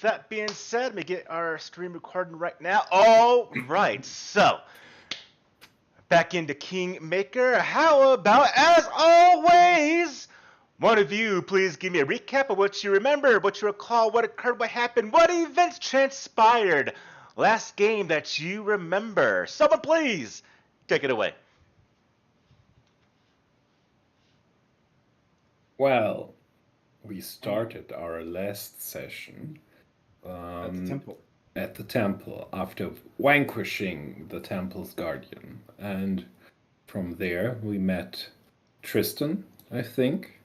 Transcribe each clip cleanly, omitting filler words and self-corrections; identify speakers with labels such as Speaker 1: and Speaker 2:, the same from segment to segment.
Speaker 1: that being said, let me get our stream recording right now. All right, so back into Kingmaker. How about, as always, one of you please give me a recap of what you remember, what you recall, what occurred, what happened, what events transpired. Last game that you remember. Someone please take it away.
Speaker 2: Well, we started our last session
Speaker 3: At the temple.
Speaker 2: at the temple after vanquishing the temple's guardian. And from there we met Tristan, I think.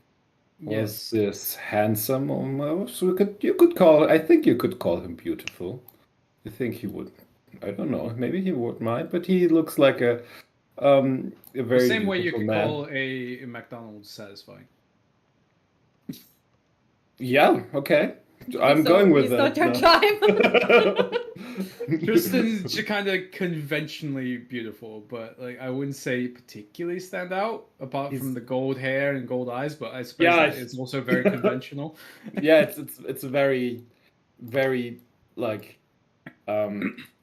Speaker 2: Was this handsome almost? You could call I think you could call him beautiful. I think he would. I don't know. Maybe he would mind, but he looks like a very
Speaker 3: The same way you
Speaker 2: beautiful
Speaker 3: could
Speaker 2: man.
Speaker 3: call a McDonald's satisfying.
Speaker 2: Yeah, okay. I'm going with that.
Speaker 4: Start your time.
Speaker 3: Tristan's kind of conventionally beautiful, but like I wouldn't say particularly stand out apart from the gold hair and gold eyes. But I suppose that it's also very conventional.
Speaker 2: Yeah, it's a very, very like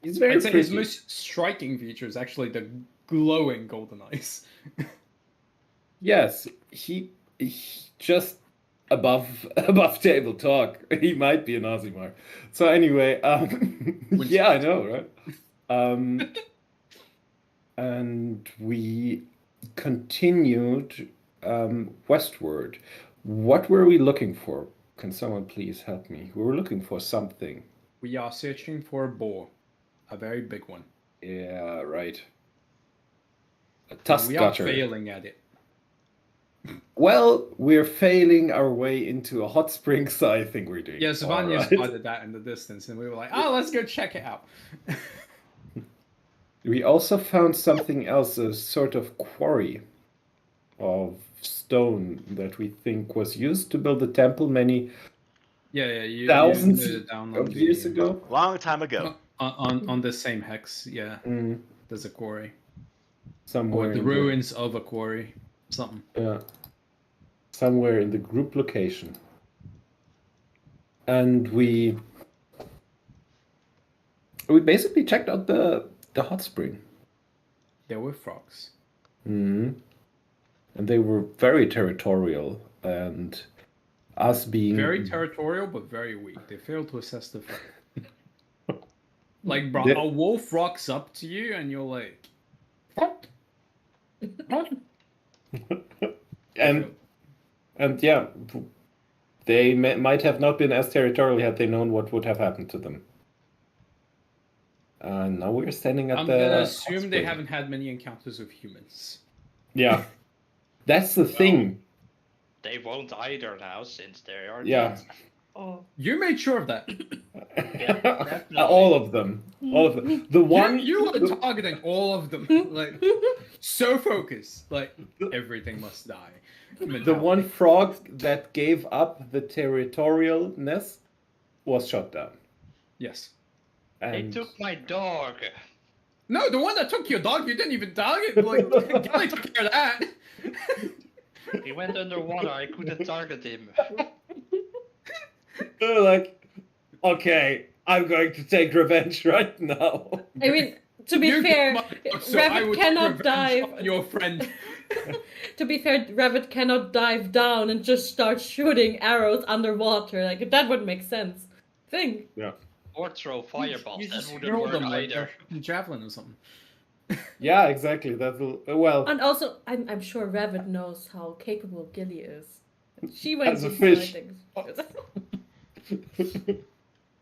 Speaker 2: he's very
Speaker 3: I'd say
Speaker 2: pretty.
Speaker 3: his most striking feature is actually the glowing golden eyes.
Speaker 2: Yes, he just above table talk. He might be an Ozimar. So anyway, yeah, I know, right? And we continued westward. What were we looking for? Can someone please help me? We were looking for something.
Speaker 3: We are searching for a boar, a very big one.
Speaker 2: Yeah, right. A tusk
Speaker 3: We are
Speaker 2: gutter.
Speaker 3: failing at it.
Speaker 2: Well, we're failing our way into a hot spring, so I think we're doing.
Speaker 3: Yeah, Savanya
Speaker 2: right.
Speaker 3: spotted that in the distance, and we were like, "Oh, let's go check it out."
Speaker 2: We also found something else, a sort of quarry of stone that we think was used to build the temple many thousands of years ago.
Speaker 1: Long time ago.
Speaker 3: On the same hex, yeah. There's a quarry.
Speaker 2: Somewhere
Speaker 3: or the ruins of a quarry. Something.
Speaker 2: Yeah. Somewhere in the group location. And we basically checked out the hot spring.
Speaker 3: There were frogs.
Speaker 2: And they were very territorial, and us being
Speaker 3: very territorial but very weak. They failed to assess the threat. Like, bro, a wolf rocks up to you and you're like, what?
Speaker 2: and yeah, they might have not been as territorial had they known what would have happened to them. Now we're standing at
Speaker 3: I'm gonna assume they haven't had many encounters with humans.
Speaker 2: Yeah, that's the thing.
Speaker 5: They won't either now since they are
Speaker 2: dead.
Speaker 3: Oh, you made sure of that.
Speaker 5: Yeah,
Speaker 2: all of them. All of them. The one
Speaker 3: you were targeting all of them, like so focused, like everything must die.
Speaker 2: The one frog that gave up the territorialness was shot down.
Speaker 3: Yes.
Speaker 5: And they took my dog.
Speaker 3: No, the one that took your dog, you didn't even target. Like, Gally took care of that.
Speaker 5: He went underwater. I couldn't target him.
Speaker 2: They're like, okay, I'm going to take revenge right now.
Speaker 4: I mean, to be fair, Rabbit cannot dive.
Speaker 3: Your friend.
Speaker 4: To be fair, Rabbit cannot dive down and just start shooting arrows underwater. Like, that would make sense. Think.
Speaker 2: Yeah.
Speaker 5: Or throw fireballs.
Speaker 3: You just
Speaker 5: that
Speaker 3: hurl
Speaker 5: wouldn't
Speaker 3: them
Speaker 5: work
Speaker 3: like
Speaker 5: either.
Speaker 3: a javelin or something.
Speaker 2: Yeah, exactly. That'll well.
Speaker 4: And also, I'm sure Rabbit knows how capable Gilly is. She went
Speaker 2: As a
Speaker 4: to
Speaker 2: fish.
Speaker 4: things.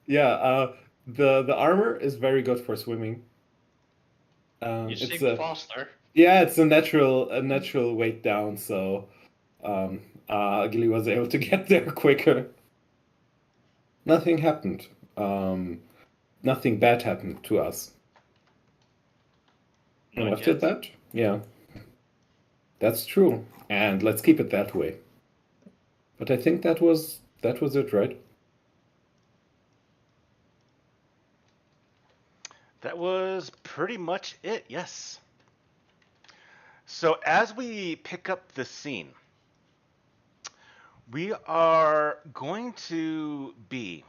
Speaker 2: Yeah, the armor is very good for swimming.
Speaker 5: You
Speaker 2: it's
Speaker 5: sink faster.
Speaker 2: Yeah, it's a natural weight down, so Gilly was able to get there quicker. Nothing happened. Nothing bad happened to us. And after that, yeah, that's true, and let's keep it that way. But I think that was it, right?
Speaker 1: That was pretty much it, yes. So as we pick up the scene, we are going to be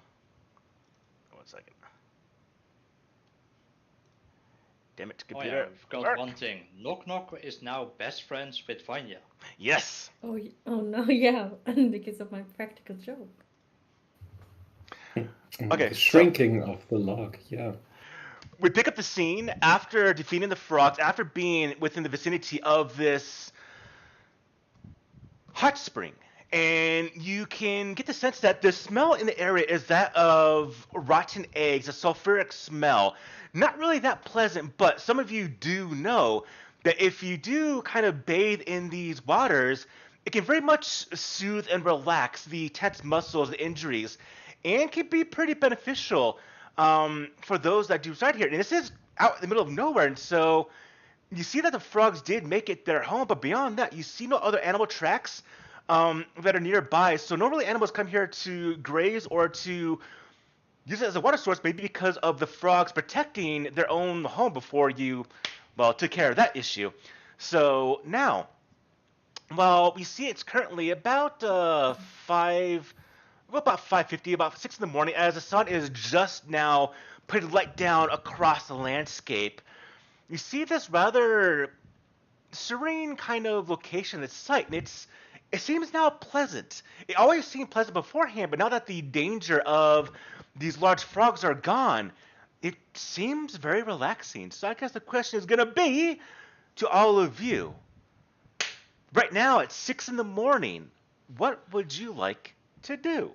Speaker 1: 1 second. Damn it,
Speaker 5: Oh
Speaker 1: computer.
Speaker 5: yeah, we've got one thing. Knock Knock is now best friends with Vanya.
Speaker 1: Yes.
Speaker 4: Oh no, yeah, and because of my practical joke.
Speaker 1: Okay,
Speaker 2: The shrinking of the log, yeah.
Speaker 1: We pick up the scene after defeating the frogs, after being within the vicinity of this hot spring. And you can get the sense that the smell in the area is that of rotten eggs, a sulfuric smell. Not really that pleasant, but some of you do know that if you do kind of bathe in these waters, it can very much soothe and relax the tense muscles, the injuries, and can be pretty beneficial for those that do reside here. And this is out in the middle of nowhere, and so you see that the frogs did make it their home, but beyond that, you see no other animal tracks that are nearby. So normally animals come here to graze or to use it as a water source, maybe because of the frogs protecting their own home before you, well, took care of that issue. So now, well, we see it's currently about 5:50, about 6 in the morning, as the sun is just now putting light down across the landscape. You see this rather serene kind of location, this site, and it seems now pleasant. It always seemed pleasant beforehand, but now that the danger of these large frogs are gone, it seems very relaxing. So I guess the question is going to be to all of you. Right now, it's 6 in the morning. What would you like to do?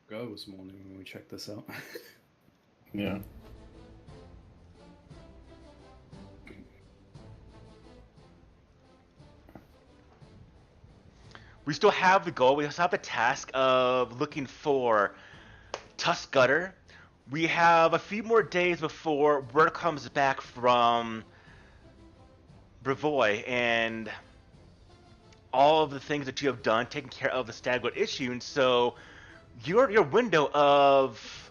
Speaker 3: Go this morning when we check this out.
Speaker 2: Yeah.
Speaker 1: We still have the goal. We still have the task of looking for Tusk Gutter. We have a few more days before word comes back from Brevoy and all of the things that you have done, taking care of the Stagwood issue. And so your window of,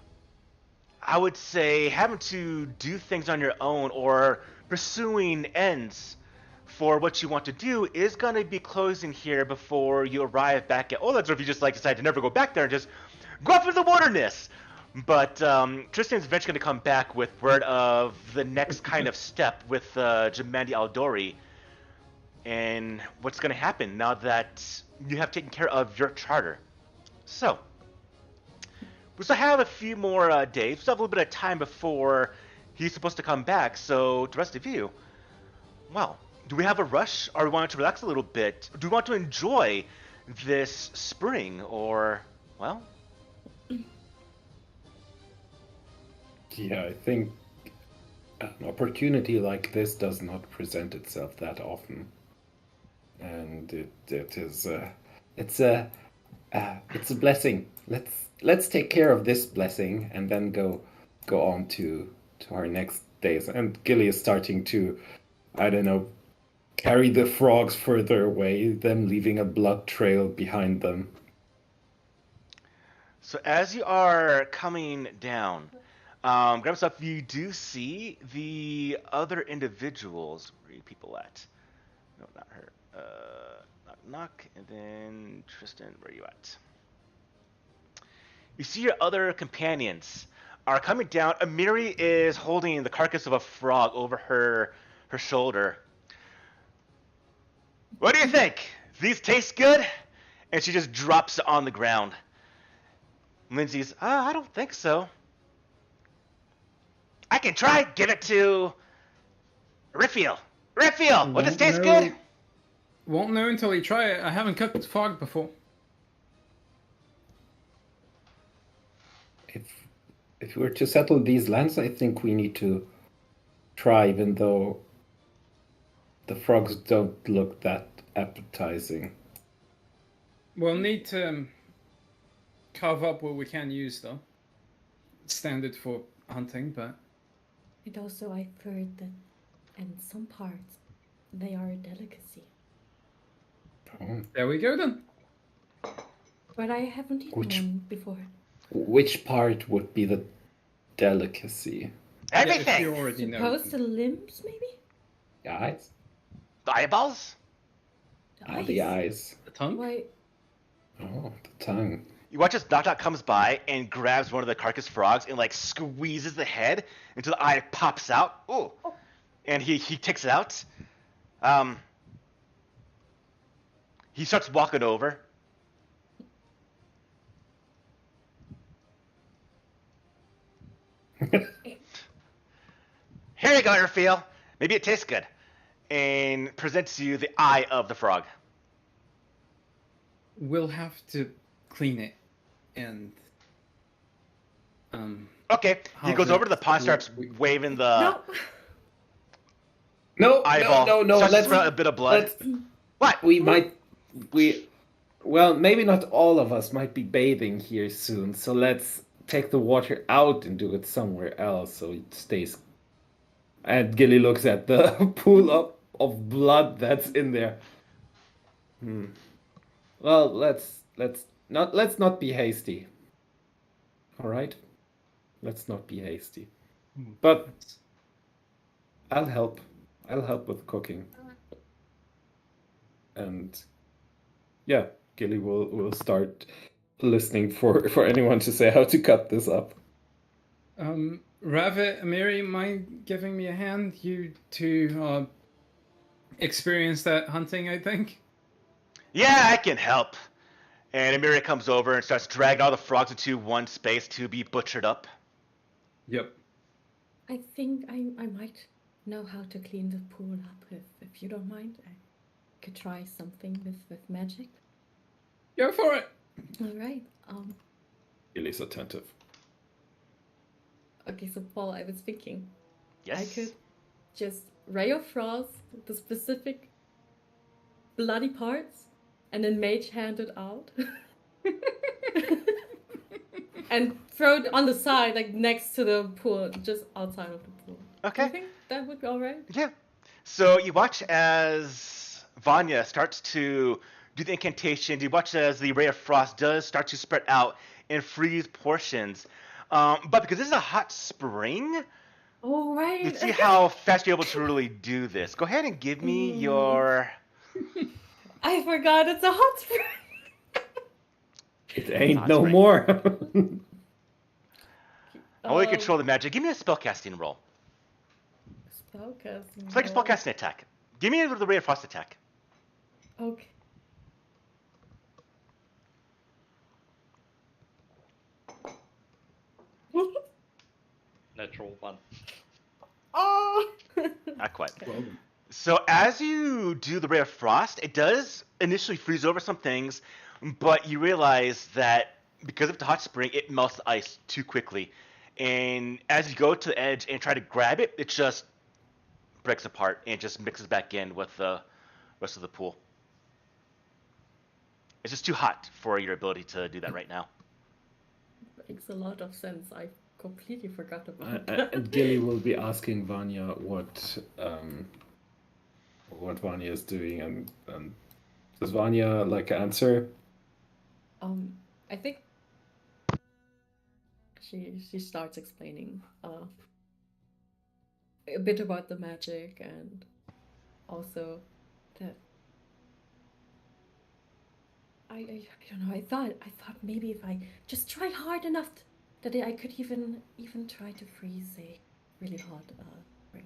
Speaker 1: I would say, having to do things on your own or pursuing ends for what you want to do is going to be closing here before you arrive back at Olad's, or if you just decide to never go back there and just go off into the wilderness. But Tristan's eventually going to come back with word of the next kind of step with Jamandi Aldori and what's going to happen now that you have taken care of your charter. So, we still have a few more days. We still have a little bit of time before he's supposed to come back. So, the rest of you, well, do we have a rush, or do we want to relax a little bit? Do we want to enjoy this spring, or, well?
Speaker 2: Yeah, I think an opportunity like this does not present itself that often, and it's a blessing. Let's take care of this blessing and then go on to our next days. And Gilly is starting to, I don't know, carry the frogs further away, them leaving a blood trail behind them.
Speaker 1: So as you are coming down, grab stuff, you do see the other individuals. Where are you people at? No, not her. Knock, and then Tristan, where are you at? You see your other companions are coming down. Amiri is holding the carcass of a frog over her shoulder. What do you think? These taste good? And she just drops it on the ground. Lindsay's, I don't think so. I can try. Give it to Riffiel. Riffiel, will this taste good?
Speaker 3: Won't know until you try it. I haven't cooked frog before.
Speaker 2: If we were to settle these lands, I think we need to try, even though the frogs don't look that appetizing.
Speaker 3: We'll need to carve up what we can use, though. It's standard for hunting, but...
Speaker 4: And also, I've heard that in some parts, they are a delicacy.
Speaker 2: Oh.
Speaker 3: There we go, then.
Speaker 4: But I haven't eaten one before.
Speaker 2: Which part would be the delicacy?
Speaker 1: Everything!
Speaker 3: You already know.
Speaker 4: Suppose the limbs, maybe?
Speaker 2: The eyes?
Speaker 1: The eyeballs?
Speaker 2: The eyes.
Speaker 3: The tongue?
Speaker 4: Why?
Speaker 2: Oh, the tongue.
Speaker 1: You watch as Knock Knock comes by and grabs one of the carcass frogs and like squeezes the head until the eye pops out. Ooh. And he takes it out. He starts walking over. Here you go, Urfeel. Maybe it tastes good. And presents you the eye of the frog.
Speaker 3: We'll have to clean it and
Speaker 1: Okay. He goes over to the pond, starts waving the eyeball.
Speaker 2: No.
Speaker 1: Starts to
Speaker 2: Let's
Speaker 1: smell a bit of blood. What?
Speaker 2: Well, maybe not all of us might be bathing here soon, so let's take the water out and do it somewhere else so it stays. And Gilly looks at the pool of blood that's in there. Well, let's not be hasty. All right? Let's not be hasty. But I'll help. I'll help with cooking. And yeah, Gilly will start listening for anyone to say how to cut this up.
Speaker 3: Rabbit, Amiri, mind giving me a hand? You two experienced that hunting, I think?
Speaker 1: Yeah, I can help. And Amiri comes over and starts dragging all the frogs into one space to be butchered up.
Speaker 3: Yep.
Speaker 4: I think I might know how to clean the pool up if you don't mind. I could try something with magic.
Speaker 3: Go for it!
Speaker 4: Alright.
Speaker 2: Gilly's attentive.
Speaker 4: Okay, so Paul, I was thinking
Speaker 1: Yes.
Speaker 4: I could just ray of frost the specific bloody parts and then mage hand it out. And throw it on the side, like next to the pool, just outside of the pool.
Speaker 1: Okay.
Speaker 4: I think that would be alright.
Speaker 1: Yeah. So you watch as Vanya starts to do the incantation. You watch as the ray of frost does start to spread out and freeze portions. But because this is a hot spring,
Speaker 4: Oh, right.
Speaker 1: let's see how fast you're able to really do this. Go ahead and give me your...
Speaker 4: I forgot it's a hot spring.
Speaker 2: It ain't
Speaker 1: Hot
Speaker 2: no
Speaker 1: spring.
Speaker 2: more.
Speaker 1: I want to control the magic. Give me a spellcasting roll.
Speaker 4: Spellcasting.
Speaker 1: It's like a spellcasting attack. Give me the ray of frost attack.
Speaker 4: Okay.
Speaker 5: Natural one.
Speaker 4: Oh!
Speaker 1: Not quite. So as you do the ray of frost, it does initially freeze over some things, but you realize that because of the hot spring, it melts the ice too quickly. And as you go to the edge and try to grab it, it just breaks apart and just mixes back in with the rest of the pool. It's just too hot for your ability to do that right now.
Speaker 4: Makes a lot of sense. I completely forgot about that.
Speaker 2: And Gilly will be asking Vanya what Vanya is doing, and does Vanya answer?
Speaker 4: I think she starts explaining a bit about the magic and also that I don't know. I thought maybe if I just try hard enough that I could even try to freeze a really hot ring.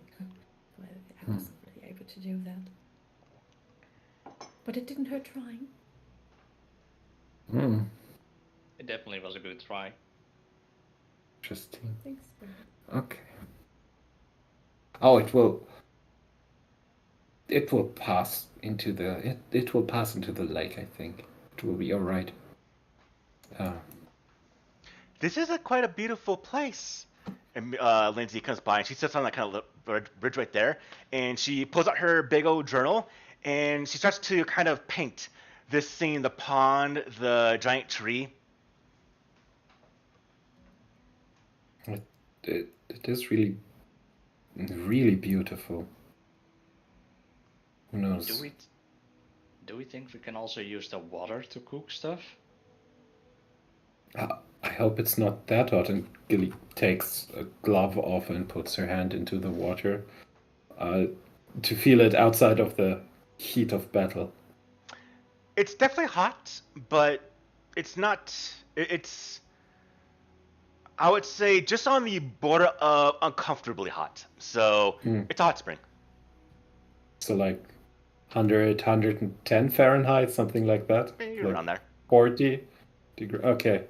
Speaker 4: But I wasn't really able to do that. But it didn't hurt trying.
Speaker 5: It definitely was a good try.
Speaker 2: Interesting.
Speaker 4: Thanks.
Speaker 2: Okay. Oh, it will pass into the it will pass into the lake, I think. It will be all right.
Speaker 1: This is quite a beautiful place. And Lindsay comes by and she sits on that kind of bridge right there, and she pulls out her big old journal and she starts to kind of paint this scene: the pond, the giant tree.
Speaker 2: It is really, really beautiful. Who knows?
Speaker 5: Do we think we can also use the water to cook stuff?
Speaker 2: I hope it's not that hot. And Gilly takes a glove off and puts her hand into the water to feel it outside of the heat of battle.
Speaker 1: It's definitely hot, but it's not It's, I would say, just on the border of uncomfortably hot. So it's a hot spring.
Speaker 2: So like 100, 110 Fahrenheit, something like that?
Speaker 1: Maybe
Speaker 2: Like
Speaker 1: around there.
Speaker 2: 40 degree. Okay.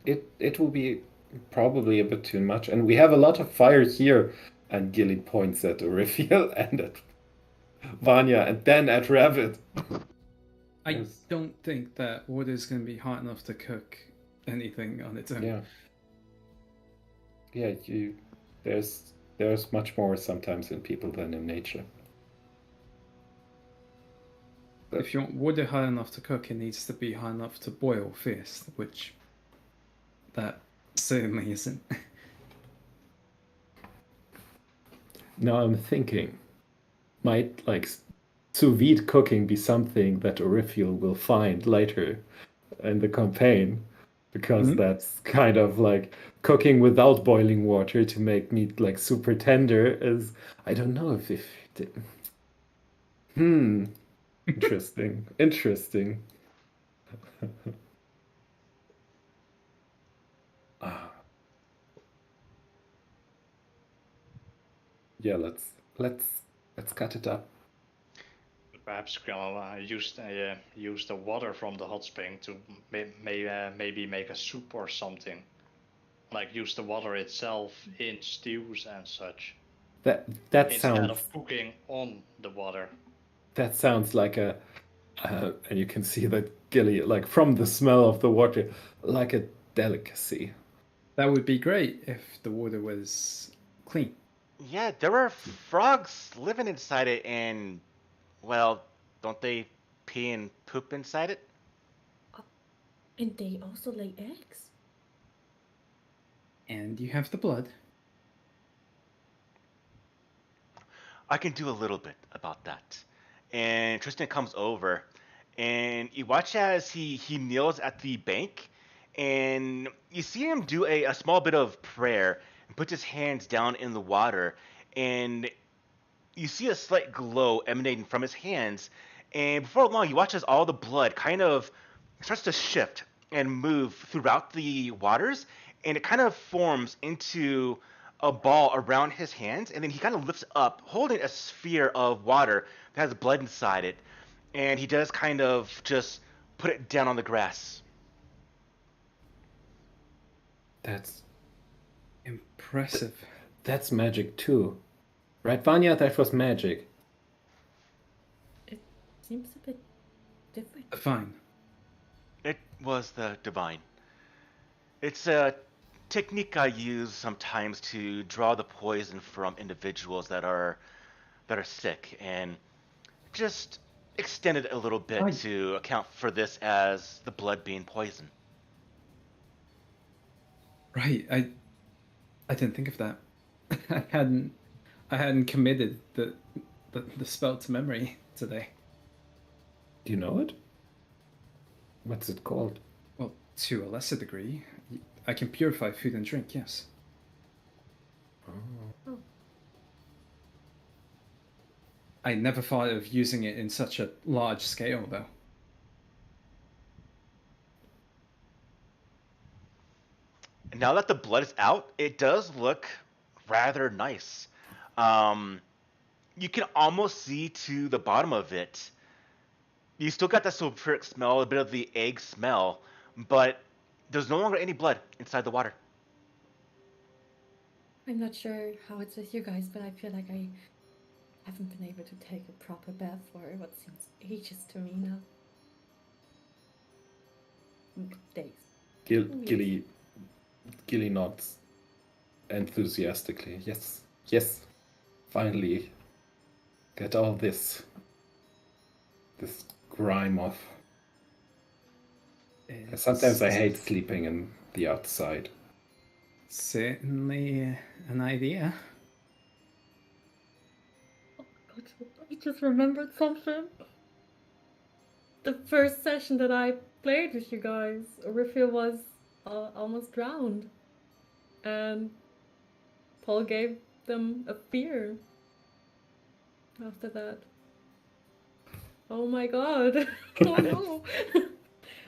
Speaker 2: It will be probably a bit too much. And we have a lot of fire here. And Gilly points at Oriphiel and at Vanya and then at Ravid.
Speaker 3: I don't think that water is going to be hot enough to cook anything on its own.
Speaker 2: Yeah. Yeah, there's much more sometimes in people than in nature.
Speaker 3: If you want water hot enough to cook, it needs to be hot enough to boil first, which that certainly isn't.
Speaker 2: Now I'm thinking, might like sous vide cooking be something that Oriphiel will find later in the campaign? Because that's kind of like cooking without boiling water to make meat like super tender is, I don't know if interesting. Interesting. Yeah, let's cut it up.
Speaker 5: Perhaps use the water from the hot spring to maybe make a soup or something. Like use the water itself in stews and such.
Speaker 2: That
Speaker 5: instead
Speaker 2: sounds
Speaker 5: of cooking on the water.
Speaker 2: That sounds like a and you can see that Gilly, like from the smell of the water, like a delicacy.
Speaker 3: That would be great if the water was clean.
Speaker 1: Yeah, there were frogs living inside it, and, well, don't they pee and poop inside it?
Speaker 4: And they also lay eggs.
Speaker 3: And you have the blood.
Speaker 1: I can do a little bit about that. And Tristan comes over, and you watch as he kneels at the bank, and you see him do a small bit of prayer and puts his hands down in the water, and you see a slight glow emanating from his hands, and before long you watch as all the blood kind of starts to shift and move throughout the waters, and it kind of forms into a ball around his hands, and then he kind of lifts up holding a sphere of water that has blood inside it, and he does kind of just put it down on the grass.
Speaker 2: That's
Speaker 3: impressive.
Speaker 2: That's magic too. Right, Vanya? That was magic.
Speaker 4: It seems a bit different.
Speaker 3: Fine.
Speaker 1: It was the divine. It's a technique I use sometimes to draw the poison from individuals that are sick, and just extend it a little bit to account for this as the blood being poison.
Speaker 3: Right. I didn't think of that. I hadn't committed the spell to memory today.
Speaker 2: Do you know it? What's it called?
Speaker 3: Well, to a lesser degree, I can purify food and drink. Yes.
Speaker 2: Oh.
Speaker 3: I never thought of using it in such a large scale, though.
Speaker 1: Now that the blood is out, it does look rather nice. You can almost see to the bottom of it. You still got that sulfuric smell, a bit of the egg smell, but there's no longer any blood inside the water.
Speaker 4: I'm not sure how it's with you guys, but I feel like I haven't been able to take a proper bath for what seems ages to me now. Days.
Speaker 2: Gilly nods enthusiastically. Yes. Finally, get all this grime off. Sometimes I hate sleeping in the outside.
Speaker 3: Certainly an idea.
Speaker 4: Oh my god, I just remembered something. The first session that I played with you guys, Orifia was almost drowned. And Paul gave them a beer after that. Oh my god. Oh no.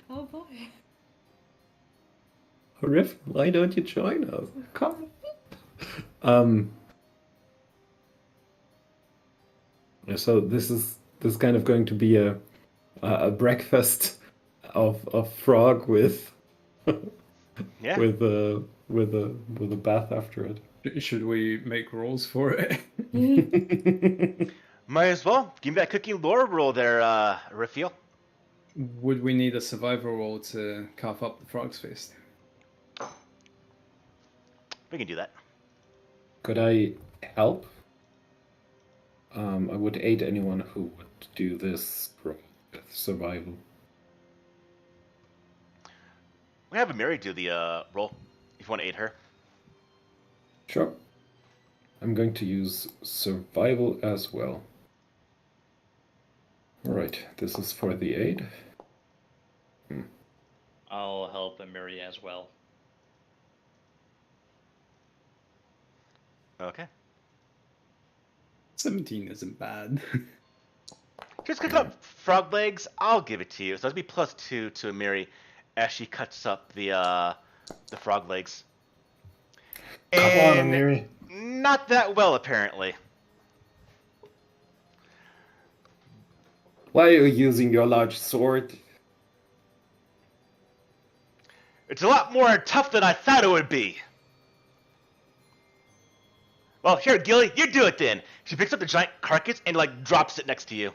Speaker 4: Oh boy.
Speaker 2: Riff, why don't you join us? Come. Um. So this is kind of going to be a breakfast of frog with
Speaker 1: Yeah.
Speaker 2: with a bath after it.
Speaker 3: Should we make rolls for it?
Speaker 1: Might as well. Give me that cooking lore roll there, Raphael.
Speaker 3: Would we need a survival roll to carve up the frog's face?
Speaker 1: We can do that.
Speaker 2: Could I help? I would aid anyone who would do this for survival.
Speaker 1: We have Amiri do the roll if you want to aid her.
Speaker 2: Sure. I'm going to use survival as well. Alright, this is for the aid.
Speaker 5: I'll help Amiri as well.
Speaker 1: Okay.
Speaker 3: 17 isn't bad.
Speaker 1: Just cook up frog legs. I'll give it to you. So that'll be +2 to Amiri as she cuts up the frog legs.
Speaker 2: Come on,
Speaker 1: And
Speaker 2: Amiri.
Speaker 1: not that well, apparently.
Speaker 2: Why are you using your large sword?
Speaker 1: It's a lot more tough than I thought it would be. Well, here, Gilly, you do it then. She picks up the giant carcass and, like, drops it next to you.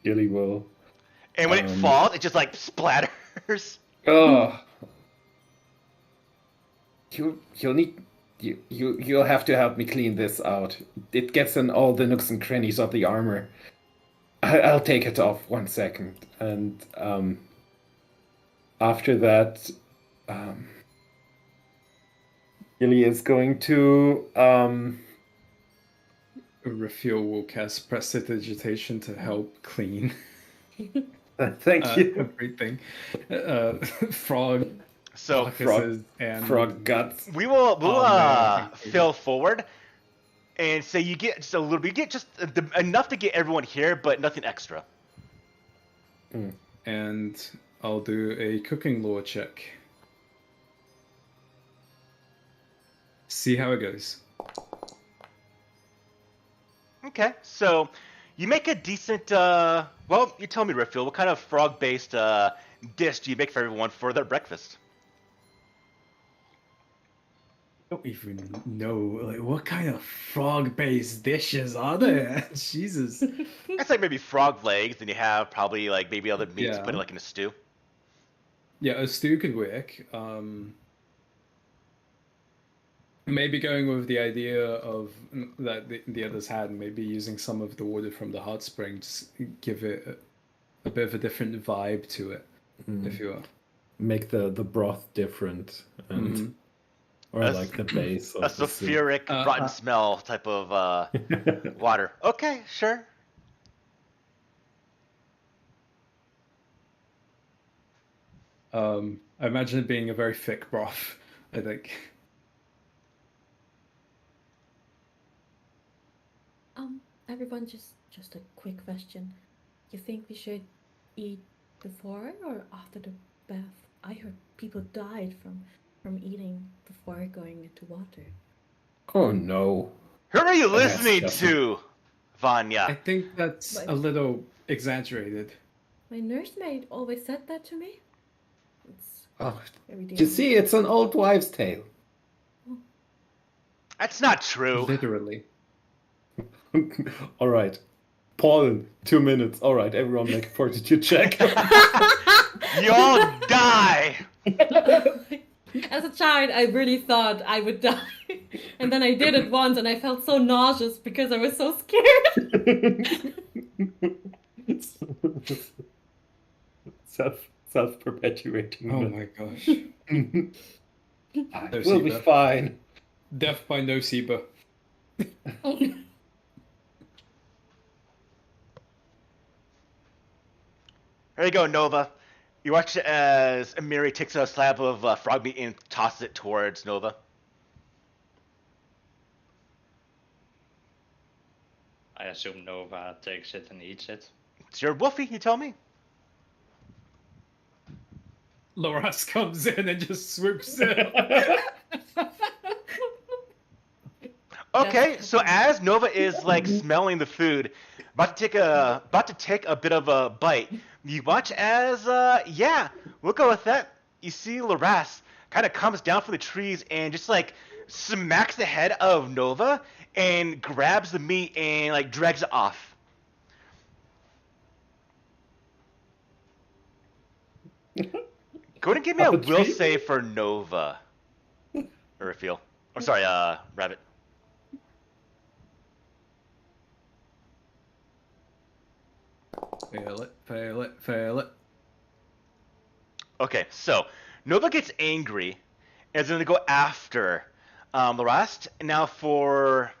Speaker 2: Gilly will.
Speaker 1: And when it falls, it just, like, splatters.
Speaker 2: Oh. You'll have to help me clean this out. It gets in all the nooks and crannies of the armor. I'll take it off 1 second. And after that, Gilly is going to
Speaker 3: Raphael will cast prestidigitation to help clean
Speaker 2: thank you.
Speaker 3: everything. Frog.
Speaker 1: So,
Speaker 3: And
Speaker 2: Frog guts.
Speaker 1: we'll
Speaker 3: man.
Speaker 1: fill forward and say you get just a little bit. You get just enough to get everyone here, but nothing extra.
Speaker 3: And I'll do a cooking lore check. See how it goes.
Speaker 1: Okay, so you make a decent. Well, you tell me, Raphael, what kind of frog-based dish do you make for everyone for their breakfast?
Speaker 3: I don't even know, like, what kind of frog-based dishes are there? Jesus.
Speaker 1: It's like maybe frog legs, and you have probably like maybe other meats
Speaker 3: Yeah.
Speaker 1: put it like in a stew.
Speaker 3: Yeah, a stew could work. Maybe going with the idea of that the others had, maybe using some of the water from the hot spring to give it a bit of a different vibe to it, if you will.
Speaker 2: Make the broth different and or like the base of
Speaker 1: A
Speaker 2: the soup.
Speaker 1: sulfuric, rotten smell type of water. Okay, sure.
Speaker 3: I imagine it being a very thick broth, I think.
Speaker 4: Everyone, just a quick question. You think we should eat before or after the bath? I heard people died from eating before going into water.
Speaker 2: Oh no.
Speaker 1: Who are you
Speaker 2: That's
Speaker 1: listening
Speaker 2: disgusting.
Speaker 1: to, Vanya?
Speaker 3: I think that's a little exaggerated.
Speaker 4: My nursemaid always said that to me. It's
Speaker 2: Oh,
Speaker 4: very
Speaker 2: you see, it's an old wives' tale.
Speaker 1: That's not true.
Speaker 3: Literally.
Speaker 2: All right. Paul, 2 minutes. All right, everyone make a fortitude check.
Speaker 1: You all die.
Speaker 4: As a child, I really thought I would die. And then I did it once and I felt so nauseous because I was so scared.
Speaker 2: Self-perpetuating.
Speaker 3: Oh my gosh.
Speaker 2: We'll be fine.
Speaker 3: Death by nocebo.
Speaker 1: There you go, Nova. You watch as Amiri takes a slab of frog meat and tosses it towards Nova.
Speaker 5: I assume Nova takes it and eats it.
Speaker 1: It's your Wolfie, you tell me.
Speaker 3: Loras comes in and just swoops in.
Speaker 1: Okay, so as Nova is like smelling the food, about to take a bit of a bite, you watch as yeah, we'll go with that. You see Loras kind of comes down from the trees and just like smacks the head of Nova and grabs the meat and like drags it off. Go ahead and give me a
Speaker 2: Up a
Speaker 1: will
Speaker 2: tree?
Speaker 1: save for Nova. Or a feel. Oh, sorry, Rabbit.
Speaker 3: Fail it.
Speaker 1: Okay, so Nova gets angry and is going to go after Lorast. Now for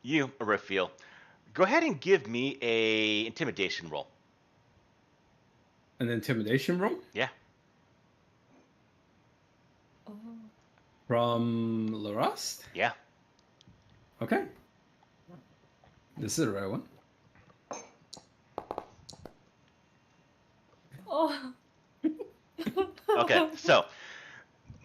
Speaker 1: you, Raphael, go ahead and give me a intimidation roll.
Speaker 3: An intimidation roll?
Speaker 1: Yeah.
Speaker 4: Oh.
Speaker 3: From Lorast?
Speaker 1: Yeah.
Speaker 3: Okay. This is a rare one.
Speaker 4: Oh.
Speaker 1: Okay, so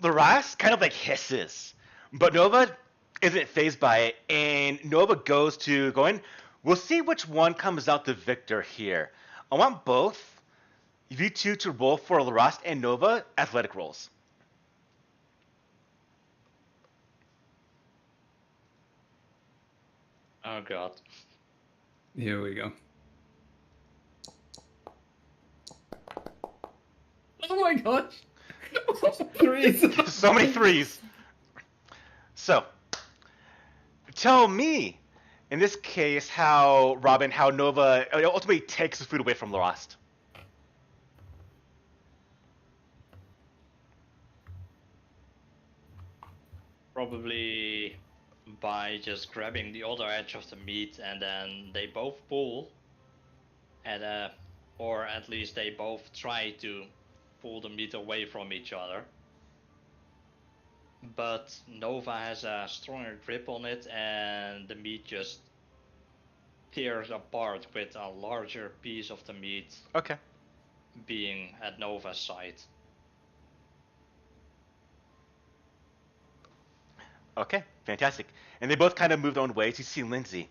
Speaker 1: Lorast kind of like hisses, but Nova isn't phased by it, and Nova goes to go in. We'll see which one comes out the victor here. I want both of you two to roll for Lorast and Nova athletic rolls.
Speaker 5: Oh god.
Speaker 3: Here we go. Oh my gosh!
Speaker 2: Threes.
Speaker 1: So many threes. So, tell me, in this case, how Nova ultimately takes the food away from Lorast.
Speaker 5: Probably by just grabbing the other edge of the meat and then they both pull. And or at least they both try to pull the meat away from each other. But Nova has a stronger grip on it and the meat just tears apart with a larger piece of the meat
Speaker 1: Okay.
Speaker 5: being at Nova's side.
Speaker 1: Okay, fantastic. And they both kind of move their own ways. You see Lindsay.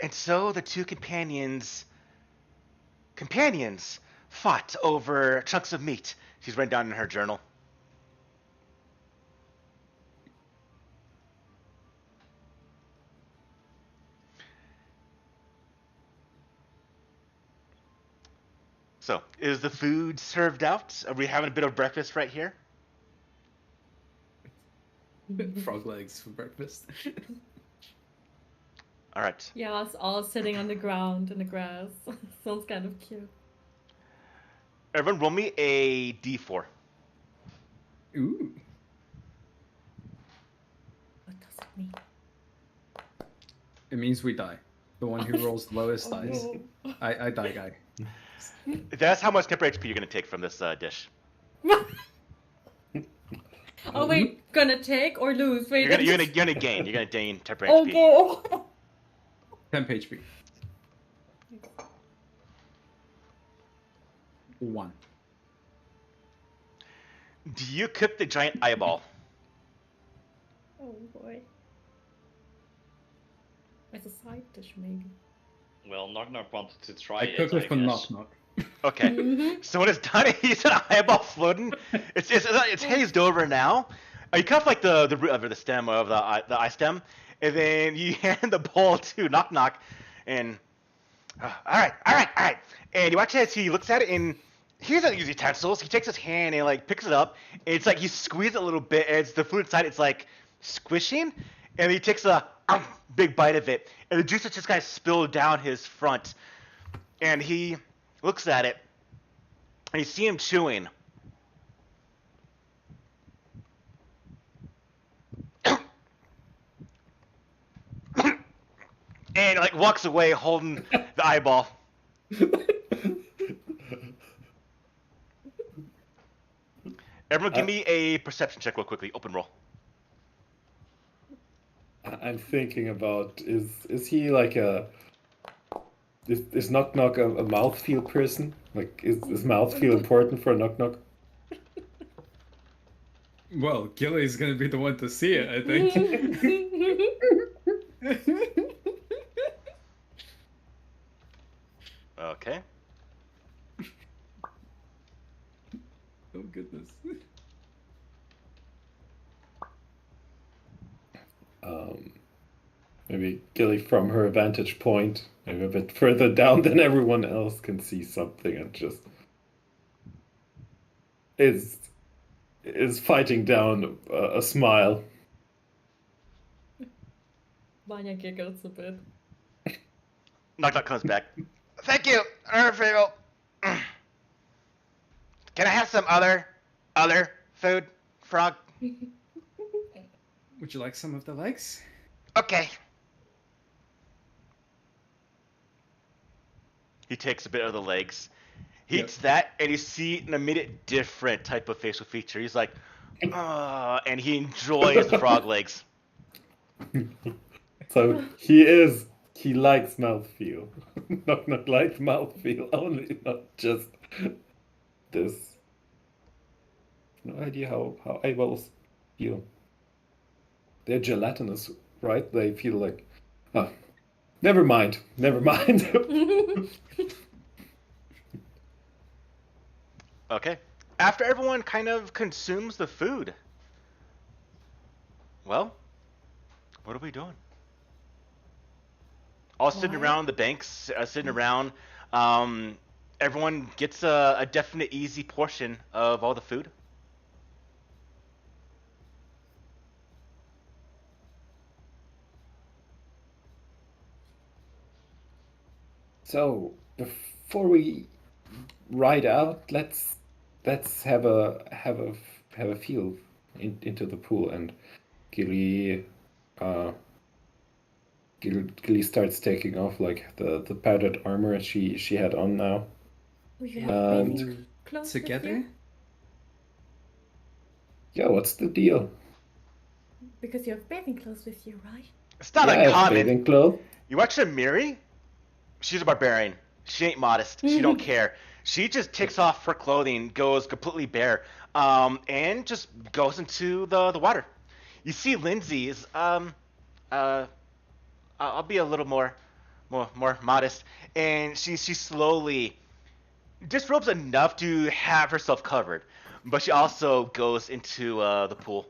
Speaker 1: And so the two companions fought over chunks of meat. She's written down in her journal. So, is the food served out? Are we having a bit of breakfast right here?
Speaker 3: Frog legs for breakfast.
Speaker 1: All right.
Speaker 4: Yeah, us all sitting on the ground in the grass. Sounds kind of cute.
Speaker 1: Everyone, roll me a d4.
Speaker 3: Ooh.
Speaker 4: What does it mean?
Speaker 3: It means we die. The one who rolls the lowest dies.
Speaker 4: no.
Speaker 3: I die, guy.
Speaker 1: That's how much temporary HP you're going to take from this dish.
Speaker 4: Oh wait, gonna take or lose? Wait,
Speaker 1: You're gonna gain. You're gonna gain temporary HP.
Speaker 4: Okay.
Speaker 3: 10 HP. 1.
Speaker 1: Do you cook the giant eyeball?
Speaker 4: Oh boy. As a side dish, maybe.
Speaker 5: Well, Knock Knock wanted to try
Speaker 3: I
Speaker 5: it,
Speaker 3: cook it for
Speaker 5: guess.
Speaker 3: knock knock.
Speaker 1: Okay.
Speaker 4: Mhm.
Speaker 1: So when it's done, he's an eyeball floating. It's hazed over now. You cut off like the root of it, the stem of the eye stem, and then you hand the bowl to Knock Knock, and all right. And you watch as he looks at it, and he doesn't use utensils. He takes his hand and like picks it up. And it's like he squeezes it a little bit, and it's the food inside. It's like squishing, and he takes a big bite of it, and the juices just kind of spill down his front, and he looks at it, and you see him chewing. And like walks away holding the eyeball. Everyone, give me a perception check real quickly. Open roll.
Speaker 2: I'm thinking about is he like a is Knock Knock a mouthfeel person? Like is mouthfeel important for Knock Knock?
Speaker 3: Well, Gilly's gonna be the one to see it, I think.
Speaker 1: Okay.
Speaker 3: Oh goodness.
Speaker 2: Maybe Gilly from her vantage point, maybe a bit further down than everyone else, can see something and just is fighting down a smile.
Speaker 4: Vanya giggles a bit.
Speaker 1: Knock Knock comes back. Thank you, Urfeel. Can I have some other food, frog?
Speaker 3: Would you like some of the legs?
Speaker 1: Okay. He takes a bit of the legs. He eats that, and you see an immediate different type of facial feature. He's like, and he enjoys the frog legs.
Speaker 2: So he likes mouthfeel. Knock Knock likes mouthfeel only, not just this. No idea how eyeballs feel. They're gelatinous, right? They feel like, oh, never mind.
Speaker 1: Okay. After everyone kind of consumes the food, well, what are we doing? All sitting
Speaker 4: Why?
Speaker 1: around the banks, sitting around. Everyone gets a definite easy portion of all the food.
Speaker 2: So before we ride out, let's have a feel into the pool, and Gilly Gilly starts taking off like the padded armor she had on now.
Speaker 4: Do you have
Speaker 2: And
Speaker 4: bathing clothes with
Speaker 3: Together?
Speaker 4: you?
Speaker 2: yeah, what's the deal?
Speaker 4: Because you have bathing clothes with you, right?
Speaker 1: It's not
Speaker 2: Yeah, I have
Speaker 1: uncommon.
Speaker 2: bathing clothes.
Speaker 1: You watch Amiri? She's a barbarian. She ain't modest. She don't care. She just takes off her clothing, goes completely bare, and just goes into the water. You see Lindsay's, I'll be a little more modest, and she slowly disrobes enough to have herself covered, but she also goes into the pool.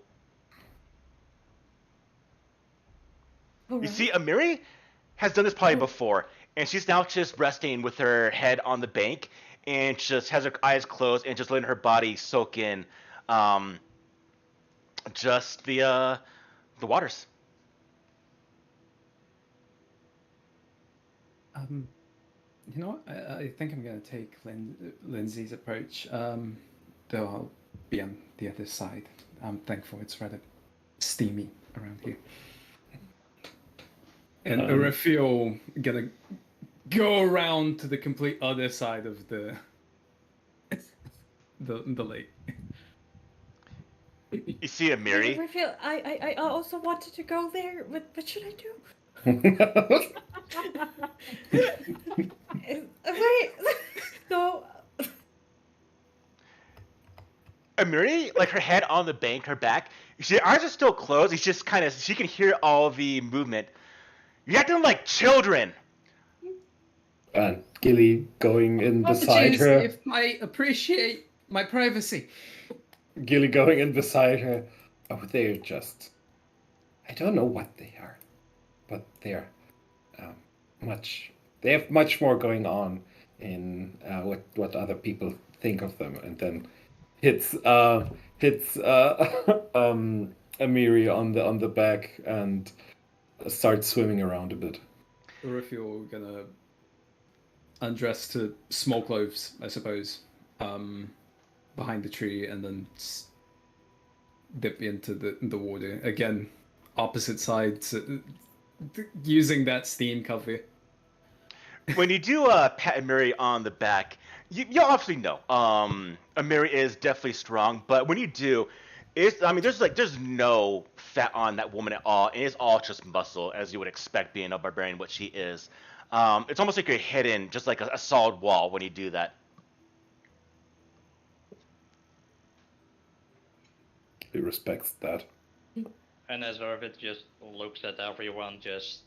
Speaker 4: All
Speaker 1: You
Speaker 4: right.
Speaker 1: see, Amiri has done this probably before, and she's now just resting with her head on the bank, and just has her eyes closed and just letting her body soak in, um, just the waters.
Speaker 3: You know what? I think I'm gonna take Lindsay's approach. Though I'll be on the other side. I'm thankful it's rather steamy around here. And Raphael gonna go around to the complete other side of the lake.
Speaker 1: You see Amiri.
Speaker 4: I also wanted to go there. What should I do? Wait. No.
Speaker 1: Amiri, like her head on the bank, her back, her eyes are still closed. It's just kind of, she can hear all the movement. You're acting like children.
Speaker 2: And Gilly going in beside
Speaker 3: Apologies
Speaker 2: her.
Speaker 3: if I appreciate my privacy.
Speaker 2: Gilly going in beside her. Oh, they're just. I don't know what they are, but they're much. They have much more going on in what other people think of them, and then hits Amiri on the back and starts swimming around a bit.
Speaker 3: Raphael gonna undress to small clothes, I suppose, behind the tree, and then dip into the water again, opposite sides, using that steam cover.
Speaker 1: When you do pat Amiri on the back, you obviously know Amiri is definitely strong, but when you do, I mean, there's no fat on that woman at all, and it's all just muscle, as you would expect being a barbarian, what she is. It's almost like you're hidden, just like a solid wall when you do that.
Speaker 2: He respects that.
Speaker 5: And as Arvid just looks at everyone just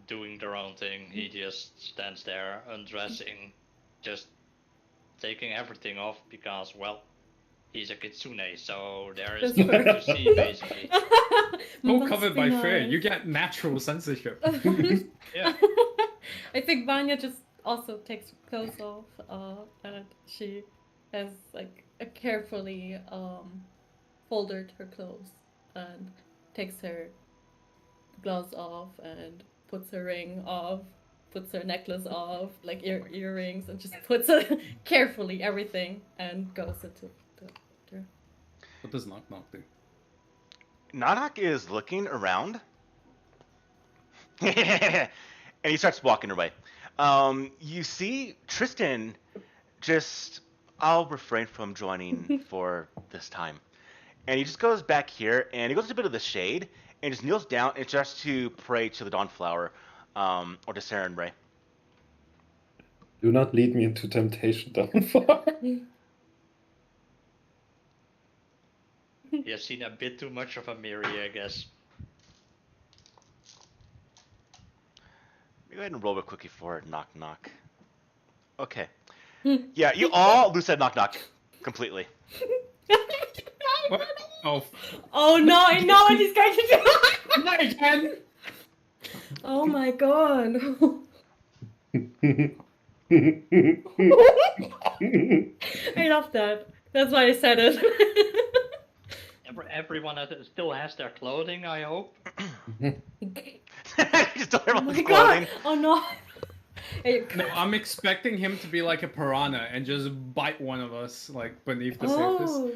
Speaker 5: doing their own thing, he just stands there undressing, just taking everything off because, well, he's a kitsune, so there is
Speaker 4: That's
Speaker 5: nothing
Speaker 4: fair.
Speaker 5: to see basically.
Speaker 3: All
Speaker 4: Must
Speaker 3: covered
Speaker 4: be
Speaker 3: by fear.
Speaker 4: nice.
Speaker 3: You get natural censorship.
Speaker 5: Yeah.
Speaker 4: I think Vanya just also takes her clothes off, and she has like a carefully folded her clothes and takes her gloves off and puts her ring off, puts her necklace off, like earrings, and just puts carefully everything and goes into the.
Speaker 3: What does knock knock do?
Speaker 1: Nanak is looking around, and he starts walking away. You see Tristan just. I'll refrain from joining for this time. And he just goes back here, and he goes to a bit of the shade, and just kneels down and starts to pray to the Dawnflower, or to Saren Ray.
Speaker 2: Do not lead me into temptation, Downfar.
Speaker 5: He has seen a bit too much of Amiri, I guess.
Speaker 1: Go ahead and roll real quickly for knock knock. Okay. Yeah, you all lose that knock knock completely.
Speaker 3: What? Oh,
Speaker 4: Oh no! I know what he's going to do.
Speaker 3: not again!
Speaker 4: Oh my god! I love that. That's why I said it.
Speaker 5: Everyone still has their clothing, I hope.
Speaker 1: Just don't
Speaker 4: Oh
Speaker 1: everyone's
Speaker 4: my
Speaker 1: clothing.
Speaker 4: god! Oh no! Hey,
Speaker 3: No, I'm expecting him to be like a piranha and just bite one of us, like, beneath the surface.
Speaker 4: oh.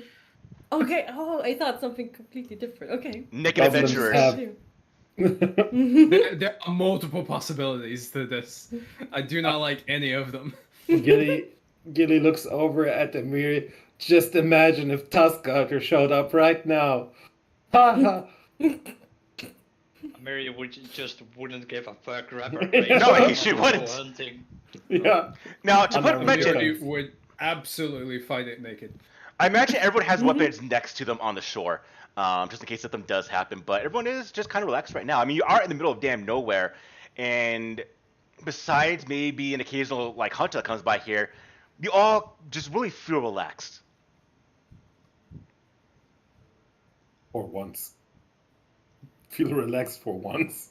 Speaker 4: Okay. Oh, I thought something completely different. Okay.
Speaker 1: Naked
Speaker 2: Goblins
Speaker 1: adventurers.
Speaker 2: have-
Speaker 3: There are multiple possibilities to this. I do not like any of them.
Speaker 2: Gilly looks over at Amiri. Just imagine if Tuskcutter showed up right now. Ha ha!
Speaker 5: Amiri wouldn't give a fuck. Grab
Speaker 1: No, she wouldn't.
Speaker 5: Hunting.
Speaker 2: Yeah.
Speaker 1: Now, to
Speaker 2: I'm
Speaker 1: put
Speaker 2: not
Speaker 1: mention,
Speaker 2: really
Speaker 3: We would absolutely fight it naked.
Speaker 1: I imagine everyone has weapons next to them on the shore, just in case something does happen. But everyone is just kind of relaxed right now. I mean, you are in the middle of damn nowhere, and besides maybe an occasional like hunter that comes by here, you all just really feel relaxed.
Speaker 2: For once. Feel relaxed for once.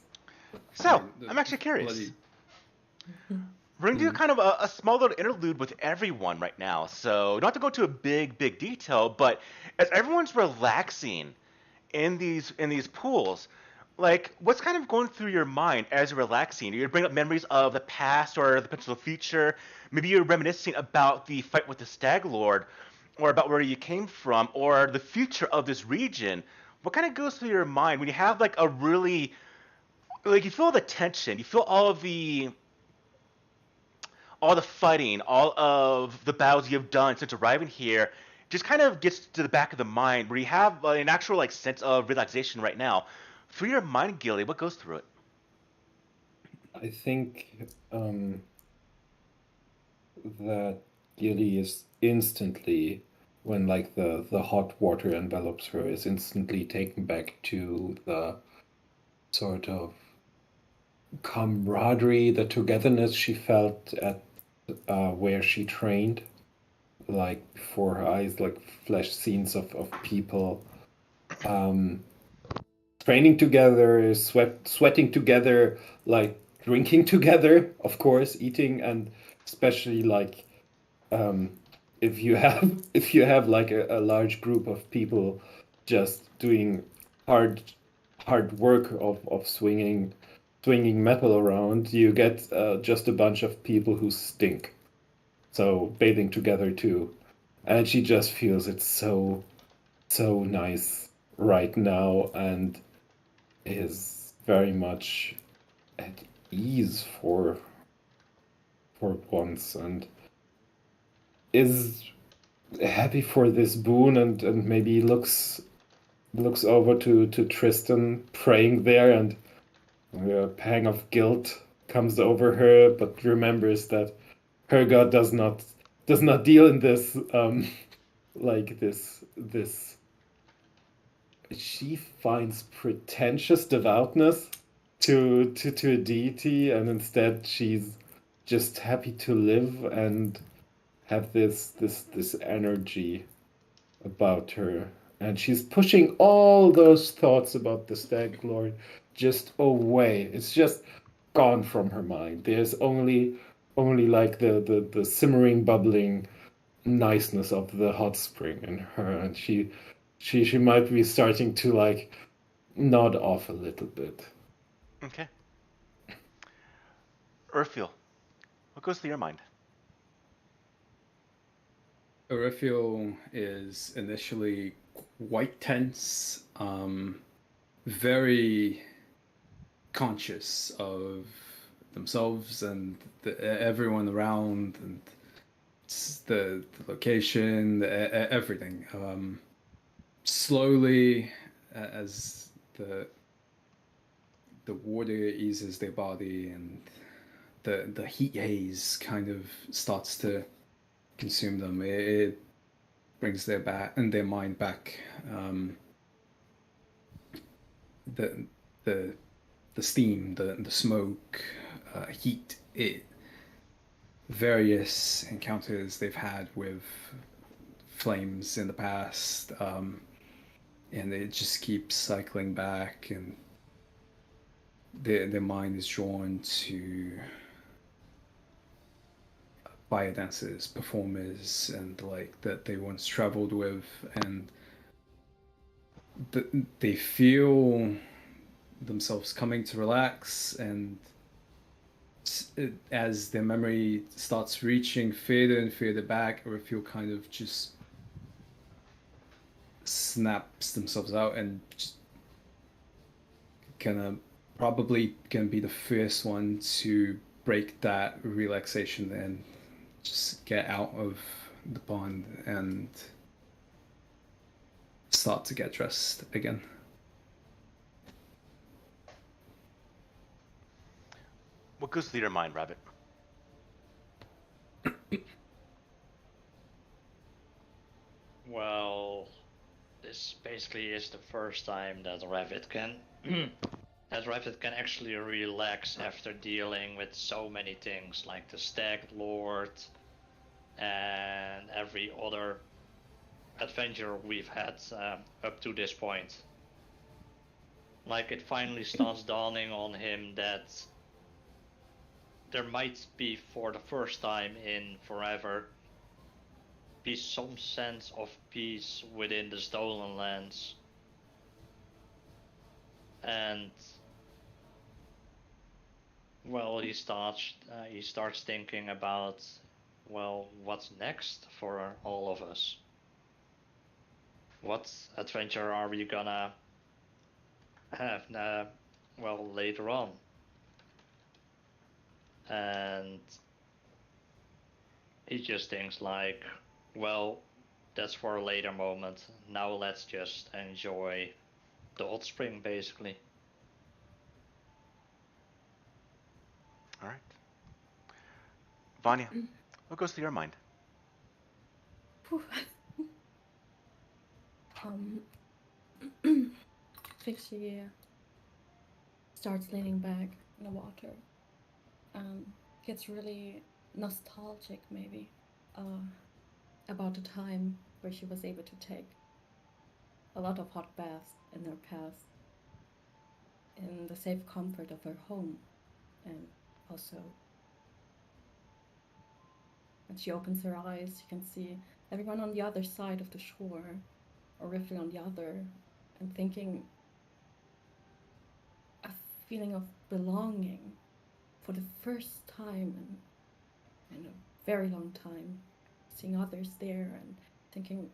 Speaker 1: So,
Speaker 3: The
Speaker 1: I'm actually curious.
Speaker 3: bloody-
Speaker 1: We're going to do kind of a small little interlude with everyone right now. So, not to go to a big detail, but as everyone's relaxing in these pools, like what's kind of going through your mind as you're relaxing? You bring up memories of the past or the potential future. Maybe you're reminiscing about the fight with the Stag Lord, or about where you came from, or the future of this region. What kind of goes through your mind when you have like a really, like you feel the tension, you feel all the fighting, all of the battles you have done since arriving here, just kind of gets to the back of the mind where you have an actual like sense of relaxation right now. Through your mind, Gilly, what goes through it?
Speaker 2: I think that Gilly is instantly, when like the hot water envelops her, is instantly taken back to the sort of camaraderie, the togetherness she felt at where she trained. Like before her eyes, like flash scenes of people training together, sweating together, like drinking together, of course, eating, and especially like if you have like a large group of people just doing hard work of swinging metal around, you get just a bunch of people who stink. So bathing together too, and she just feels it's so nice right now, and is very much at ease for once, and is happy for this boon, and maybe looks looks over to Tristan praying there, and a pang of guilt comes over her, but remembers that her god does not deal in this like this. She finds pretentious devoutness to a deity, and instead she's just happy to live and have this energy about her. And she's pushing all those thoughts about the stag lord just away. It's just gone from her mind. There's only like the simmering, bubbling niceness of the hot spring in her, and she might be starting to like nod off a little bit.
Speaker 1: Okay. Urfiel, what goes through your mind?
Speaker 3: Orifil is initially quite tense, very conscious of themselves and everyone around, and the location, everything. Slowly, as the water eases their body and the heat haze kind of starts to consume them, it brings their mind back. The the steam, the smoke, heat, various encounters they've had with flames in the past, and it just keeps cycling back, and their mind is drawn to fire dancers, performers, and like that they once traveled with, and they feel themselves coming to relax, and as their memory starts reaching further and further back, or feel kind of just snaps themselves out and just probably gonna be the first one to break that relaxation and just get out of the pond and start to get dressed again.
Speaker 1: What goes through your mind, Rabbit?
Speaker 5: Well, this basically is the first time that Rabbit can actually relax after dealing with so many things like the Stag Lord and every other adventure we've had up to this point. Like, it finally starts dawning on him that there might be, for the first time in forever, be some sense of peace within the Stolen Lands. And well, he starts thinking about, well, what's next for all of us? What adventure are we gonna have well, later on? And he just thinks like, well, that's for a later moment. Now let's just enjoy the hot spring, basically.
Speaker 1: All right. Vanya, what goes through your mind?
Speaker 4: I think she starts leaning back in the water, gets really nostalgic maybe about the time where she was able to take a lot of hot baths in her past in the safe comfort of her home. And also when she opens her eyes, you can see everyone on the other side of the shore, or riffing on the other, and thinking a feeling of belonging for the first time in a very long time, seeing others there and thinking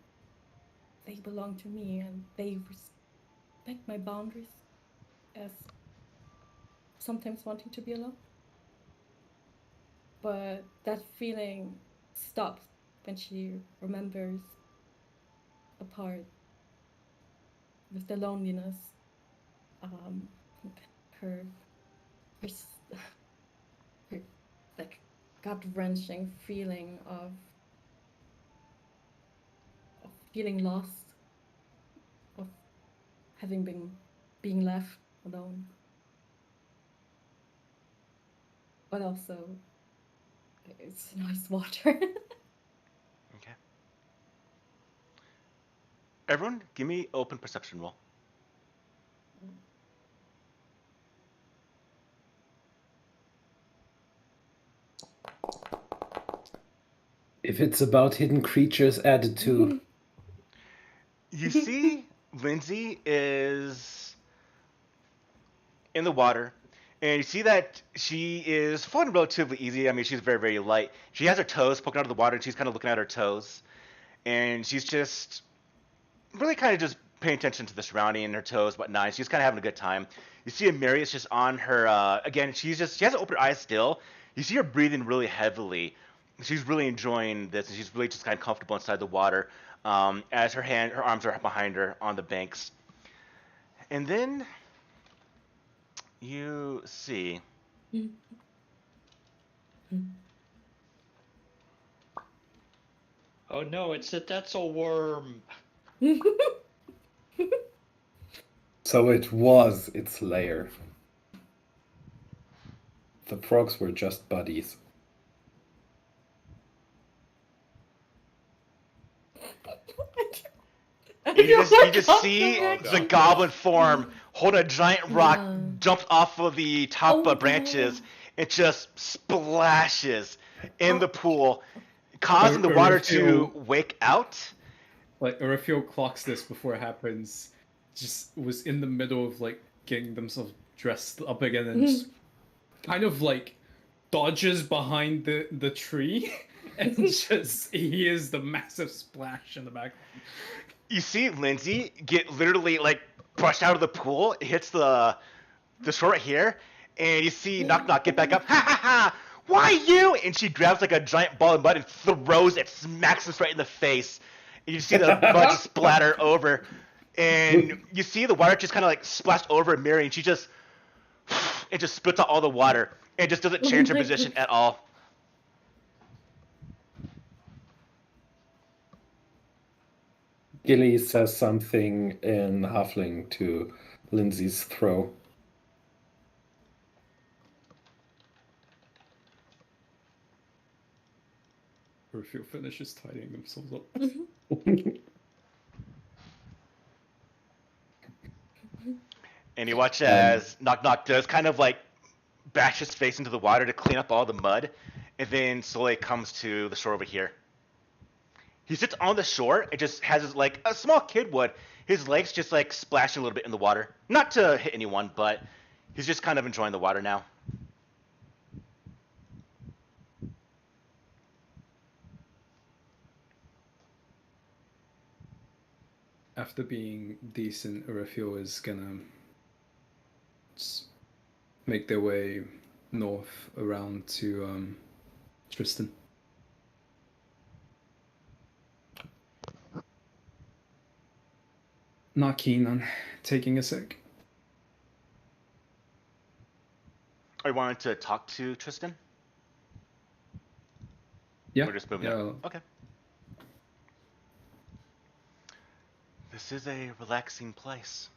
Speaker 4: they belong to me and they respect my boundaries, as sometimes wanting to be alone. But that feeling stops when she remembers a part with the loneliness, um, her, her, her like gut-wrenching feeling of feeling lost, of having being left alone, but also it's nice water.
Speaker 1: Okay. Everyone, give me open perception roll.
Speaker 2: If it's about hidden creatures, added to.
Speaker 1: You see, Lindsay is in the water, and you see that she is floating relatively easy. I mean, she's very, very light. She has her toes poking out of the water, and she's kind of looking at her toes, and she's just really kind of just paying attention to the surrounding and her toes, whatnot. And she's kind of having a good time. You see Amiri is just on her. Again, she hasn't opened her eyes still. You see her breathing really heavily. She's really enjoying this, and she's really just kind of comfortable inside the water. As her arms are behind her on the banks, and then you see.
Speaker 5: Oh no, it's a Tetzel worm.
Speaker 2: So it was its lair. The frogs were just buddies.
Speaker 1: You just see the goblin form hold a giant rock,
Speaker 4: Yeah.
Speaker 1: jumps off of the top
Speaker 4: Oh,
Speaker 1: branches,
Speaker 4: yeah.
Speaker 1: it just splashes in
Speaker 4: Oh.
Speaker 1: the pool, causing the water to wake out.
Speaker 3: Like Orifio clocks this before it happens. Just was in the middle of like getting themselves dressed up again and just kind of like dodges behind the tree and just hears the massive splash in the background.
Speaker 1: You see Lindsay get literally like brushed out of the pool, hits the shore right here, and you see Knock Knock get back up. Ha ha ha! Why you? And she grabs like a giant ball of mud and throws it, smacks us right in the face. And you see the mud just splatter over, and you see the water just kind of like splashed over Mary, and she just it just spits out all the water and just doesn't change her position at all.
Speaker 2: Gilly says something in Halfling to Lindsay's throw.
Speaker 3: Orifio finishes tidying themselves up.
Speaker 1: And you watch as Knock Knock does kind of like bash his face into the water to clean up all the mud, and then slowly comes to the shore over here. He sits on the shore and just has his, like a small kid would. His legs just like splashing a little bit in the water. Not to hit anyone, but he's just kind of enjoying the water now.
Speaker 3: After being decent, Orifio is gonna make their way north around to Tristan. Not keen on taking a sec.
Speaker 1: Are you wanting to talk to Tristan?
Speaker 3: Yeah.
Speaker 1: We're just moving
Speaker 3: yeah.
Speaker 1: up. Okay. This is a relaxing place.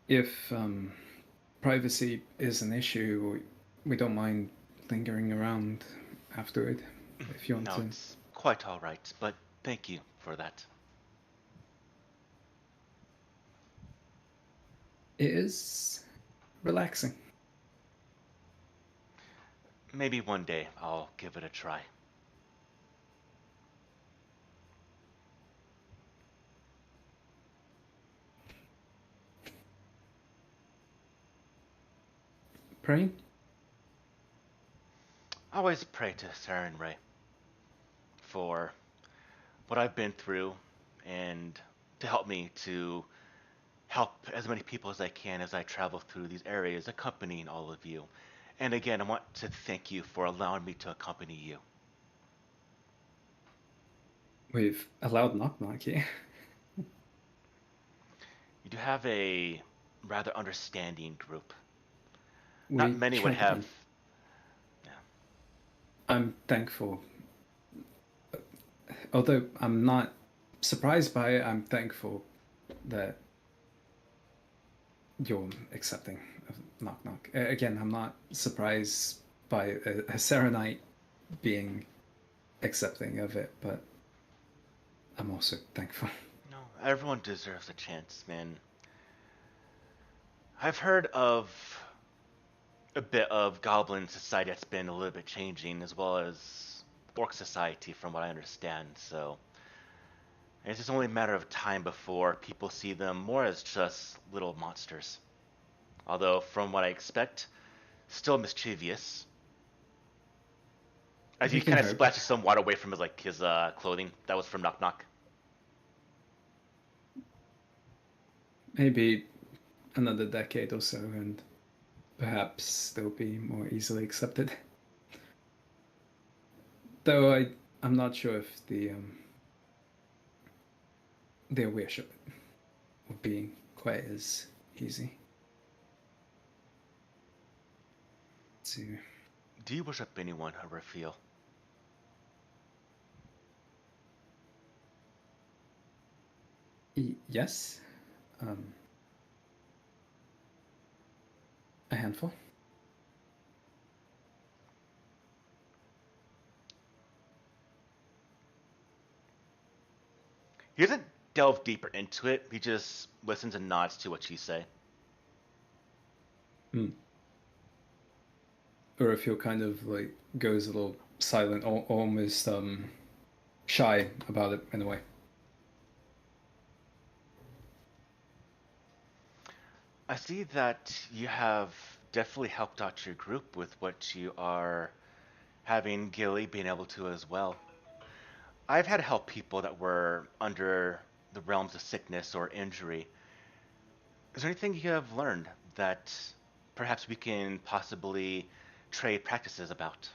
Speaker 3: If privacy is an issue, we don't mind lingering around afterward. If you want
Speaker 1: No,
Speaker 3: to.
Speaker 1: it's quite all right, but thank you for that.
Speaker 3: It is relaxing.
Speaker 1: Maybe one day I'll give it a try.
Speaker 3: Praying?
Speaker 1: I always pray to Saren Ray for what I've been through and to help me to help as many people as I can as I travel through these areas, accompanying all of you. And again, I want to thank you for allowing me to accompany you.
Speaker 3: We've allowed knock knock here.
Speaker 1: You do have a rather understanding group. Not
Speaker 3: We
Speaker 1: many would
Speaker 3: try to
Speaker 1: have.
Speaker 3: be.
Speaker 1: Yeah.
Speaker 3: I'm thankful. Although I'm not surprised by it, I'm thankful that you're accepting of knock knock. Again, I'm not surprised by a Serenite being accepting of it, but I'm also thankful.
Speaker 1: No, everyone deserves a chance, man. I've heard of a bit of goblin society that's been a little bit changing, as well as orc society, from what I understand. So it's just only a matter of time before people see them more as just little monsters. Although, from what I expect, still mischievous. As he
Speaker 3: We can
Speaker 1: kind of
Speaker 3: hope.
Speaker 1: splashes some water away from his clothing. That was from Knock Knock.
Speaker 3: Maybe another decade or so, and perhaps they'll be more easily accepted. Though I'm not sure if their wish would be quite as easy to.
Speaker 1: Do you worship anyone, Raphael?
Speaker 3: Yes, a handful.
Speaker 1: He doesn't delve deeper into it. He just listens and nods to what you say.
Speaker 3: Or if you're kind of like goes a little silent, or almost shy about it in a way.
Speaker 1: I see that you have definitely helped out your group with what you are having Gilly being able to as well. I've had to help people that were under the realms of sickness or injury. Is there anything you have learned that perhaps we can possibly trade practices about?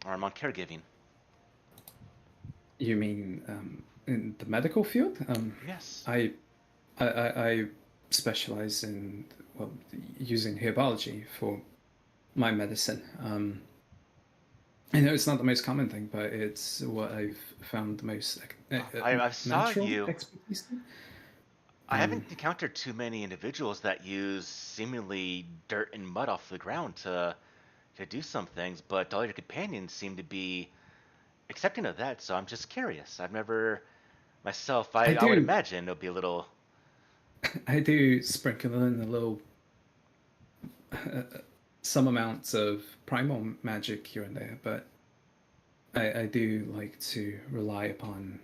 Speaker 1: Or I'm on caregiving.
Speaker 3: You mean in the medical field?
Speaker 1: Yes.
Speaker 3: I specialize in using herbology for my medicine. I know it's not the most common thing, but it's what I've found the most
Speaker 1: I saw
Speaker 3: natural
Speaker 1: you.
Speaker 3: expertise in.
Speaker 1: I haven't encountered too many individuals that use seemingly dirt and mud off the ground to do some things, but all your companions seem to be accepting of that, so I'm just curious. I've never myself I would
Speaker 3: do
Speaker 1: imagine it'll be a little
Speaker 3: I do sprinkle in a little some amounts of primal magic here and there, but I do like to rely upon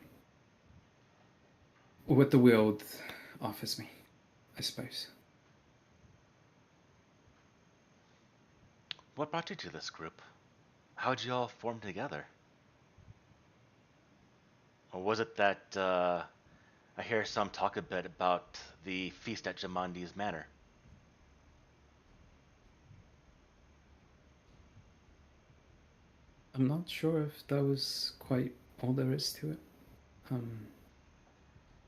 Speaker 3: what the world offers me, I suppose.
Speaker 1: What brought you to this group? How'd you all form together? Or was it that I hear some talk a bit about the feast at Jamandi's Manor?
Speaker 3: I'm not sure if that was quite all there is to it.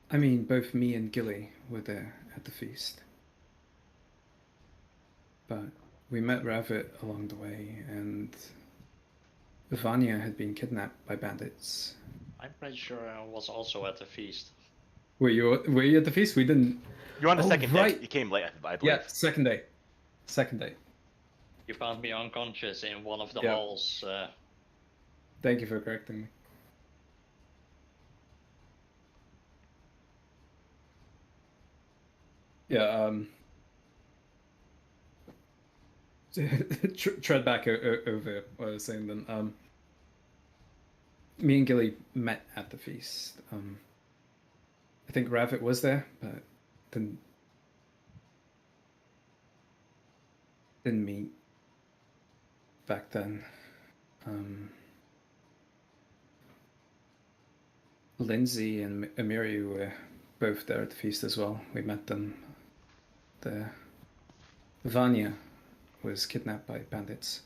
Speaker 3: I mean, both me and Gilly were there at the feast. But we met Ravit along the way, and Vanya had been kidnapped by bandits.
Speaker 5: I'm pretty sure I was also at the feast.
Speaker 3: Were you at the feast? We didn't.
Speaker 1: You're on the second
Speaker 3: right.
Speaker 1: day. You came late, I believe.
Speaker 3: Yeah, second day. Second day.
Speaker 5: You found me unconscious in one of the
Speaker 3: Yeah.
Speaker 5: halls.
Speaker 3: Thank you for correcting me. Yeah, tread back over what I was saying then. Me and Gilly met at the feast. I think Ravit was there, but didn't meet back then. Lindsay and Amiri were both there at the feast as well. We met them there. Vanya was kidnapped by bandits.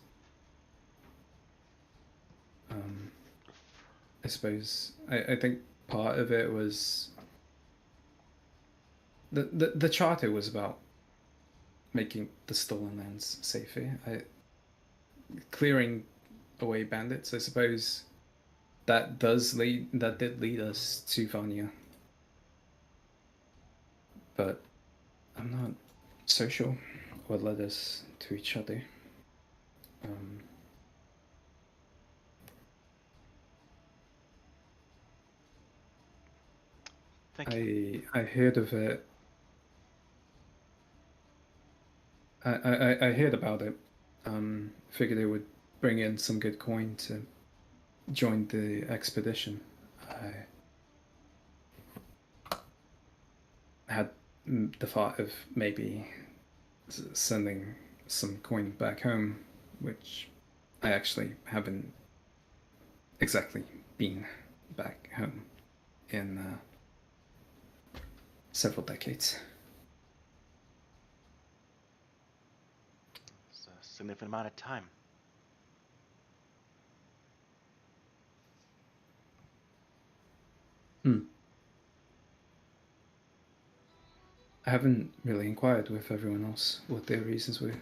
Speaker 3: I suppose I think part of it was the charter was about making the stolen lands safer. Clearing away bandits. I suppose that did lead us to Vanya, but I'm not so sure what led us to each other.
Speaker 1: Thank you.
Speaker 3: I heard of it. I heard about it. Figured it would bring in some good coin to join the expedition. I had the thought of maybe sending some coin back home, which I actually haven't exactly been back home in several decades.
Speaker 1: It's a significant amount of time.
Speaker 3: I haven't really inquired with everyone else what their reasons were.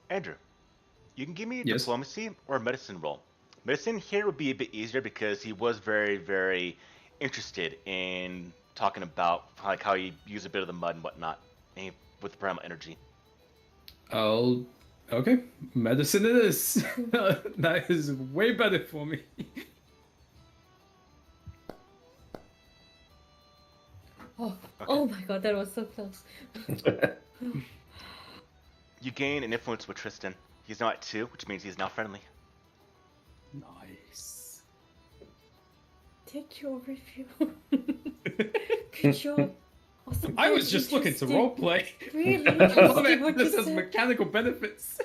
Speaker 1: Andrew, you can give me a
Speaker 3: Yes.
Speaker 1: diplomacy or a medicine roll. Medicine here would be a bit easier because he was very, very interested in talking about like how he used a bit of the mud and whatnot, and with the primal energy.
Speaker 3: Okay, medicine it is. That is way better for me.
Speaker 4: Oh my god, that was so close.
Speaker 1: You gain an influence with Tristan. He's now at 2, which means he's now friendly.
Speaker 3: Nice.
Speaker 4: Take your review. Good job. Awesome.
Speaker 3: I was just looking to
Speaker 4: Interesting.
Speaker 3: roleplay.
Speaker 4: Really
Speaker 3: I love
Speaker 4: interesting
Speaker 3: it.
Speaker 4: what
Speaker 3: This
Speaker 4: you
Speaker 3: has
Speaker 4: said.
Speaker 3: mechanical benefits.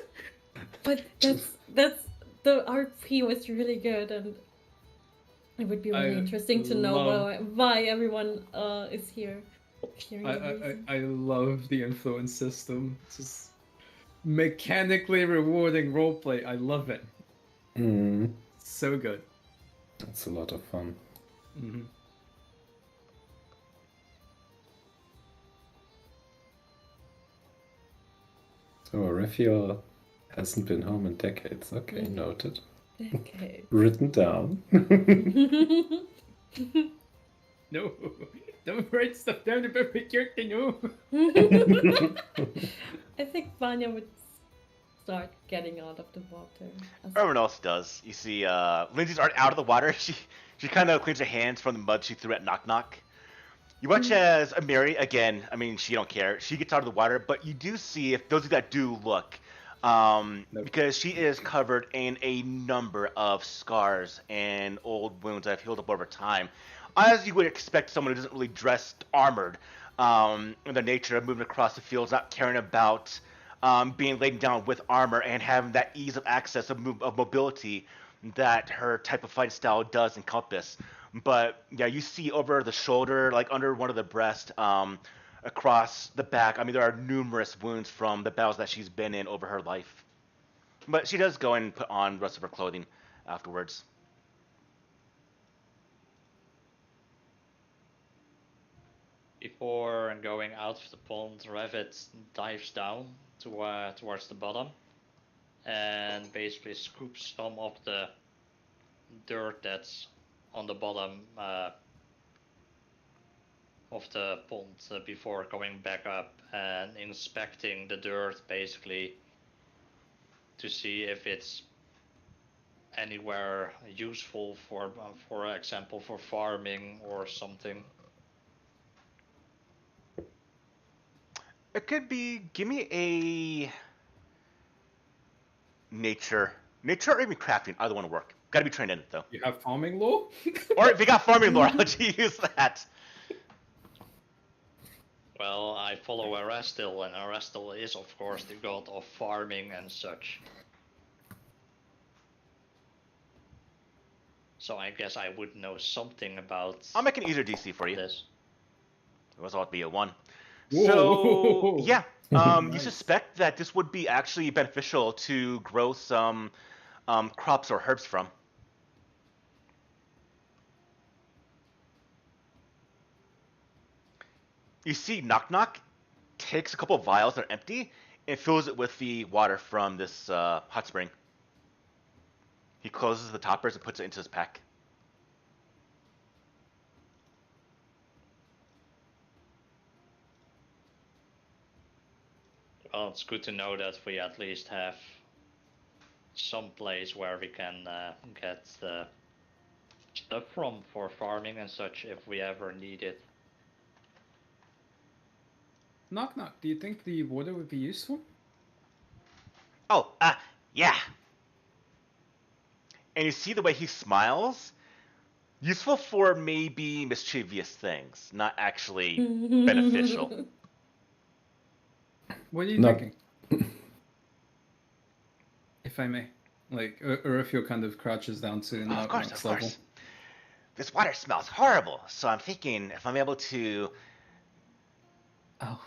Speaker 4: But that's the RP was really good, and it would be really
Speaker 3: I
Speaker 4: interesting to know why everyone is here. Hearing the reason.
Speaker 3: I love the influence system. It's just mechanically rewarding roleplay. I love it. So good.
Speaker 2: That's a lot of fun.
Speaker 3: Mm-hmm.
Speaker 2: So Raphael hasn't been home in decades. Okay, noted.
Speaker 4: Okay.
Speaker 2: Written down.
Speaker 3: No, don't write stuff down about my character, no.
Speaker 4: I think Vanya would start getting out of the water.
Speaker 1: Everyone else does. You see, Lindsay's already out of the water. She kind of cleans her hands from the mud she threw at Knock Knock. You watch as Amiri, again, I mean, she don't care. She gets out of the water, but you do see, if those of you that do look, because she is covered in a number of scars and old wounds that have healed up over time. As you would expect someone who doesn't really dress armored, in the nature of moving across the fields, not caring about being laden down with armor and having that ease of access of mobility that her type of fighting style does encompass. But yeah, you see over the shoulder, like under one of the breast, across the back. I mean, there are numerous wounds from the battles that she's been in over her life. But she does go and put on the rest of her clothing afterwards.
Speaker 5: Before going out of the pond, Revit dives down towards the bottom and basically scoops some of the dirt that's on the bottom of the pond before going back up and inspecting the dirt basically to see if it's anywhere useful for example for farming or something.
Speaker 1: It could be. Give me a nature or even crafting. Either one will work. Got to be trained in it though.
Speaker 3: You have farming law?
Speaker 1: Or if you got farming lore, I'll let you use that.
Speaker 5: Well, I follow Erastil, and Erastil is of course the god of farming and such. So I guess I would know something about
Speaker 1: I'll make an easier DC for you.
Speaker 5: this.
Speaker 1: It was all be a 1.
Speaker 3: Whoa.
Speaker 1: So yeah, you
Speaker 3: Nice.
Speaker 1: suspect that this would be actually beneficial to grow some crops or herbs from. You see Knock Knock takes a couple of vials that are empty and fills it with the water from this hot spring. He closes the toppers and puts it into his pack.
Speaker 5: Well, it's good to know that we at least have some place where we can get the stuff from for farming and such if we ever need it.
Speaker 3: Knock knock. Do you think the water would be useful?
Speaker 1: Oh, yeah. And you see the way he smiles? Useful for maybe mischievous things, not actually beneficial.
Speaker 3: What are you
Speaker 2: No.
Speaker 3: thinking? If I may, like, or if you're kind of crouches down to
Speaker 1: Of
Speaker 3: Knock
Speaker 1: course,
Speaker 3: Knock's
Speaker 1: of
Speaker 3: level.
Speaker 1: course. This water smells horrible, so I'm thinking if I'm able to
Speaker 3: Oh,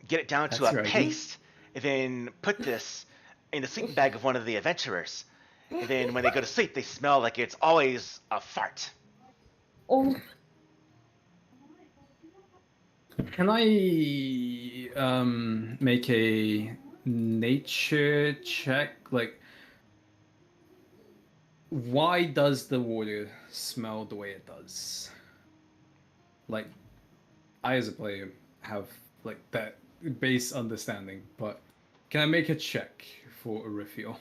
Speaker 1: get it down to
Speaker 3: That's
Speaker 1: a
Speaker 3: right.
Speaker 1: paste, and then put this in the sleeping bag of one of the adventurers. And then when they go to sleep, they smell like it's always a fart.
Speaker 4: Oh,
Speaker 3: can I make a nature check? Like, why does the water smell the way it does? Like, I as a player have like that base understanding, but can I make a check for a reveal?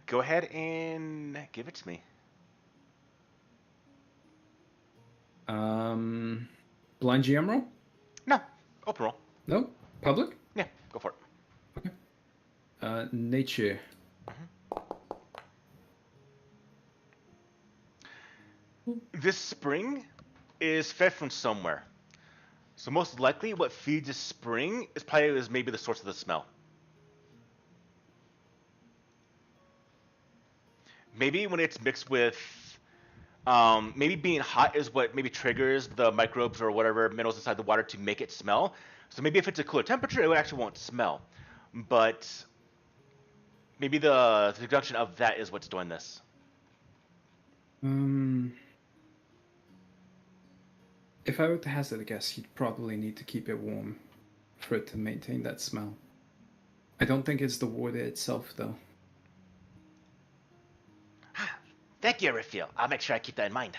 Speaker 1: Go ahead and give it to me.
Speaker 3: Blind GM roll?
Speaker 1: No, open roll.
Speaker 3: No, public.
Speaker 1: Yeah, go for it.
Speaker 3: Nature.
Speaker 1: This spring is fed from somewhere. So most likely what feeds this spring is probably maybe the source of the smell. Maybe when it's mixed with, maybe being hot is what maybe triggers the microbes or whatever minerals inside the water to make it smell. So maybe if it's a cooler temperature, it actually won't smell. But maybe the reduction of that is what's doing this.
Speaker 3: If I were to hazard a guess, you'd probably need to keep it warm for it to maintain that smell. I don't think it's the water itself, though.
Speaker 1: Thank you, Raphael. I'll make sure I keep that in mind.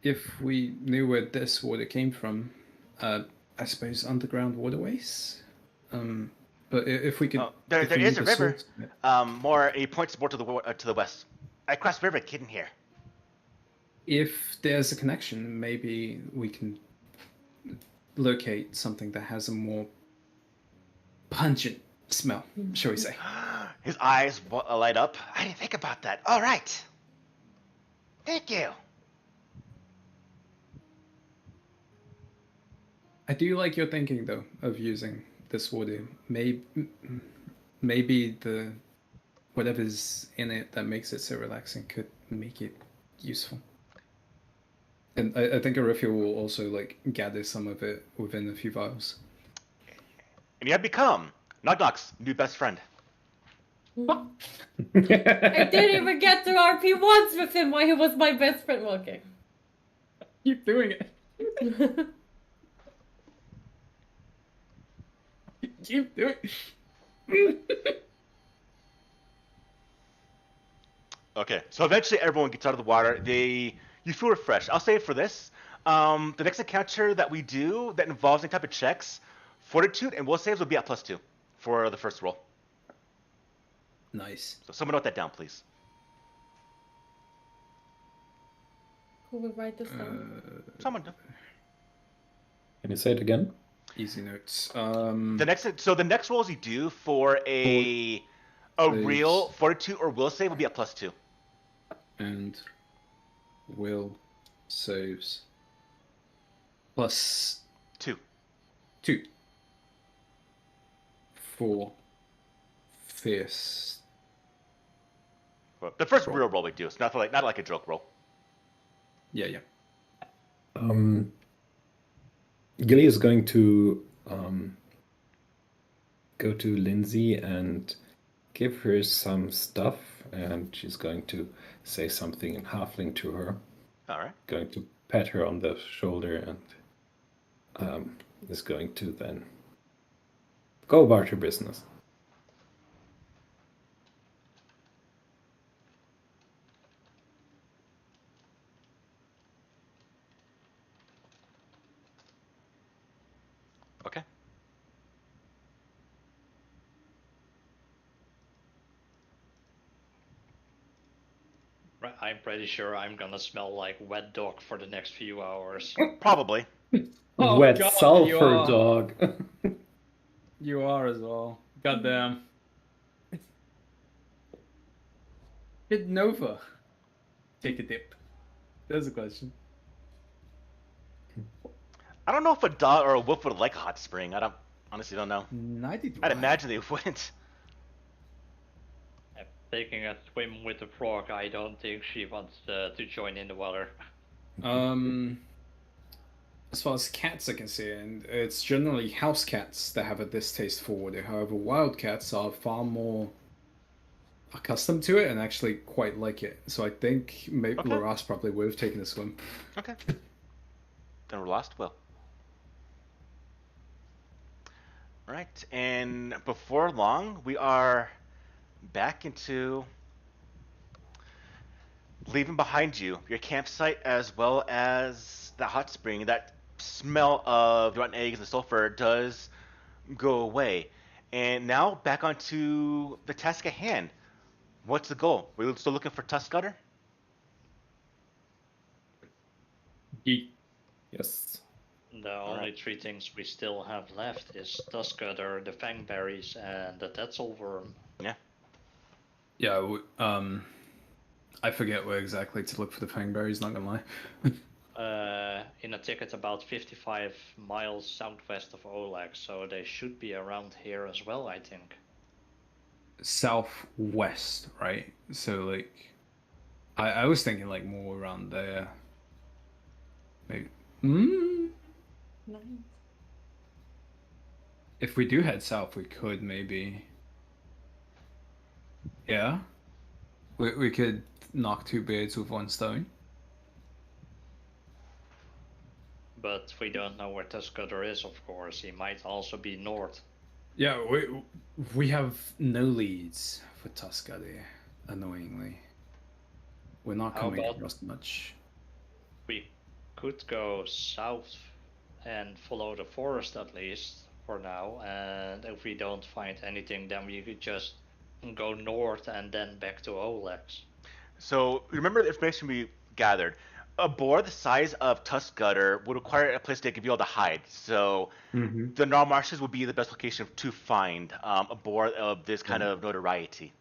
Speaker 3: If we knew where this water came from, I suppose underground waterways. But if we could,
Speaker 1: There
Speaker 3: if we
Speaker 1: is
Speaker 3: knew
Speaker 1: a
Speaker 3: the
Speaker 1: river.
Speaker 3: source-
Speaker 1: He points more to the west. I crossed the river, hidden here.
Speaker 3: If there's a connection, maybe we can locate something that has a more pungent smell, shall we say.
Speaker 1: His eyes light up. I didn't think about that. All right. Thank you.
Speaker 3: I do like your thinking, though, of using this water. Maybe the whatever's in it that makes it so relaxing could make it useful. And I think Arifia will also like gather some of it within a few vials.
Speaker 1: And you have become Knock Knock's new best friend.
Speaker 4: I didn't even get to RP once with him while he was my best friend. Okay.
Speaker 3: Keep doing it. Keep doing it.
Speaker 1: Okay, so eventually everyone gets out of the water. You feel refreshed. I'll say it for this. The next encounter that we do that involves any type of checks, Fortitude and Will saves will be at +2 for the first roll.
Speaker 3: Nice.
Speaker 1: So someone note that down, please.
Speaker 4: Who will write this down?
Speaker 1: Someone do.
Speaker 2: Can you say it again?
Speaker 3: Easy notes.
Speaker 1: The next rolls you do for a real Fortitude or Will save will be at +2.
Speaker 3: And will saves plus
Speaker 1: 2.
Speaker 3: 2 for fierce.
Speaker 1: Well, the first real roll we do. It's not like a joke roll.
Speaker 3: Yeah.
Speaker 2: Gilly is going to go to Lindsay and give her some stuff, and she's going to say something in halfling to her.
Speaker 1: All right.
Speaker 2: Going to pat her on the shoulder and is going to then go about her business.
Speaker 1: Okay.
Speaker 5: I'm pretty sure I'm gonna smell like wet dog for the next few hours.
Speaker 1: Probably.
Speaker 3: Oh,
Speaker 2: Wet
Speaker 3: God,
Speaker 2: sulfur
Speaker 3: you are.
Speaker 2: dog.
Speaker 3: You are as well. Goddamn. Did Nova take a dip? There's a question.
Speaker 1: I don't know if a dog or a wolf would like a hot spring. I honestly don't know.
Speaker 3: Neither do
Speaker 1: I'd
Speaker 3: I.
Speaker 1: imagine they wouldn't.
Speaker 5: Taking a swim with the frog, I don't think she wants to join in the water.
Speaker 3: As far as cats I can see, and it's generally house cats that have a distaste for water. However, wild cats are far more accustomed to it and actually quite like it. So I think maybe
Speaker 1: Okay.
Speaker 3: Laras probably would have taken a swim.
Speaker 1: Okay. Then we're lost. Well. Right, and before long, we are back into leaving behind you your campsite as well as the hot spring. That smell of rotten eggs and sulfur does go away. And now back onto the task at hand. What's the goal? We're still looking for Tuskgutter?
Speaker 2: Yes.
Speaker 5: The only three things we still have left is Tuskgutter, the Fangberries, and the Tetzel Worm.
Speaker 3: Yeah, I forget where exactly to look for the fangberries, not gonna lie.
Speaker 5: In a ticket about 55 miles southwest of Oleg, so they should be around here as well, I think.
Speaker 3: Southwest, right? So, like, I was thinking, like, more around there. Maybe.
Speaker 4: Nice.
Speaker 3: If we do head south, we could maybe. Yeah? We could knock two birds with one stone.
Speaker 5: But we don't know where Tuskgutter is, of course. He might also be north.
Speaker 3: Yeah, we have no leads for Tuskgutter, annoyingly. We're not
Speaker 5: How
Speaker 3: coming
Speaker 5: about-
Speaker 3: across much.
Speaker 5: We could go south and follow the forest at least for now, and if we don't find anything, then we could just go north and then back to Olex.
Speaker 1: So remember the information we gathered. A boar the size of Tuskgutter would require a place to be able to hide. So the Nar Marshes would be the best location to find a boar of this kind of notoriety.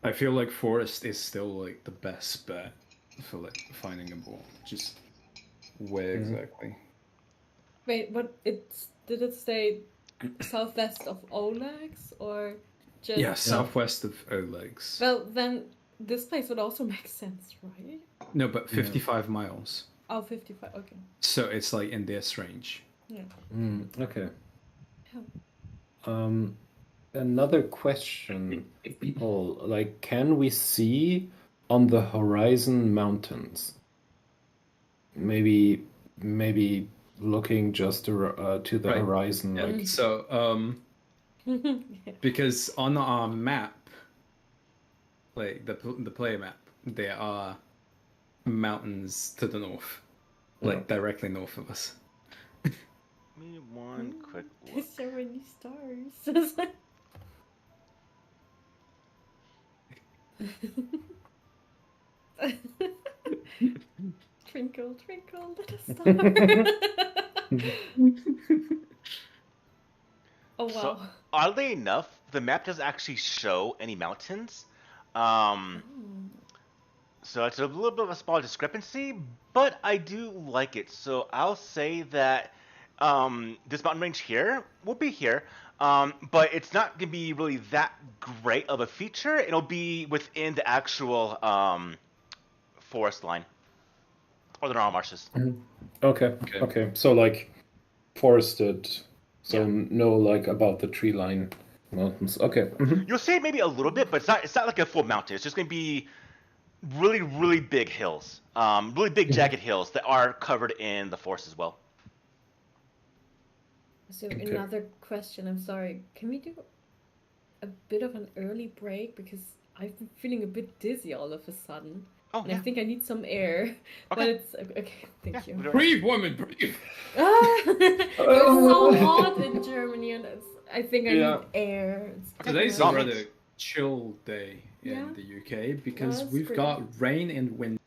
Speaker 3: I feel like forest is still like the best bet for like finding a boar. Just where exactly?
Speaker 4: Wait, what? Did it say southwest of Olex or just?
Speaker 3: Yeah, southwest of Oleg's.
Speaker 4: Well, then this place would also make sense, right?
Speaker 3: No, but 55 miles.
Speaker 4: Oh, 55. Okay.
Speaker 3: So it's like in this range.
Speaker 4: Yeah.
Speaker 2: Okay.
Speaker 4: Yeah.
Speaker 2: Another question, Paul. Like, can we see on the horizon mountains? Maybe looking just to the
Speaker 3: Right.
Speaker 2: horizon,
Speaker 3: Yeah.
Speaker 2: like.
Speaker 3: So because on our map, like the player map, there are mountains to the north, like directly north of us.
Speaker 1: Give me one quick look.
Speaker 4: There's so many stars. Twinkle, twinkle, little star. Oh wow.
Speaker 1: So oddly enough, the map doesn't actually show any mountains. So it's a little bit of a small discrepancy, but I do like it. So I'll say that this mountain range here will be here, but it's not going to be really that great of a feature. It'll be within the actual forest line, or the Nar Marshes.
Speaker 2: Okay. So like forested. So
Speaker 1: Yeah.
Speaker 2: know like about the tree line Mountains. Okay. Mhm.
Speaker 1: You'll see it maybe a little bit, but it's not like a full mountain. It's just going to be really, really big hills, really big jagged hills that are covered in the forest as well.
Speaker 4: So
Speaker 2: Okay.
Speaker 4: another question. I'm sorry. Can we do a bit of an early break because I've been feeling a bit dizzy all of a sudden,
Speaker 1: Oh,
Speaker 4: and
Speaker 1: yeah.
Speaker 4: I think I need some air. But
Speaker 1: Okay.
Speaker 4: it's okay. Thank you.
Speaker 3: Breathe, woman, breathe.
Speaker 4: It's so hot in Germany, and I think I
Speaker 2: Yeah.
Speaker 4: need air.
Speaker 3: Today's
Speaker 1: No,
Speaker 3: a
Speaker 1: I mean-
Speaker 3: rather chill day in
Speaker 4: Yeah.
Speaker 3: the UK because
Speaker 4: that's
Speaker 3: we've
Speaker 4: great.
Speaker 3: got rain and wind.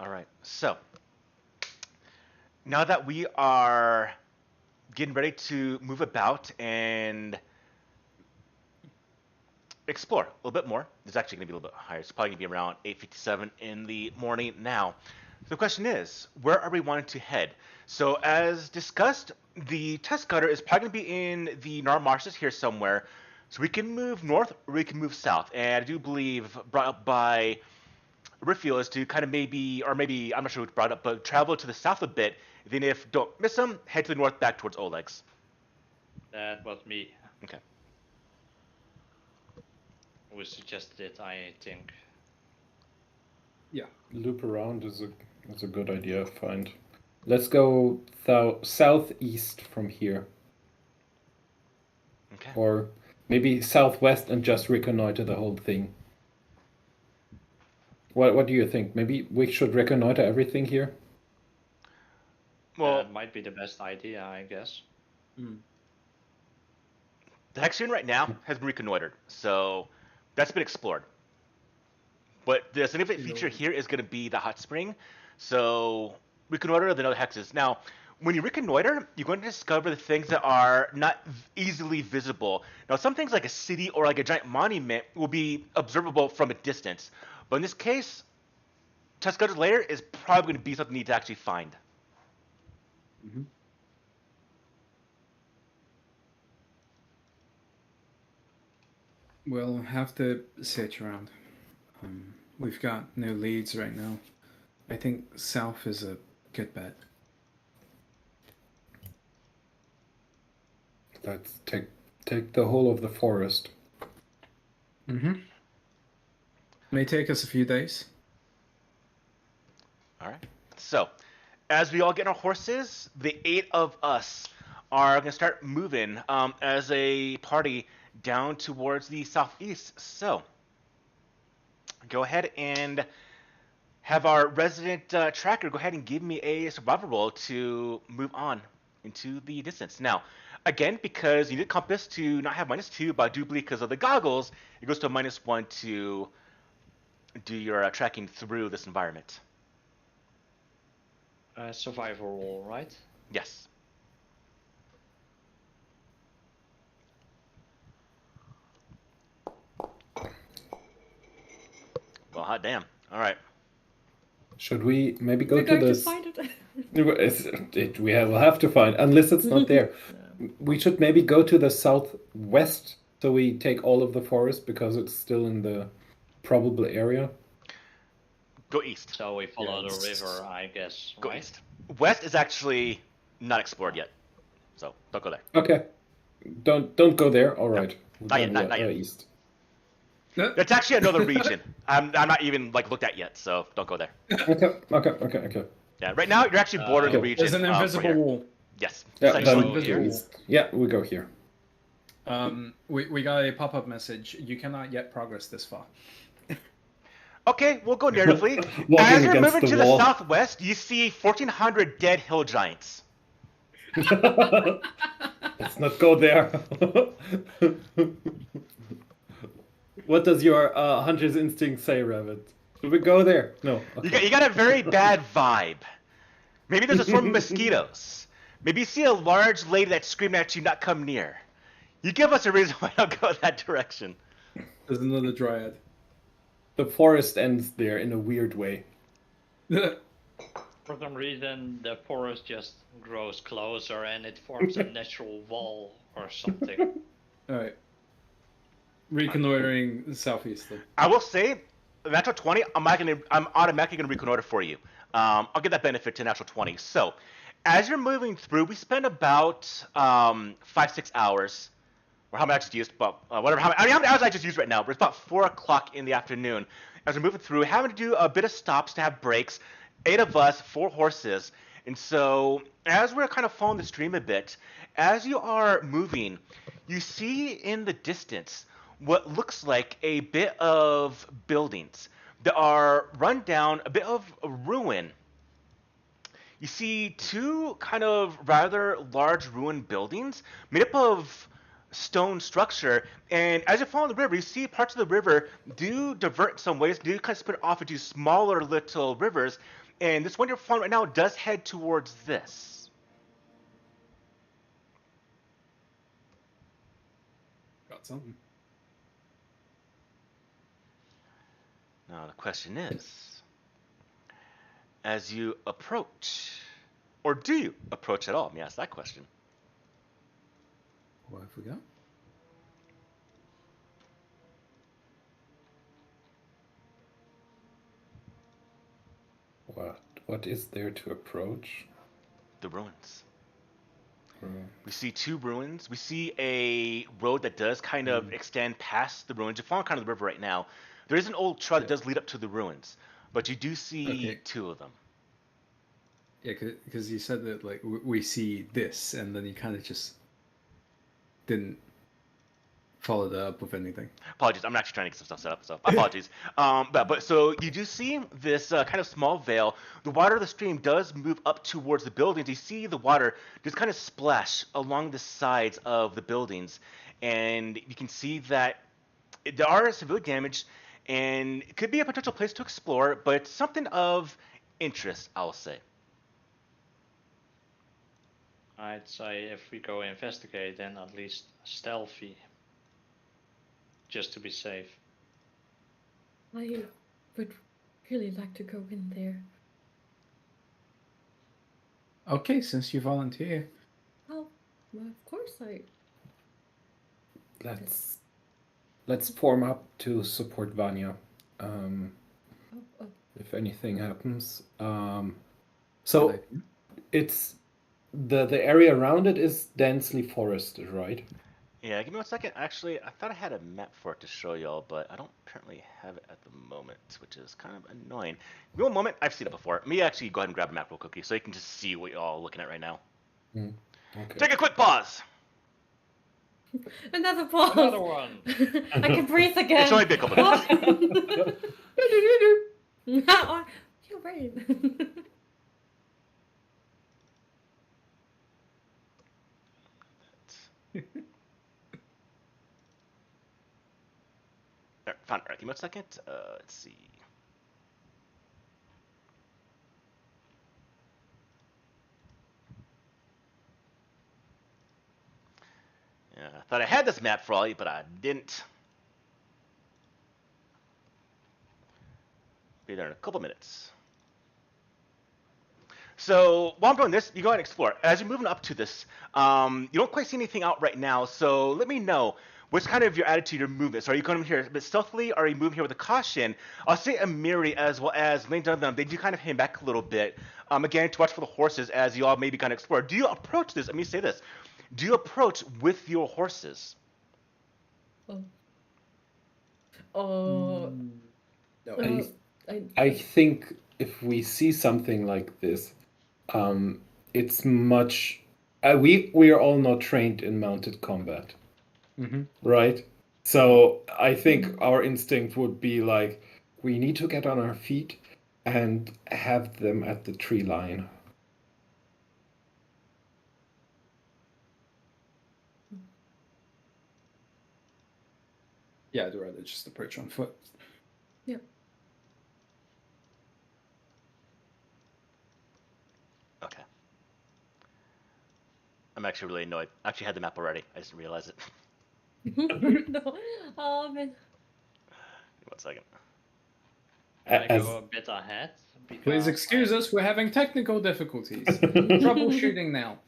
Speaker 1: All right. So now that we are getting ready to move about and explore a little bit more, it's actually going to be a little bit higher. It's probably going to be around 8:57 in the morning now. So the question is, where are we wanting to head? So as discussed, the test cutter is probably going to be in the Nar Marshes here somewhere. So we can move north or we can move south. And I do believe brought up by Riffiel is to kind of maybe, or maybe, I'm not sure who brought it up, but travel to the south a bit. Then if don't miss them, head to the north back towards Oleg's.
Speaker 5: That was me
Speaker 1: Okay.
Speaker 5: who suggested it, I think.
Speaker 3: Yeah.
Speaker 2: Loop around is a good idea, I find. Let's go southeast from here.
Speaker 1: Okay.
Speaker 2: Or maybe southwest and just reconnoiter the whole thing. What do you think? Maybe we should reconnoiter everything here?
Speaker 1: Well,
Speaker 5: That might be the best idea, I guess.
Speaker 3: Mm.
Speaker 1: the Hexion right now has been reconnoitered, so that's been explored. But the significant feature here is going to be the hot spring. So reconnoiter the other hexes. Now, when you reconnoiter, you're going to discover the things that are not easily visible. Now, some things like a city or like a giant monument will be observable from a distance. But in this case, Tuskutter's lair is probably going to be something you need to actually find.
Speaker 3: Mm-hmm. We'll have to search around. We've got no leads right now. I think south is a good bet.
Speaker 2: Let's take the whole of the forest.
Speaker 3: Mm-hmm. May take us a few days.
Speaker 1: All right. So, as we all get on our horses, the 8 of us are going to start moving as a party down towards the southeast. So, go ahead and have our resident tracker go ahead and give me a survival roll to move on into the distance. Now, again, because you need a compass to not have -2, but I do believe because of the goggles, it goes to a -1 to do your tracking through this environment.
Speaker 5: Survival roll, right?
Speaker 1: Yes. Well, hot damn. All right.
Speaker 2: Should we maybe go
Speaker 4: We're
Speaker 2: to
Speaker 4: going to
Speaker 2: this?
Speaker 4: find it.
Speaker 2: We'll have to find, unless it's not there. We should maybe go to the southwest, so we take all of the forest because it's still in the probable area.
Speaker 1: Go east.
Speaker 5: So we follow
Speaker 2: Yeah,
Speaker 5: the
Speaker 2: it's-
Speaker 5: river, I guess.
Speaker 1: Go
Speaker 5: right?
Speaker 1: east. West is actually not explored yet, so don't go there.
Speaker 2: Okay, don't go there. All right, we'll
Speaker 1: Not
Speaker 2: go
Speaker 1: yet, not yet.
Speaker 2: east.
Speaker 1: That's actually another region. I'm not even like looked at yet, so don't go there.
Speaker 2: Okay.
Speaker 1: Yeah, right now you're actually bordering the
Speaker 2: Okay.
Speaker 1: region.
Speaker 3: There's an
Speaker 1: for
Speaker 3: invisible
Speaker 1: here.
Speaker 3: wall.
Speaker 1: Yes.
Speaker 2: Yeah,
Speaker 1: It's
Speaker 2: then
Speaker 1: actually
Speaker 5: go
Speaker 1: here.
Speaker 5: here.
Speaker 2: east. Yeah, we go here.
Speaker 3: We got a pop-up message. You cannot yet progress this far.
Speaker 1: Okay, we'll go narratively.
Speaker 2: Walking
Speaker 1: As you're
Speaker 2: against
Speaker 1: moving
Speaker 2: the
Speaker 1: to
Speaker 2: wall.
Speaker 1: the southwest, you see 1,400 dead hill giants.
Speaker 2: Let's not go there. What does your hunter's instinct say, Rabbit? Should we go there? No. Okay.
Speaker 1: You got a very bad vibe. Maybe there's a swarm of mosquitoes. Maybe you see a large lady that's screaming at you not come near. You give us a reason why I don't go that direction.
Speaker 3: There's another dryad.
Speaker 2: The forest ends there in a weird way.
Speaker 5: For some reason, the forest just grows closer and it forms a natural wall or something.
Speaker 3: Alright. Reconnoitering the southeast then.
Speaker 1: I will say, natural 20, I'm automatically going to reconnoiter for you. I'll give that benefit to natural 20. So, as you're moving through, we spend about 5-6 hours, or how many I just used, but whatever. How many hours I just used right now? But it's about 4 o'clock in the afternoon. As we're moving through, having to do a bit of stops to have breaks. 8 of us, 4 horses. And so, as we're kind of following the stream a bit, as you are moving, you see in the distance what looks like a bit of buildings that are run down, a bit of a ruin. You see 2 kind of rather large ruined buildings made up of stone structure, and as you follow the river, you see parts of the river do divert in some ways, do kind of split off into smaller little rivers, and this one you're following right now does head towards this.
Speaker 3: Got something.
Speaker 1: Now the question is, as you approach, or do you approach at all? Let me ask that question.
Speaker 3: What have we got?
Speaker 2: What is there to approach?
Speaker 1: The ruins.
Speaker 2: Oh.
Speaker 1: We see two ruins. We see a road that does kind of extend past the ruins. You're following kind of the river right now. There is an old trail that does lead up to the ruins, but you do see two of them.
Speaker 3: Yeah, because you said that like we see this, and then you kind of just didn't follow that up with anything.
Speaker 1: Apologies, I'm actually trying to get some stuff set up, so apologies. But so you do see this kind of small veil. The water of the stream does move up towards the buildings. You see the water just kind of splash along the sides of the buildings, and you can see that there are severely damaged, and it could be a potential place to explore, but it's something of interest, I'll say.
Speaker 5: I'd say if we go investigate, then at least stealthy, just to be safe.
Speaker 4: I would really like to go in there.
Speaker 3: Okay, since you volunteer.
Speaker 4: Oh, well, of course I.
Speaker 2: Let's form up to support Vanya.
Speaker 4: Oh.
Speaker 2: If anything happens. So it's the area around it is densely forested, right?
Speaker 1: Yeah, give me 1 second. Actually, I thought I had a map for it to show y'all, but I don't apparently have it at the moment, which is kind of annoying. Give me 1 moment. I've seen it before. Let me actually go ahead and grab a map real quickly so you can just see what y'all are looking at right now.
Speaker 2: Okay.
Speaker 1: Take a quick pause.
Speaker 4: Another pause.
Speaker 5: Another one.
Speaker 4: I can breathe again.
Speaker 1: It's only been a couple minutes.
Speaker 4: Oh, you're right. Alright, fine. Alright, give me 1 second. Let's see. Yeah, I thought I had this map for all you, but I didn't. Be there in a couple minutes. So while I'm doing this, you go ahead and explore. As you're moving up to this, you don't quite see anything out right now. So let me know what's kind of your attitude, your movements. Are you coming here a bit stealthily? Or are you moving here with a caution? I'll say Amiri as well as Lane Dunham. They do kind of hang back a little bit. Again, to watch for the horses as you all maybe kind of explore. Do you approach this? Let me say this. Do you approach with your horses? Oh.
Speaker 3: No.
Speaker 2: I think if we see something like this, it's much. We are all not trained in mounted combat, right? So I think our instinct would be like, we need to get on our feet and have them at the tree line.
Speaker 3: Yeah, I'd rather just approach on foot.
Speaker 4: Yeah.
Speaker 1: Okay. I'm actually really annoyed. I actually had the map already. I just didn't realize it.
Speaker 4: No. Oh, man.
Speaker 1: 1 second.
Speaker 5: Can I
Speaker 2: As-
Speaker 5: go a bit ahead?
Speaker 3: Please
Speaker 5: Because
Speaker 3: excuse us, we're having technical difficulties. Troubleshooting now.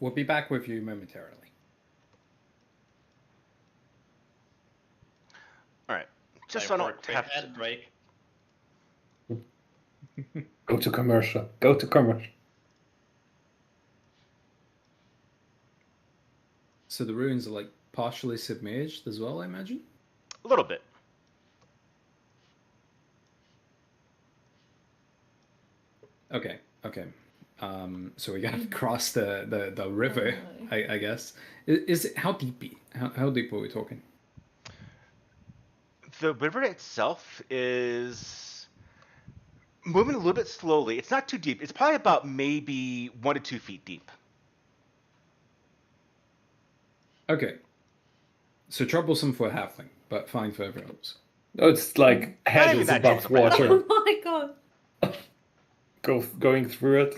Speaker 3: We'll be back with you momentarily.
Speaker 1: All right. Just
Speaker 5: Time
Speaker 1: so I
Speaker 5: for a
Speaker 1: don't
Speaker 5: quick
Speaker 1: have to.
Speaker 5: ad break.
Speaker 2: Go to commercial. Go to commercial.
Speaker 3: So the ruins are like partially submerged as well, I imagine?
Speaker 1: A little bit.
Speaker 3: Okay. So we gotta cross the river, I guess. Is it how deep? How deep are we talking?
Speaker 1: The river itself is moving a little bit slowly. It's not too deep. It's probably about maybe 1 to 2 feet deep.
Speaker 3: Okay. So troublesome for a halfling, but fine for everyone else.
Speaker 2: Oh, it's like
Speaker 1: Not
Speaker 2: head
Speaker 1: even
Speaker 2: is
Speaker 1: that
Speaker 2: above
Speaker 1: troublesome, right?
Speaker 2: water.
Speaker 4: Oh my god.
Speaker 2: Going through it.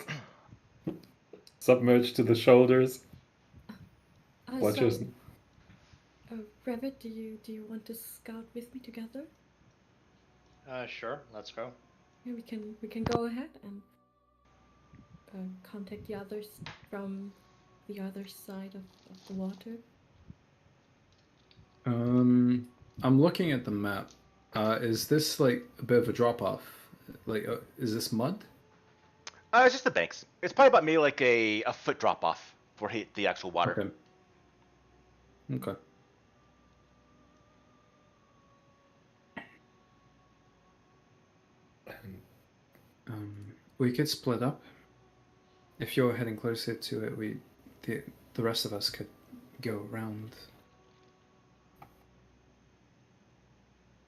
Speaker 2: Submerged to the shoulders. Watchers.
Speaker 4: So, Revit, do you want to scout with me together?
Speaker 5: Sure, let's go.
Speaker 4: Yeah, we can go ahead and contact the others from the other side of the water.
Speaker 3: I'm looking at the map. Is this like a bit of a drop off? Like, is this mud?
Speaker 1: It's just the banks. It's probably about maybe like a foot drop off for the actual water.
Speaker 3: Okay. Okay. We could split up. If you're heading closer to it, the rest of us could go around.
Speaker 4: I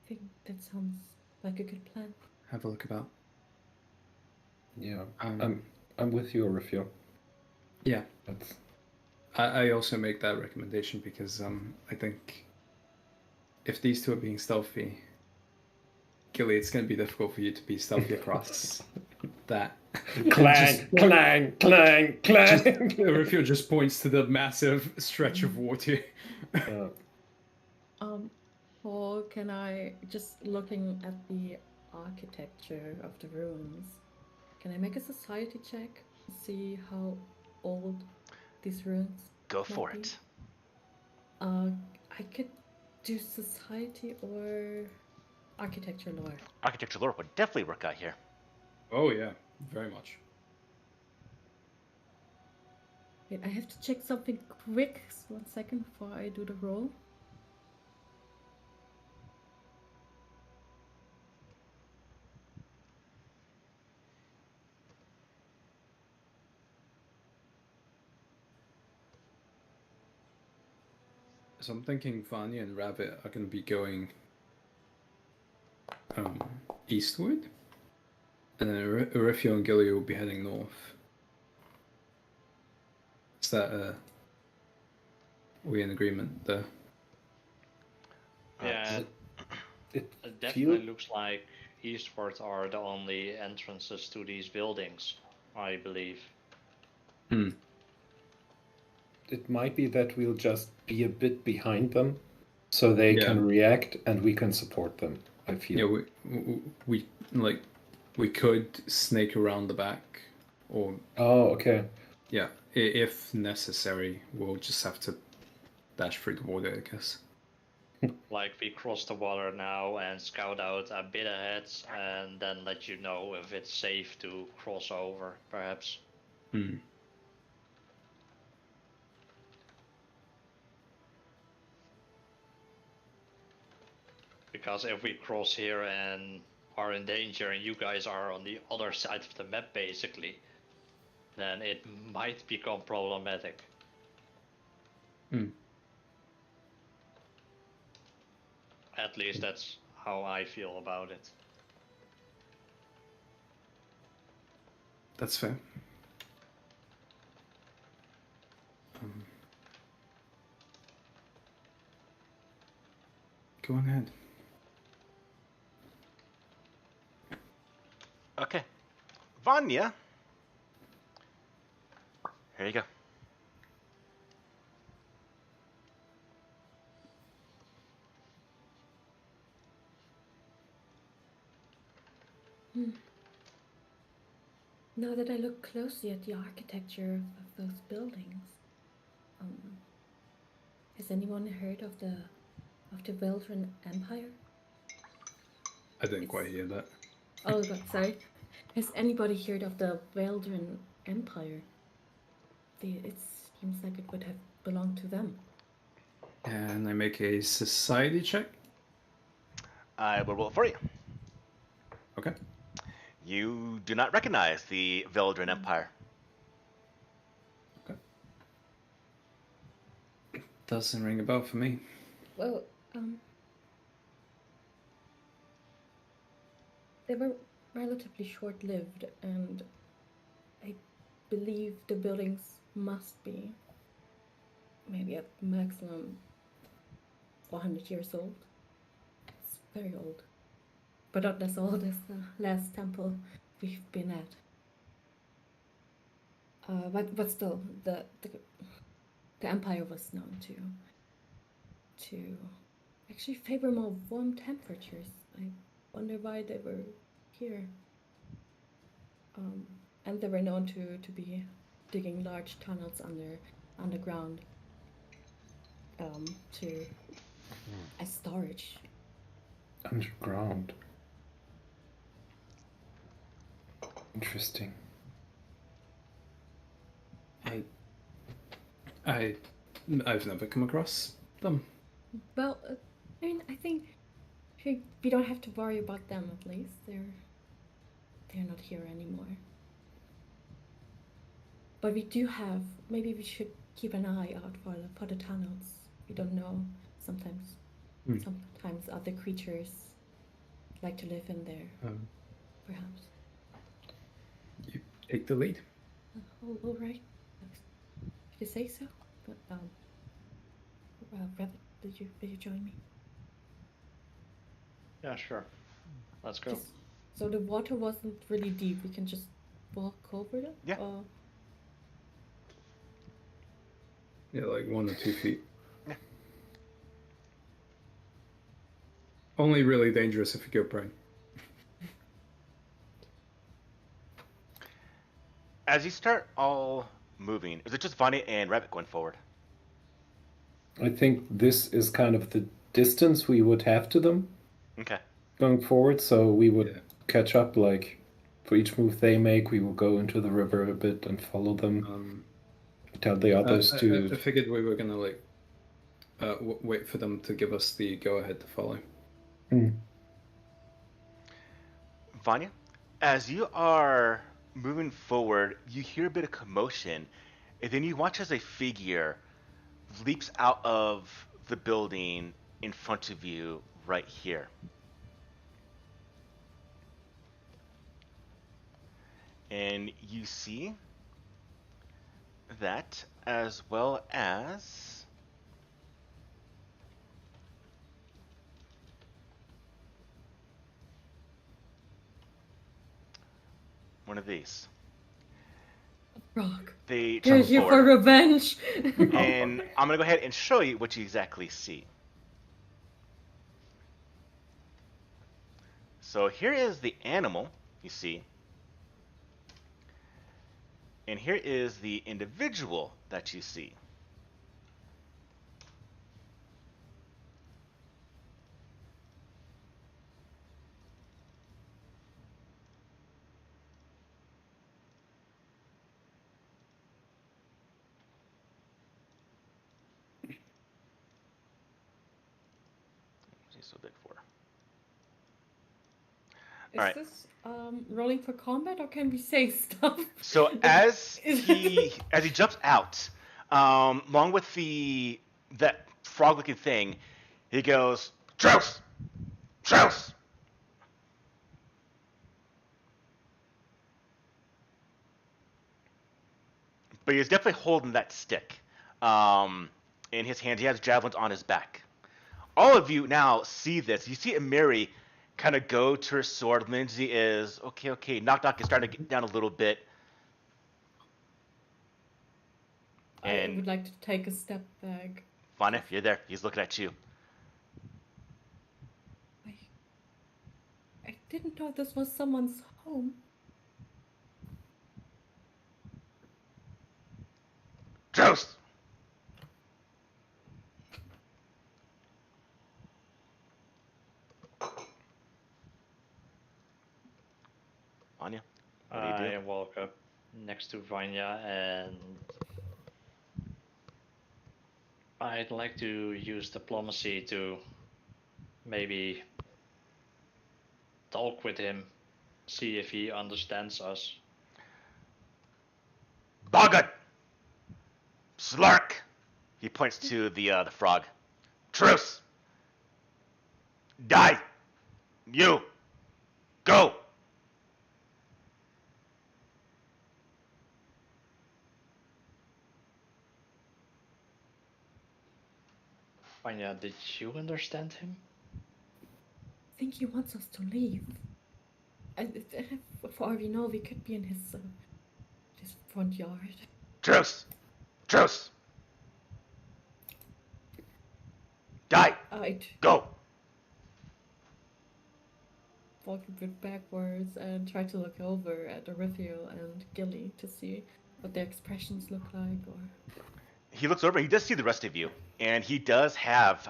Speaker 4: think that sounds like a good plan.
Speaker 3: Have a look about.
Speaker 2: Yeah.
Speaker 3: Um,
Speaker 2: I'm with you, Orifio.
Speaker 3: Yeah.
Speaker 2: That's...
Speaker 3: I also make that recommendation because I think if these two are being stealthy, Gilly, it's going to be difficult for you to be stealthy across that.
Speaker 2: Clang, clang, clang, clang.
Speaker 3: Orifio just points to the massive stretch of water.
Speaker 4: Or can I, just looking at the architecture of the ruins, can I make a society check to see how old these ruins
Speaker 1: Go
Speaker 4: might
Speaker 1: for
Speaker 4: be?
Speaker 1: it.
Speaker 4: I could do society or architecture lore.
Speaker 1: Architecture lore would definitely work out here.
Speaker 3: Oh yeah, very much.
Speaker 4: Wait, I have to check something quick. 1 second before I do the roll.
Speaker 3: So I'm thinking Vanya and Rabbit are going to be going eastward, and then Orifio and Gilly will be heading north. Is that are we in agreement there?
Speaker 5: Yeah,
Speaker 2: It
Speaker 5: it definitely
Speaker 2: feel-
Speaker 5: looks like eastward are the only entrances to these buildings, I believe.
Speaker 2: It might be that we'll just be a bit behind them, so they
Speaker 3: Yeah.
Speaker 2: can react and we can support them. I feel.
Speaker 3: Yeah, we could snake around the back, or
Speaker 2: Oh, okay.
Speaker 3: yeah, if necessary, we'll just have to dash through the water, I guess.
Speaker 5: Like we cross the water now and scout out a bit ahead, and then let you know if it's safe to cross over, perhaps. Because if we cross here and are in danger and you guys are on the other side of the map basically, then it might become problematic. At least that's how I feel about it.
Speaker 3: That's fair. Go on ahead.
Speaker 1: Okay. Vanya. Here you go.
Speaker 4: Now that I look closely at the architecture of those buildings, has anyone heard of the Veldran Empire?
Speaker 3: I didn't quite hear that.
Speaker 4: Oh, sorry. Has anybody heard of the Veldran Empire? It seems like it would have belonged to them.
Speaker 3: And I make a society check.
Speaker 1: I will roll it for you.
Speaker 3: Okay.
Speaker 1: You do not recognize the Veldran Empire.
Speaker 3: Okay. Doesn't ring a bell for me.
Speaker 4: Well, they were relatively short-lived, and I believe the buildings must be maybe at maximum 400 years old. It's very old, but not as old as the last temple we've been at. But still, the empire was known to actually favor more warm temperatures. I wonder why they were here. And they were known to be digging large tunnels underground to as storage.
Speaker 2: Underground. Interesting.
Speaker 3: I've never come across them.
Speaker 4: Well, I mean, I think we don't have to worry about them. At least they're not here anymore. But we do have. Maybe we should keep an eye out for the tunnels. We don't know. Sometimes other creatures like to live in there. Perhaps.
Speaker 3: You take the lead.
Speaker 4: All right. If you say so. But Rabbit, did you join me?
Speaker 5: Yeah, sure. Let's go.
Speaker 4: So the water wasn't really deep. We can just walk over it.
Speaker 1: Yeah.
Speaker 3: Yeah, like 1 or 2 feet.
Speaker 1: Yeah.
Speaker 3: Only really dangerous if you go prone.
Speaker 1: As you start all moving, is it just Vanya and Rabbit going forward?
Speaker 2: I think this is kind of the distance we would have to them
Speaker 1: Okay.
Speaker 2: going forward, so we would
Speaker 3: Yeah.
Speaker 2: catch up, like, for each move they make, we will go into the river a bit and follow them. Tell the others
Speaker 3: I
Speaker 2: to...
Speaker 3: figured we were gonna like wait for them to give us the go-ahead to follow.
Speaker 1: Vanya, as you are moving forward, you hear a bit of commotion, and then you watch as a figure leaps out of the building in front of you right here. And you see that, as well as one of these.
Speaker 4: Frog.
Speaker 1: They
Speaker 4: They're
Speaker 1: jump
Speaker 4: here for
Speaker 1: forward,
Speaker 4: revenge.
Speaker 1: and I'm gonna go ahead and show you what you exactly see. So here is the animal you see, and here is the individual that you see. What's he so big for?
Speaker 4: Is
Speaker 1: Alright.
Speaker 4: this rolling for combat, or can we say stuff?
Speaker 1: So as he jumps out, along with that frog-looking thing, he goes, "Truce! Truce!" But he's definitely holding that stick in his hands. He has javelins on his back. All of you now see this. You see Amiri kind of go to her sword. Lindsay is, okay. Knock is starting to get down a little bit.
Speaker 4: I would like to take a step back.
Speaker 1: Vanya, you're there. He's looking at you.
Speaker 4: I didn't know this was someone's home.
Speaker 1: Truce! Vanya, what do you do?
Speaker 5: I walk up next to Vanya and I'd like to use diplomacy to maybe talk with him, see if he understands us.
Speaker 1: Boggart! Slark! He points to the frog. Truce! Die! You! Go!
Speaker 5: Pathfinder, did you understand him?
Speaker 4: I think he wants us to leave. And for all we know, we could be in his front yard.
Speaker 1: Truce! Truce! Die!
Speaker 4: I'd
Speaker 1: Go!
Speaker 4: walk a bit backwards and try to look over at Orithiel and Gilly to see what their expressions look like. Or
Speaker 1: He looks over. He does see the rest of you, and he does have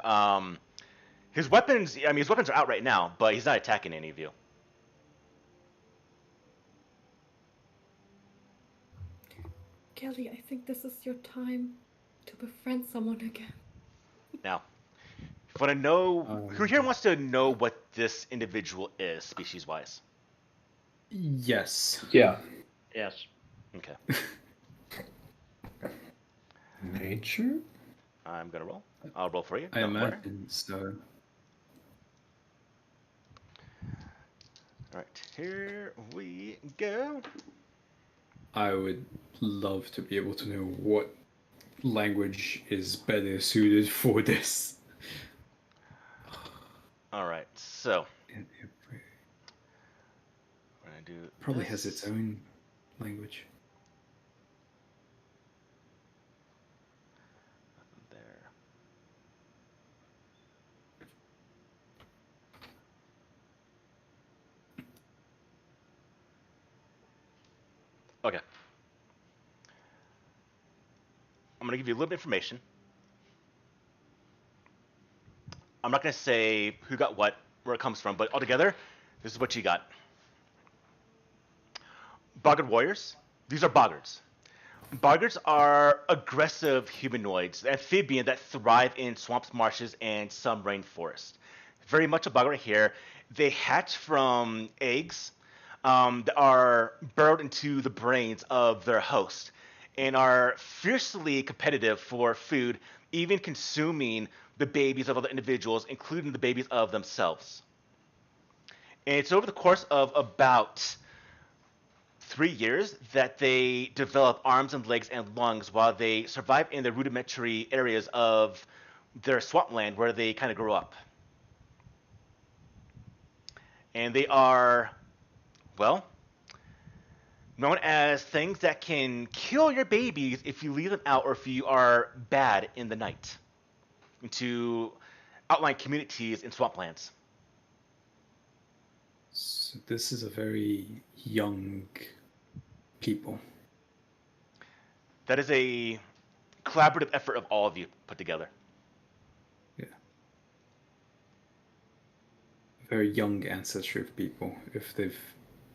Speaker 1: his weapons. I mean, his weapons are out right now, but he's not attacking any of you.
Speaker 4: Gilly, I think this is your time to befriend someone again.
Speaker 1: Now, if you want to know, who here wants to know what this individual is, species-wise?
Speaker 3: Yes.
Speaker 2: Yeah.
Speaker 5: Yes.
Speaker 1: Okay,
Speaker 2: Nature?
Speaker 1: I'm gonna roll. I'll roll for you.
Speaker 3: I
Speaker 1: Don't worry.
Speaker 3: imagine so.
Speaker 1: All right, here we go.
Speaker 3: I would love to be able to know what language is better suited for this.
Speaker 1: All right, so we're gonna do.
Speaker 3: Probably has
Speaker 1: this.
Speaker 3: its own language.
Speaker 1: There. Okay. I'm gonna give you a little bit of information. I'm not gonna say who got what, where it comes from, but altogether, this is what you got. Boggard warriors. These are boggards. Boggards are aggressive humanoids, amphibian that thrive in swamps, marshes, and some rainforest. Very much a boggart here. They hatch from eggs that are burrowed into the brains of their host and are fiercely competitive for food, even consuming the babies of other individuals, including the babies of themselves. And it's over the course of about 3 years that they develop arms and legs and lungs while they survive in the rudimentary areas of their swampland where they kind of grew up. And they are, well, known as things that can kill your babies if you leave them out or if you are bad in the night into outlying communities in swamplands.
Speaker 3: So this is a very young people.
Speaker 1: That is a collaborative effort of all of you put together.
Speaker 3: Yeah. Very young ancestry of people, if they've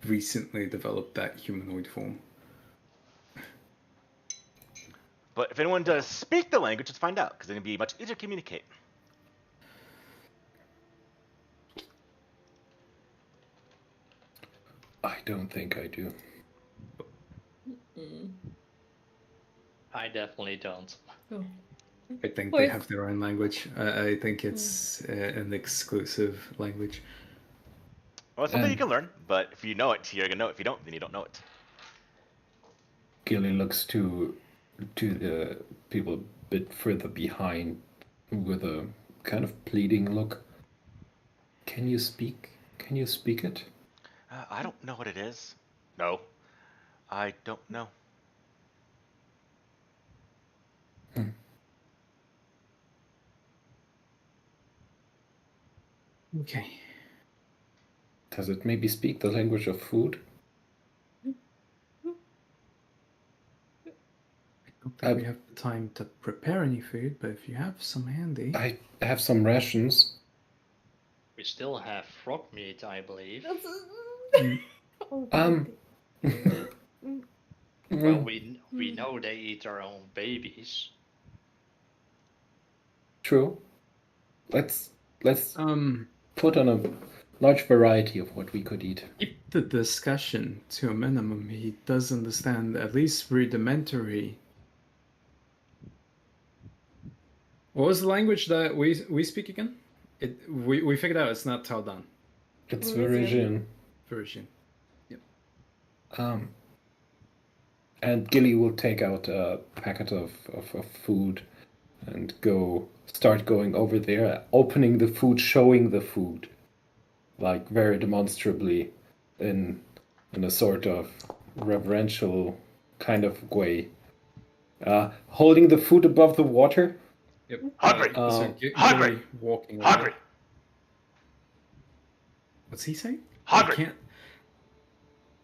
Speaker 3: recently developed that humanoid form.
Speaker 1: But if anyone does speak the language, let's find out, because it's going to be much easier to communicate.
Speaker 2: I don't think I do.
Speaker 5: I definitely don't.
Speaker 4: Oh.
Speaker 3: I think
Speaker 4: Or
Speaker 3: they
Speaker 4: if-
Speaker 3: have their own language. I think it's an exclusive language.
Speaker 1: Well, it's something you can learn, but if you know it, you're going to know it. If you don't, then you don't know it.
Speaker 2: Gilly looks to the people a bit further behind with a kind of pleading look. Can you speak? Can you speak it?
Speaker 1: I don't know what it is. No, I don't know.
Speaker 3: Okay.
Speaker 2: Does it maybe speak the language of food?
Speaker 3: I don't think we have the time to prepare any food, but if you have some handy.
Speaker 2: I have some rations.
Speaker 5: We still have frog meat, I believe.
Speaker 4: Oh,
Speaker 5: Well, we know they eat their own babies.
Speaker 2: True. Let's
Speaker 3: Um,
Speaker 2: put on a large variety of what we could eat.
Speaker 3: keep the discussion to a minimum. He does understand at least rudimentary. What was the language that we speak again? We figured out it's not Taldan.
Speaker 2: It's
Speaker 4: Verisian.
Speaker 2: Verisian.
Speaker 3: Version.
Speaker 2: And Gilly will take out a packet of food and start going over there, opening the food, showing the food, like very demonstrably in a sort of reverential kind of way. Holding the food above the water.
Speaker 3: Yep.
Speaker 1: Hungry.
Speaker 3: Gilly walking away.
Speaker 1: Hungry.
Speaker 3: What's he saying?
Speaker 1: Hungry.
Speaker 3: I can't.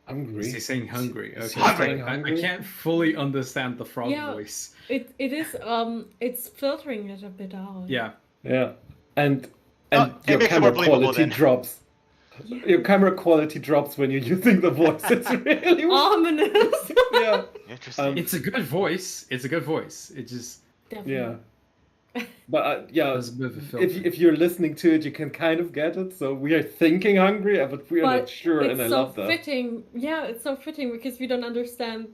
Speaker 2: Hungry.
Speaker 3: Is he saying hungry? Okay.
Speaker 1: Hungry.
Speaker 3: I can't fully understand the frog
Speaker 4: Yeah.
Speaker 3: voice.
Speaker 4: It is it's filtering it a bit out.
Speaker 3: Yeah.
Speaker 2: Yeah, and
Speaker 1: It
Speaker 2: your
Speaker 1: makes it
Speaker 2: camera
Speaker 1: more believable
Speaker 2: quality
Speaker 1: then.
Speaker 2: drops.
Speaker 4: Yeah.
Speaker 2: Your camera quality drops when you're using the voice. It's really
Speaker 4: Ominous.
Speaker 2: yeah.
Speaker 1: Interesting.
Speaker 3: It's a good voice. It's a good voice. It just
Speaker 4: Definitely.
Speaker 2: Yeah. But yeah,
Speaker 3: has a bit of a filter.
Speaker 2: if you're listening to it, you can kind of get it. So we are thinking hungry, but we are not sure,
Speaker 4: it's
Speaker 2: and I
Speaker 4: so
Speaker 2: love that.
Speaker 4: fitting. Yeah, it's so fitting because we don't understand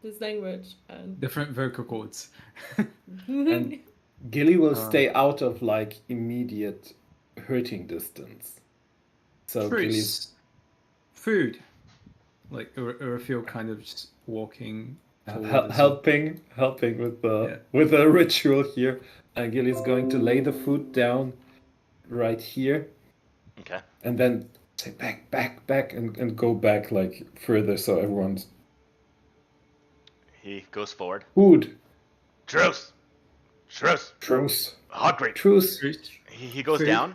Speaker 4: this language. And
Speaker 3: Different vocal cords.
Speaker 2: And Gilly will stay out of like immediate hurting distance. So Gilly's
Speaker 3: Fruits. Food. Like Urafil kind of just walking toward
Speaker 2: helping with the ritual here. And Gilly's going to lay the food down right here,
Speaker 1: Okay.
Speaker 2: and then say back, and go back like further so everyone's
Speaker 1: He goes forward.
Speaker 2: food.
Speaker 1: Truce. Truce.
Speaker 2: Truce.
Speaker 1: Hungry.
Speaker 2: Truce.
Speaker 3: Fruit.
Speaker 1: He goes
Speaker 3: Food.
Speaker 1: down,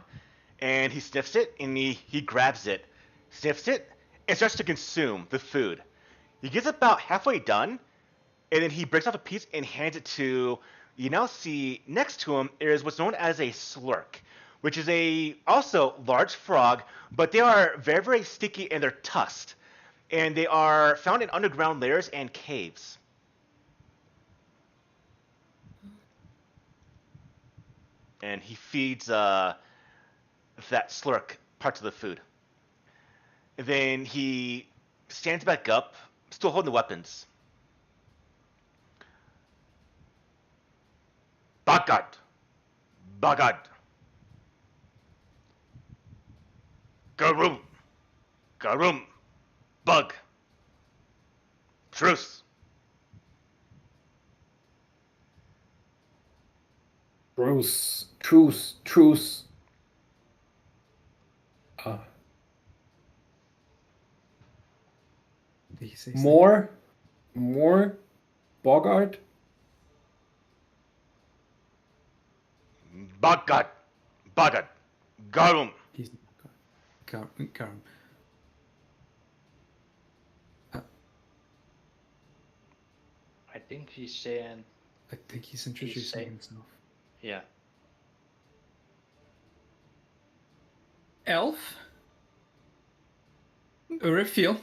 Speaker 1: and he sniffs it, and he grabs it, sniffs it, and starts to consume the food. He gets about halfway done, and then he breaks off a piece and hands it to. You now see next to him is what's known as a slurk, which is a also large frog, but they are very, very sticky and they're tusked, and they are found in underground layers and caves. And he feeds that slurk parts of the food. And then he stands back up, still holding the weapons. Bagad. Bagad. Garum. Garum. Bug. Truce.
Speaker 2: Truce.
Speaker 3: Did he say
Speaker 2: More Bogart.
Speaker 1: Bagad. Bagad. Garum.
Speaker 3: He's Garum.
Speaker 5: I think he's saying,
Speaker 3: I think he's introducing
Speaker 5: saying-
Speaker 3: himself.
Speaker 5: yeah.
Speaker 3: Elf. Urafil.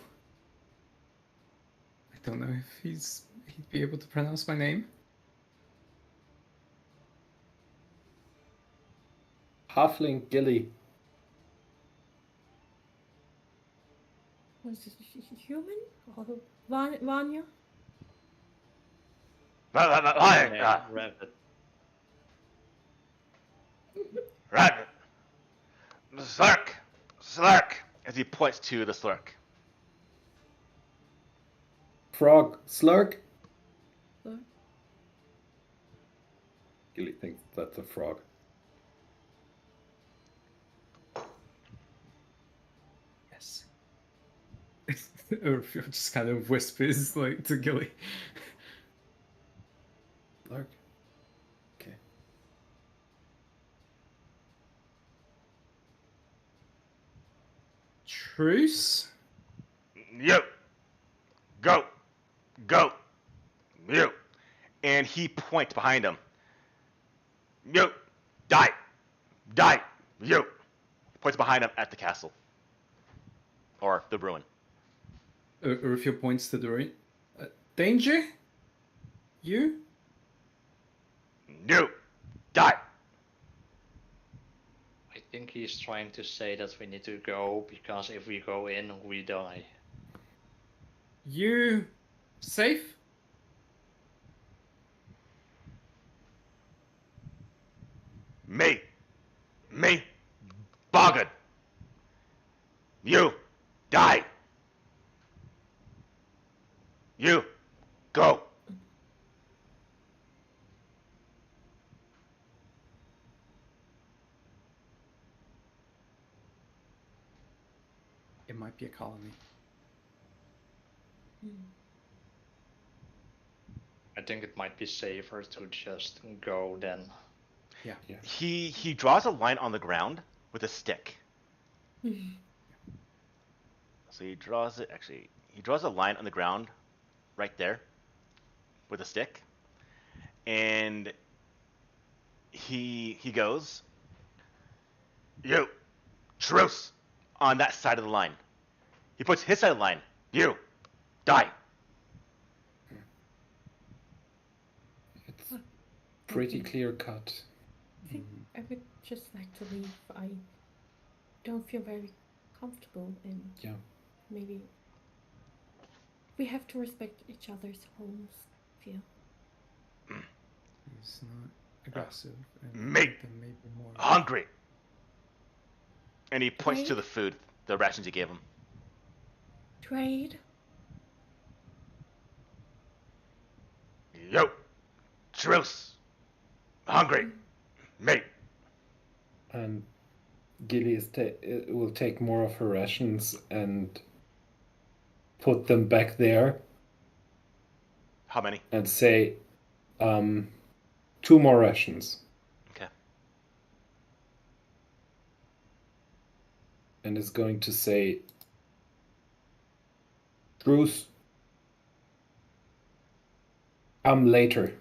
Speaker 3: I don't know if he'd be able to pronounce my name.
Speaker 2: Halfling Gilly.
Speaker 4: Was it human or Vanya?
Speaker 5: Yeah, rabbit.
Speaker 1: Rabbit. Slurk. Slurk. As he points to the slurk.
Speaker 2: Frog. Slurk.
Speaker 4: Slurk.
Speaker 2: Gilly thinks that's a frog.
Speaker 3: Yes. Urafil just kind of whispers like to Gilly.
Speaker 2: Slurk. Okay.
Speaker 3: Truce.
Speaker 1: You. Go. Go. You. And he points behind him. You. Die. Die. You. Points behind him at the castle. Or the ruin.
Speaker 3: Urafil points to the right. Danger? You?
Speaker 1: You. Die.
Speaker 5: I think he's trying to say that we need to go because if we go in, we die.
Speaker 3: You safe?
Speaker 1: Me. Bogged. You. Die. You. Go.
Speaker 3: might be a colony.
Speaker 5: I think it might be safer to just go then.
Speaker 3: Yeah.
Speaker 1: He draws a line on the ground with a stick. So he draws it. Actually, he draws a line on the ground, right there, with a stick, and he goes, "You, truce!" on that side of the line. He puts his side of the line. "You, die."
Speaker 2: It's pretty clear cut.
Speaker 4: I think I would just like to leave. I don't feel very comfortable, and
Speaker 2: Yeah.
Speaker 4: maybe we have to respect each other's homes. I feel.
Speaker 3: He's not aggressive. And
Speaker 1: Mate.
Speaker 3: then maybe more.
Speaker 1: Hungry. And he points to
Speaker 4: Trade?
Speaker 1: the food, the rations you gave him.
Speaker 4: Trade.
Speaker 1: "Yo, truce! Hungry, mate."
Speaker 2: And Gilly will take more of her rations and put them back there
Speaker 1: How many?
Speaker 2: and say, 2 more rations.
Speaker 1: Okay.
Speaker 2: And is going to say, Bruce, come later.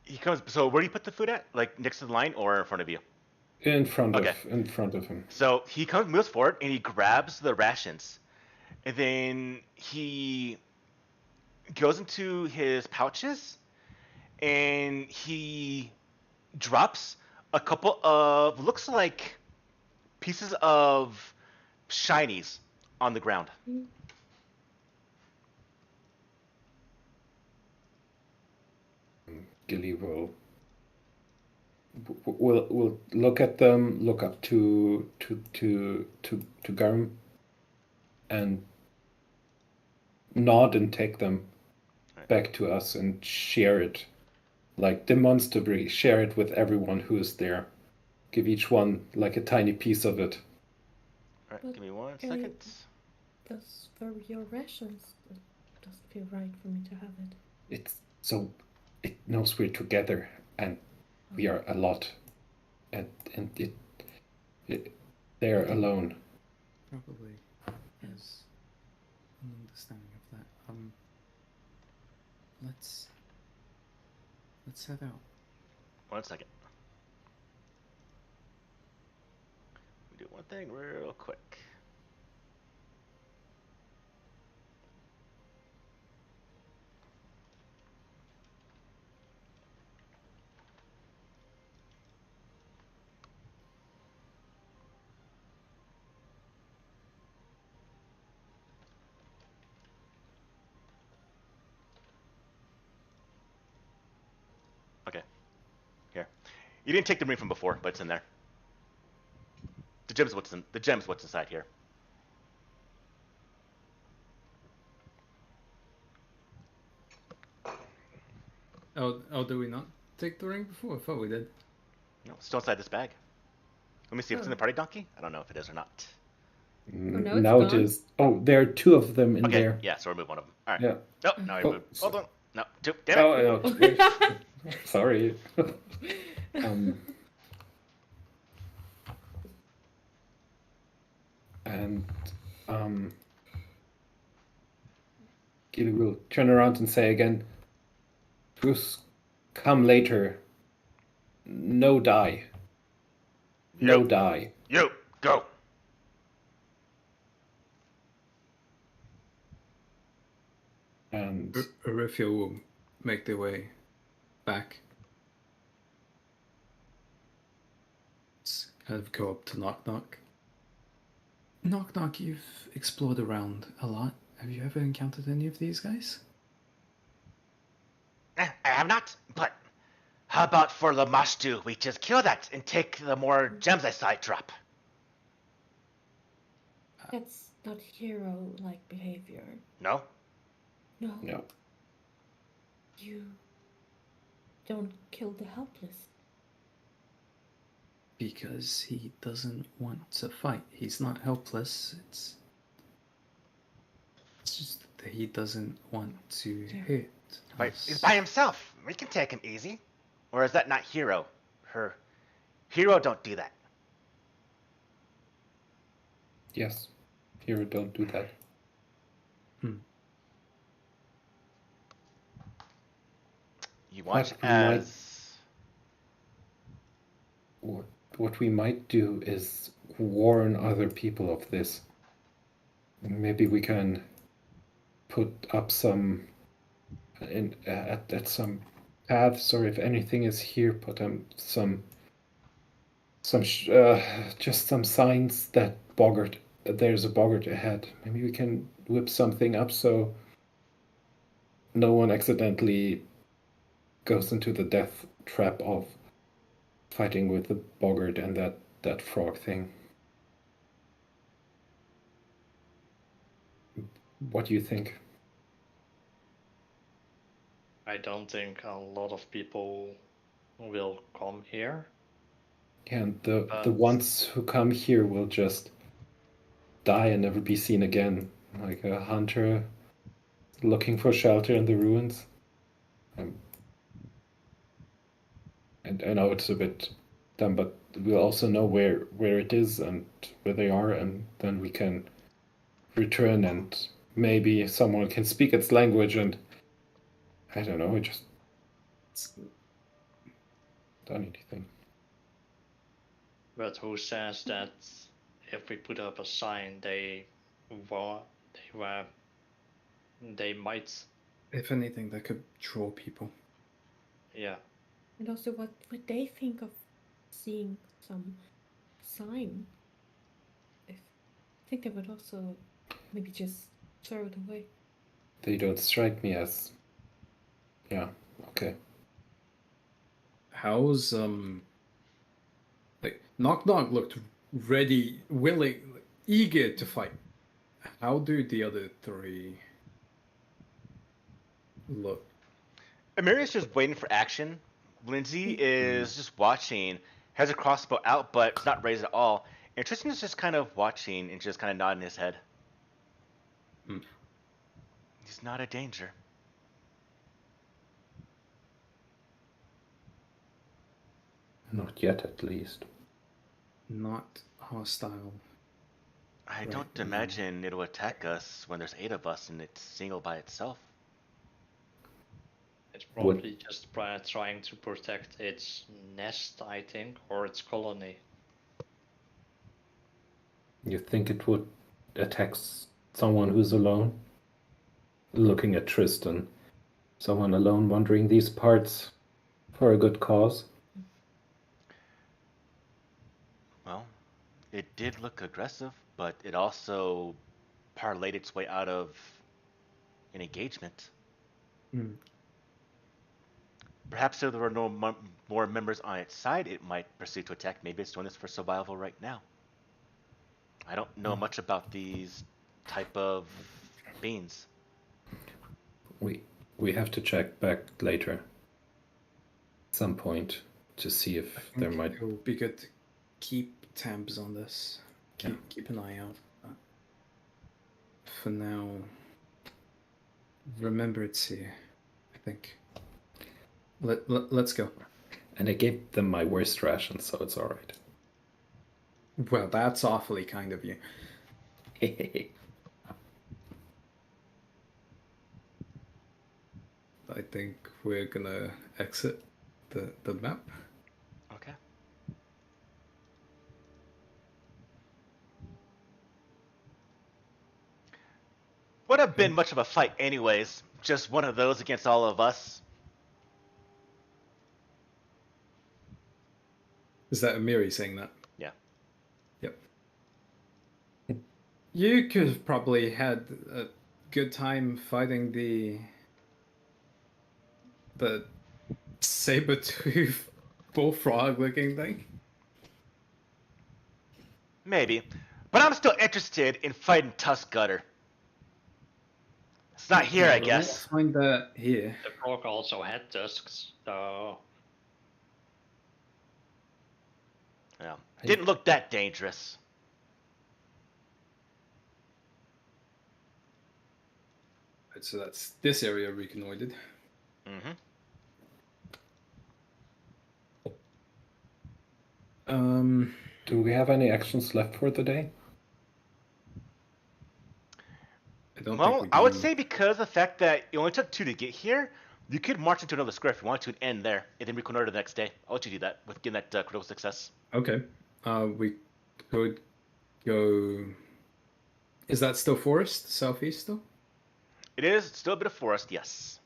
Speaker 1: He comes. So where do you put the food at? Like next to the line or in front of you?
Speaker 2: In front
Speaker 1: Okay.
Speaker 2: of him.
Speaker 1: So he moves forward, and he grabs the rations, and then he goes into his pouches, and he drops a couple of looks like pieces of shinies on the ground.
Speaker 2: Gilly will look at them, look up to Garm, and nod and take them back to us and share it, like demonstrably share it with everyone who is there. Give each one like a tiny piece of it.
Speaker 1: All right,
Speaker 4: But
Speaker 1: give me one
Speaker 4: I-
Speaker 1: second.
Speaker 4: That's for your rations. It doesn't feel right for me to have it.
Speaker 2: It's so it knows we're together and we are a lot, and they're alone.
Speaker 3: Probably has an understanding of that. Let's head out.
Speaker 1: 1 second. We do one thing real quick. Okay. Here. You didn't take the ring from before, but it's in there. The gem's what's inside here.
Speaker 3: Oh, did we not take the ring before? I thought we did.
Speaker 1: No, it's still inside this bag. Let me see if it's in the party donkey. I don't know if it is or not.
Speaker 4: no, it's
Speaker 2: Now it
Speaker 4: gone.
Speaker 2: is. Oh, there are 2 of them in
Speaker 1: Okay,
Speaker 2: there.
Speaker 1: yeah, so remove one of them. All right.
Speaker 2: Yeah.
Speaker 1: Oh, no, I
Speaker 2: Oh,
Speaker 1: removed. Hold on. No, 2. Damn it.
Speaker 2: Oh, okay. Sorry. And Gilly will turn around and say again, Bruce, come later. No die. No
Speaker 1: Yep.
Speaker 2: die.
Speaker 1: You, go.
Speaker 2: And
Speaker 3: Arifia will make their way back. Let's kind of go up to Knock Knock. Knock Knock, you've explored around a lot. Have you ever encountered any of these guys?
Speaker 1: I have not, but how about for Lamashtu, we just kill that and take the more gems I saw it drop?
Speaker 4: That's not hero-like behavior.
Speaker 1: No?
Speaker 4: No.
Speaker 2: no.
Speaker 4: You don't kill the helpless.
Speaker 3: Because he doesn't want to fight. He's not helpless. It's just that he doesn't want to hurt
Speaker 1: But
Speaker 3: us.
Speaker 1: he's by himself. We can take him easy. Or is that not Hero? Hero don't do that.
Speaker 2: Yes. Hero don't do that.
Speaker 1: You watch
Speaker 2: But we
Speaker 1: as...
Speaker 2: What we might do is warn other people of this. Maybe we can put up some at some paths, or if anything is here, put just some signs that there's a boggart ahead. Maybe we can whip something up so no one accidentally goes into the death trap of fighting with the boggart and that frog thing. What do you think?
Speaker 5: I don't think a lot of people will come here.
Speaker 2: And the ones who come here will just die and never be seen again, like a hunter looking for shelter in the ruins. And I know it's a bit dumb, but we'll also know where it is and where they are, and then we can return, and maybe someone can speak its language, and I don't know, just done anything.
Speaker 5: But who says that if we put up a sign, they might?
Speaker 3: If anything, that could draw people.
Speaker 5: Yeah.
Speaker 4: And also, what would they think of seeing some sign? I think they would also maybe just throw it away.
Speaker 2: They don't strike me as... Yeah, okay.
Speaker 3: How's like Knock Knock looked ready, willing, eager to fight. How do the other three look?
Speaker 1: Amiri's just waiting for action. Lindsay is just watching, has a crossbow out, but it's not raised at all. And Tristan is just kind of watching and just kind of nodding his head. He's not a danger.
Speaker 2: Not yet, at least.
Speaker 3: Not hostile.
Speaker 1: I
Speaker 3: Right,
Speaker 1: don't imagine it'll attack us when there's 8 of us and it's single by itself.
Speaker 5: It's probably just trying to protect its nest, I think, or its colony.
Speaker 2: You think it would attack someone who's alone? Looking at Tristan. Someone alone wandering these parts for a good cause?
Speaker 1: Well, it did look aggressive, but it also parlayed its way out of an engagement. Perhaps if there were no more members on its side, it might proceed to attack. Maybe it's doing this for survival right now. I don't know much about these type of beings.
Speaker 2: We have to check back later. At some point to see if there might...
Speaker 3: It would be good to keep tabs on this. Keep an eye out. For now, remember it's here, I think. Let's go.
Speaker 2: And I gave them my worst ration, so it's alright.
Speaker 3: Well, that's awfully kind of you. I think we're gonna exit the map.
Speaker 1: Okay. Would have been much of a fight anyways. Just one of those against all of us.
Speaker 3: Is that Amiri saying that?
Speaker 1: Yeah.
Speaker 3: Yep. You could have probably had a good time fighting the saber-tooth bullfrog looking thing.
Speaker 1: Maybe. But I'm still interested in fighting Tusk Gutter. It's not here, I guess.
Speaker 3: Let's find that here.
Speaker 5: The frog also had tusks, so...
Speaker 1: Yeah. Didn't look that dangerous.
Speaker 3: Right, so that's this area reconnoitered.
Speaker 1: Mm-hmm.
Speaker 2: Do we have any actions left for the day?
Speaker 3: I don't think
Speaker 1: Well,
Speaker 3: we
Speaker 1: I would
Speaker 3: do.
Speaker 1: say because of the fact that it only took 2 to get here, you could march into another square if you want to and end there, and then reconnoiter the next day. I'll let you do that with getting that critical success.
Speaker 3: Okay. We could go. Is that still forest? Southeast still?
Speaker 1: It is still a bit of forest, yes.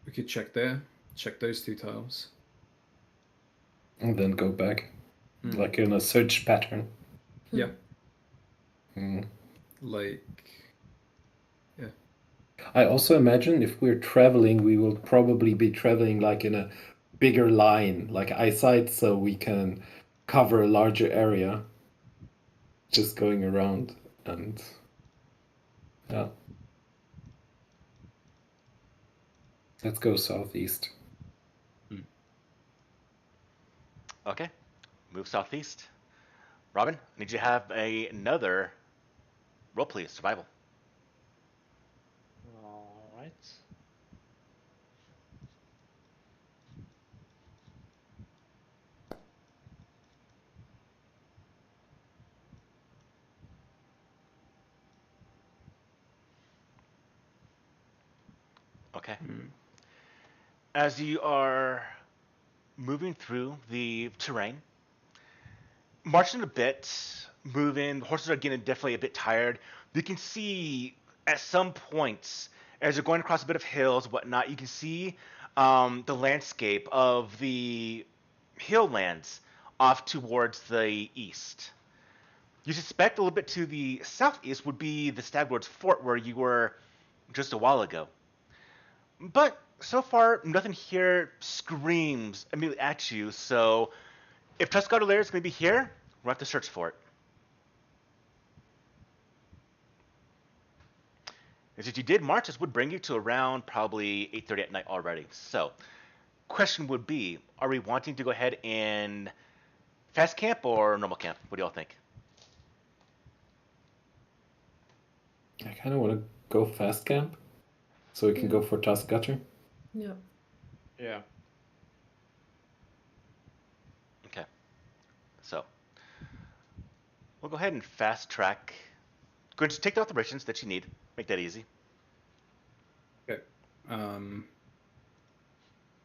Speaker 3: We could check there. Check those 2 tiles.
Speaker 2: And then go back. Like in a search pattern.
Speaker 3: Yeah.
Speaker 2: Mm.
Speaker 3: Like.
Speaker 2: I also imagine if we're traveling, we will probably be traveling like in a bigger line, like eyesight, so we can cover a larger area. Just going around and yeah. Let's go southeast.
Speaker 1: Okay. Move southeast. Robin, I need you to have another roll, please. Survival.
Speaker 5: All right.
Speaker 1: Okay. As you are moving through the terrain, marching a bit, moving, the horses are getting definitely a bit tired. You can see at some points, as you're going across a bit of hills, whatnot, you can see the landscape of the hilllands off towards the east. You suspect a little bit to the southeast would be the Stagward's fort where you were just a while ago. But so far, nothing here screams immediately at you, so if Tuscarora Lair is going to be here, we'll have to search for it. As if you did march, this would bring you to around probably 8:30 at night already. So, question would be, are we wanting to go ahead and fast camp or normal camp? What do y'all think?
Speaker 2: I kind of want to go fast camp, so we can go for Tuscarora.
Speaker 4: Yeah.
Speaker 5: Yeah.
Speaker 1: Okay. So, we'll go ahead and fast track. Go ahead and take the operations that you need. Make that easy.
Speaker 3: Okay.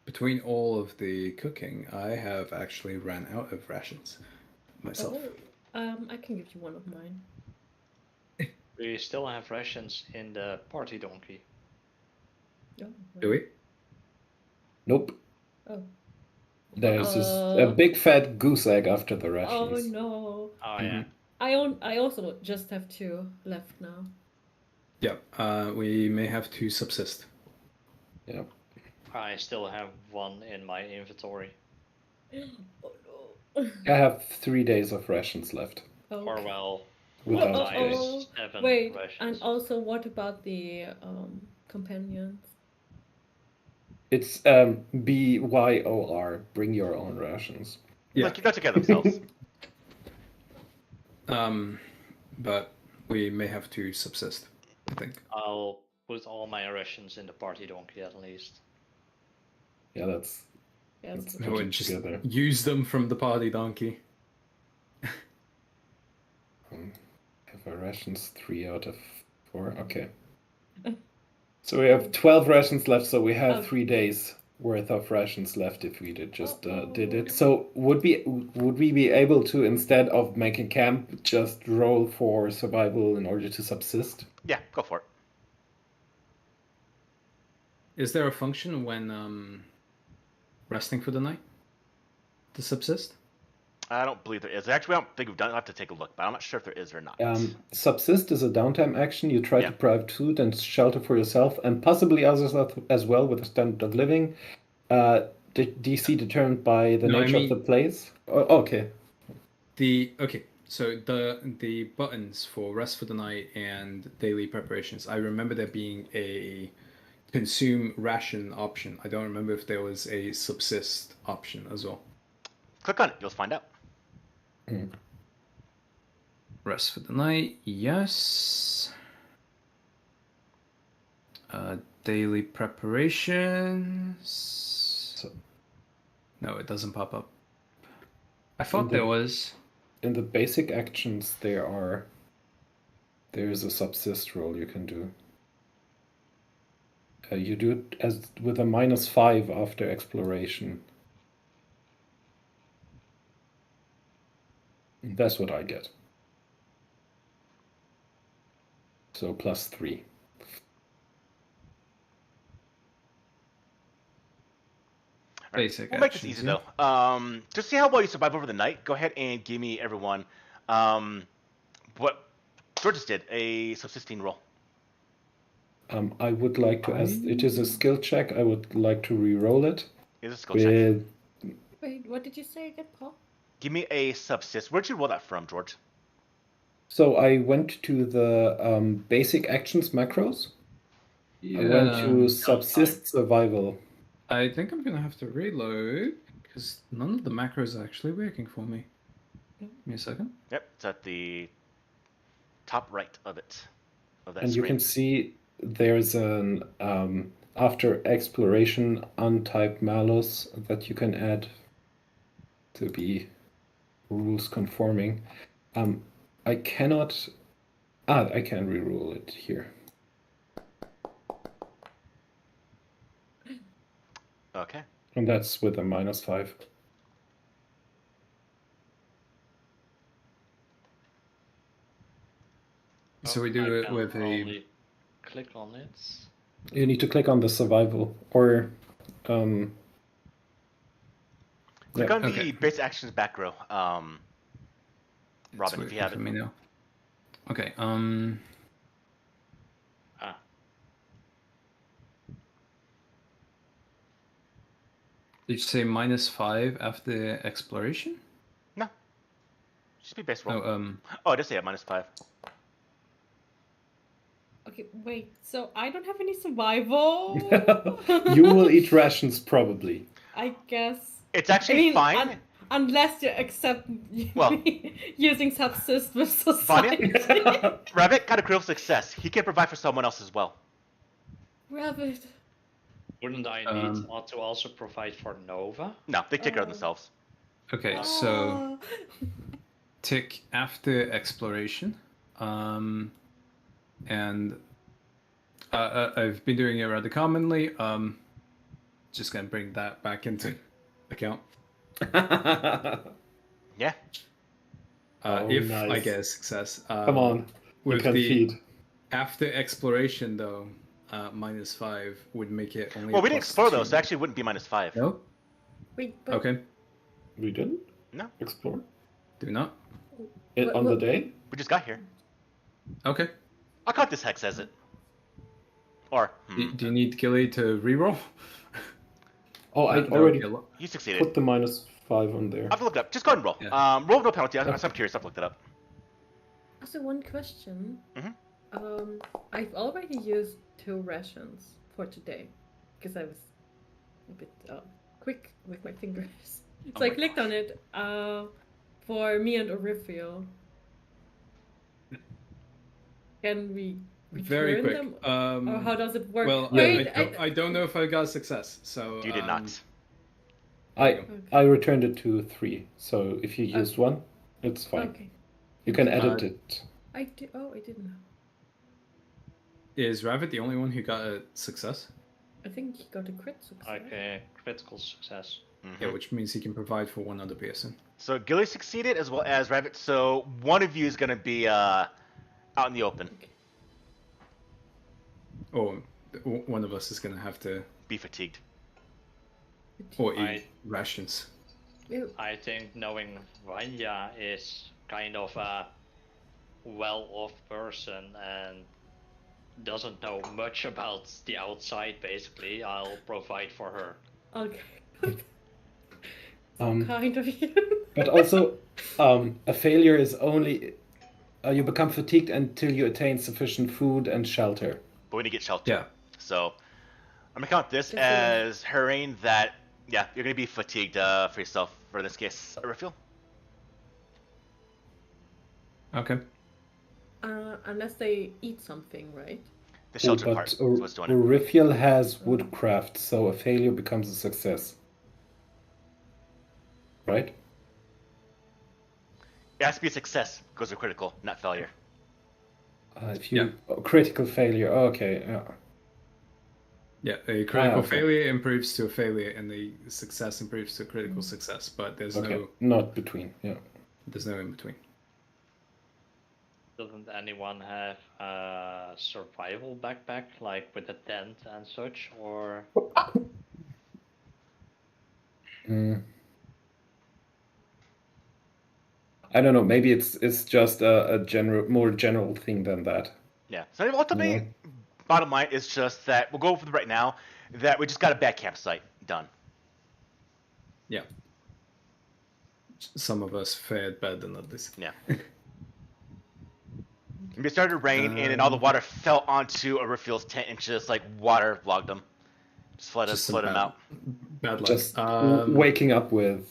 Speaker 3: Between all of the cooking, I have actually ran out of rations myself.
Speaker 4: I can give you one of mine.
Speaker 5: We still have rations in the party donkey.
Speaker 4: Oh,
Speaker 3: Do we?
Speaker 2: Nope.
Speaker 4: Oh.
Speaker 2: There's just a big fat goose egg after the
Speaker 4: Oh
Speaker 2: rations.
Speaker 4: no.
Speaker 5: Oh yeah.
Speaker 4: I also just have 2 left now.
Speaker 3: Yeah. We may have to subsist.
Speaker 2: Yeah.
Speaker 5: I still have 1 in my inventory.
Speaker 4: Oh no.
Speaker 2: I have 3 days of rations left.
Speaker 4: Okay.
Speaker 5: Or well,
Speaker 2: Without
Speaker 5: times
Speaker 2: food.
Speaker 5: 7
Speaker 4: Wait,
Speaker 5: rations.
Speaker 4: and also what about the companions?
Speaker 2: It's BYOR. Bring your own rations.
Speaker 3: Yeah.
Speaker 1: Look, you got to get themselves.
Speaker 3: But we may have to subsist, I think.
Speaker 5: I'll put all my rations in the party donkey at least.
Speaker 2: Yeah, let's
Speaker 4: Yes.
Speaker 2: put
Speaker 3: Or
Speaker 2: it
Speaker 3: just
Speaker 2: together.
Speaker 3: use them from the party donkey.
Speaker 2: Have our rations 3 out of 4. Okay. So we have 12 rations left, so we have
Speaker 4: Oh.
Speaker 2: 3 days worth of rations left if we did it. So would we be able to, instead of making camp, just roll for survival in order to subsist?
Speaker 1: Yeah, go for it.
Speaker 3: Is there a function when resting for the night to subsist?
Speaker 1: I don't believe there is. Actually, I don't think we've done it. I'll have to take a look, but I'm not sure if there is or not.
Speaker 2: Subsist is a downtime action. You try
Speaker 1: Yeah.
Speaker 2: to provide food and shelter for yourself and possibly others as well with a standard of living. DC determined by the
Speaker 3: No, I
Speaker 2: nature of the place. Oh, okay.
Speaker 3: So the buttons for rest for the night and daily preparations, I remember there being a consume ration option. I don't remember if there was a subsist option as well.
Speaker 1: Click on it. You'll find out.
Speaker 2: Mm.
Speaker 3: Rest for the night, yes. Daily preparations. No, it doesn't pop up. I thought there was.
Speaker 2: In the basic actions, there is a subsist roll you can do. You do it as with a -5 after exploration. That's what I get. So +3.
Speaker 3: Basic
Speaker 1: We'll make this
Speaker 3: actions,
Speaker 1: easy
Speaker 3: yeah.
Speaker 1: though. To see how well you survive over the night, go ahead and give me everyone what George just did, a subsisting roll.
Speaker 2: I would like to, as it is a skill check, I would like to re-roll it
Speaker 1: Here's a skill check.
Speaker 2: with.
Speaker 4: Wait, what did you say again, Paul?
Speaker 1: Give me a subsist. Where'd you roll that from, George?
Speaker 2: So I went to the basic actions macros. I went to subsist survival.
Speaker 3: I think I'm gonna have to reload because none of the macros are actually working for me. Give me a second.
Speaker 1: Yep, it's at the top right of it. Of that
Speaker 2: And
Speaker 1: screen.
Speaker 2: you can see there's an after exploration untyped malus that you can add to be rules conforming. I cannot. I can re-roll it here.
Speaker 1: Okay.
Speaker 2: And that's with a -5.
Speaker 3: So we do
Speaker 5: I
Speaker 3: it
Speaker 5: can
Speaker 3: with a.
Speaker 5: only click on it.
Speaker 2: You need to click on the survival or
Speaker 1: Click
Speaker 2: yeah.
Speaker 1: on the
Speaker 3: Okay.
Speaker 1: base actions back row.
Speaker 3: It's
Speaker 1: Robin, if you have
Speaker 3: for
Speaker 1: it.
Speaker 3: me now. Okay.
Speaker 5: Ah,
Speaker 3: Did you say -5 after exploration?
Speaker 1: No. Just be base roll.
Speaker 3: Oh,
Speaker 1: Oh, I did say at -5.
Speaker 4: Okay, wait. So I don't have any survival.
Speaker 2: You will eat rations probably.
Speaker 4: I guess.
Speaker 1: It's actually fine.
Speaker 4: Unless you accept
Speaker 1: Well-
Speaker 4: using subsist with
Speaker 1: Vanya?
Speaker 4: society.
Speaker 1: Rabbit got a critical success. He can provide for someone else as well.
Speaker 4: Rabbit.
Speaker 5: wouldn't I need to also provide for Nova?
Speaker 1: No, they take care of themselves.
Speaker 3: okay. So tick after exploration, and I've been doing it rather commonly. Just gonna bring that back into account.
Speaker 1: Yeah.
Speaker 3: If I
Speaker 2: nice.
Speaker 3: get a success.
Speaker 2: Come on, you
Speaker 3: With
Speaker 2: can
Speaker 3: the
Speaker 2: feed.
Speaker 3: after exploration though, -5 would make it only.
Speaker 1: Well, we
Speaker 3: a
Speaker 1: didn't explore
Speaker 3: +2.
Speaker 1: those, so actually it wouldn't be -5.
Speaker 3: No.
Speaker 4: Wait, but
Speaker 3: Okay.
Speaker 2: We didn't
Speaker 1: No,
Speaker 2: explore
Speaker 3: Do not.
Speaker 2: it on the day.
Speaker 1: we just got here.
Speaker 3: Okay.
Speaker 1: I'll count this hex as it. Or,
Speaker 3: Do you need Gilly to reroll?
Speaker 2: Oh, I
Speaker 3: That would
Speaker 2: already
Speaker 3: be a lot.
Speaker 1: you succeeded.
Speaker 2: put the -5 on there.
Speaker 1: I'll have to look it up. Just go ahead and roll.
Speaker 3: Yeah.
Speaker 1: Roll with no penalty. I'm curious. I've looked it up.
Speaker 4: also one question.
Speaker 1: Mhm.
Speaker 4: I've already used 2 rations for today because I was a bit quick with my fingers. So I
Speaker 1: my
Speaker 4: clicked on it for me and Orifio. Can we return
Speaker 3: Very quick.
Speaker 4: them? Or how does it work?
Speaker 3: Well,
Speaker 4: Wait,
Speaker 3: I don't know if I got a success. So
Speaker 1: You did not.
Speaker 2: I returned it to 3. So if you used 1, it's fine.
Speaker 4: Okay.
Speaker 2: You can edit it.
Speaker 4: I didn't know.
Speaker 3: Is Rabbit the only one who got a success?
Speaker 4: I think he got a crit success.
Speaker 5: Like a critical success.
Speaker 3: Yeah, which means he can provide for one other person.
Speaker 1: So Gilly succeeded as well as Rabbit. So one of you is going to be out in the open.
Speaker 3: Or one of us is gonna have to,
Speaker 1: Be fatigued.
Speaker 3: or eat
Speaker 5: I-
Speaker 3: rations.
Speaker 4: Ew.
Speaker 5: I think knowing Vanya is kind of a well-off person and doesn't know much about the outside, basically, I'll provide for her.
Speaker 4: Okay.
Speaker 2: Um,
Speaker 4: Kind of you.
Speaker 2: But also, a failure is only you become fatigued until you attain sufficient food and shelter.
Speaker 1: But we need to get shelter.
Speaker 3: Yeah.
Speaker 1: So I'm going to count this as Hurricane that, yeah, you're going to be fatigued for yourself for this case. A refuel?
Speaker 3: Okay.
Speaker 6: Unless they eat something, right?
Speaker 1: The shelter
Speaker 2: but
Speaker 1: part is what's doing it.
Speaker 2: Orifiel has woodcraft, so a failure becomes a success. Right?
Speaker 1: It has to be a success. Goes to critical, not failure.
Speaker 2: If you critical failure, okay, yeah.
Speaker 3: Yeah, a critical
Speaker 2: okay.
Speaker 3: failure improves to a failure, and the success improves to a critical success. But there's
Speaker 2: Okay, not between, yeah.
Speaker 3: there's no in between.
Speaker 5: Doesn't anyone have a survival backpack, like with a tent and such, or?
Speaker 2: I don't know. Maybe it's just a more general thing than that.
Speaker 1: Yeah. So ultimately, bottom line is just that we'll go over right now that we just got a bad campsite done.
Speaker 3: Yeah. Some of us fared better than others.
Speaker 1: Yeah. It started to rain, and then all the water fell onto Orifiel's tent and just like water logged them. Just flooded him out.
Speaker 3: Bad luck.
Speaker 2: Just waking up with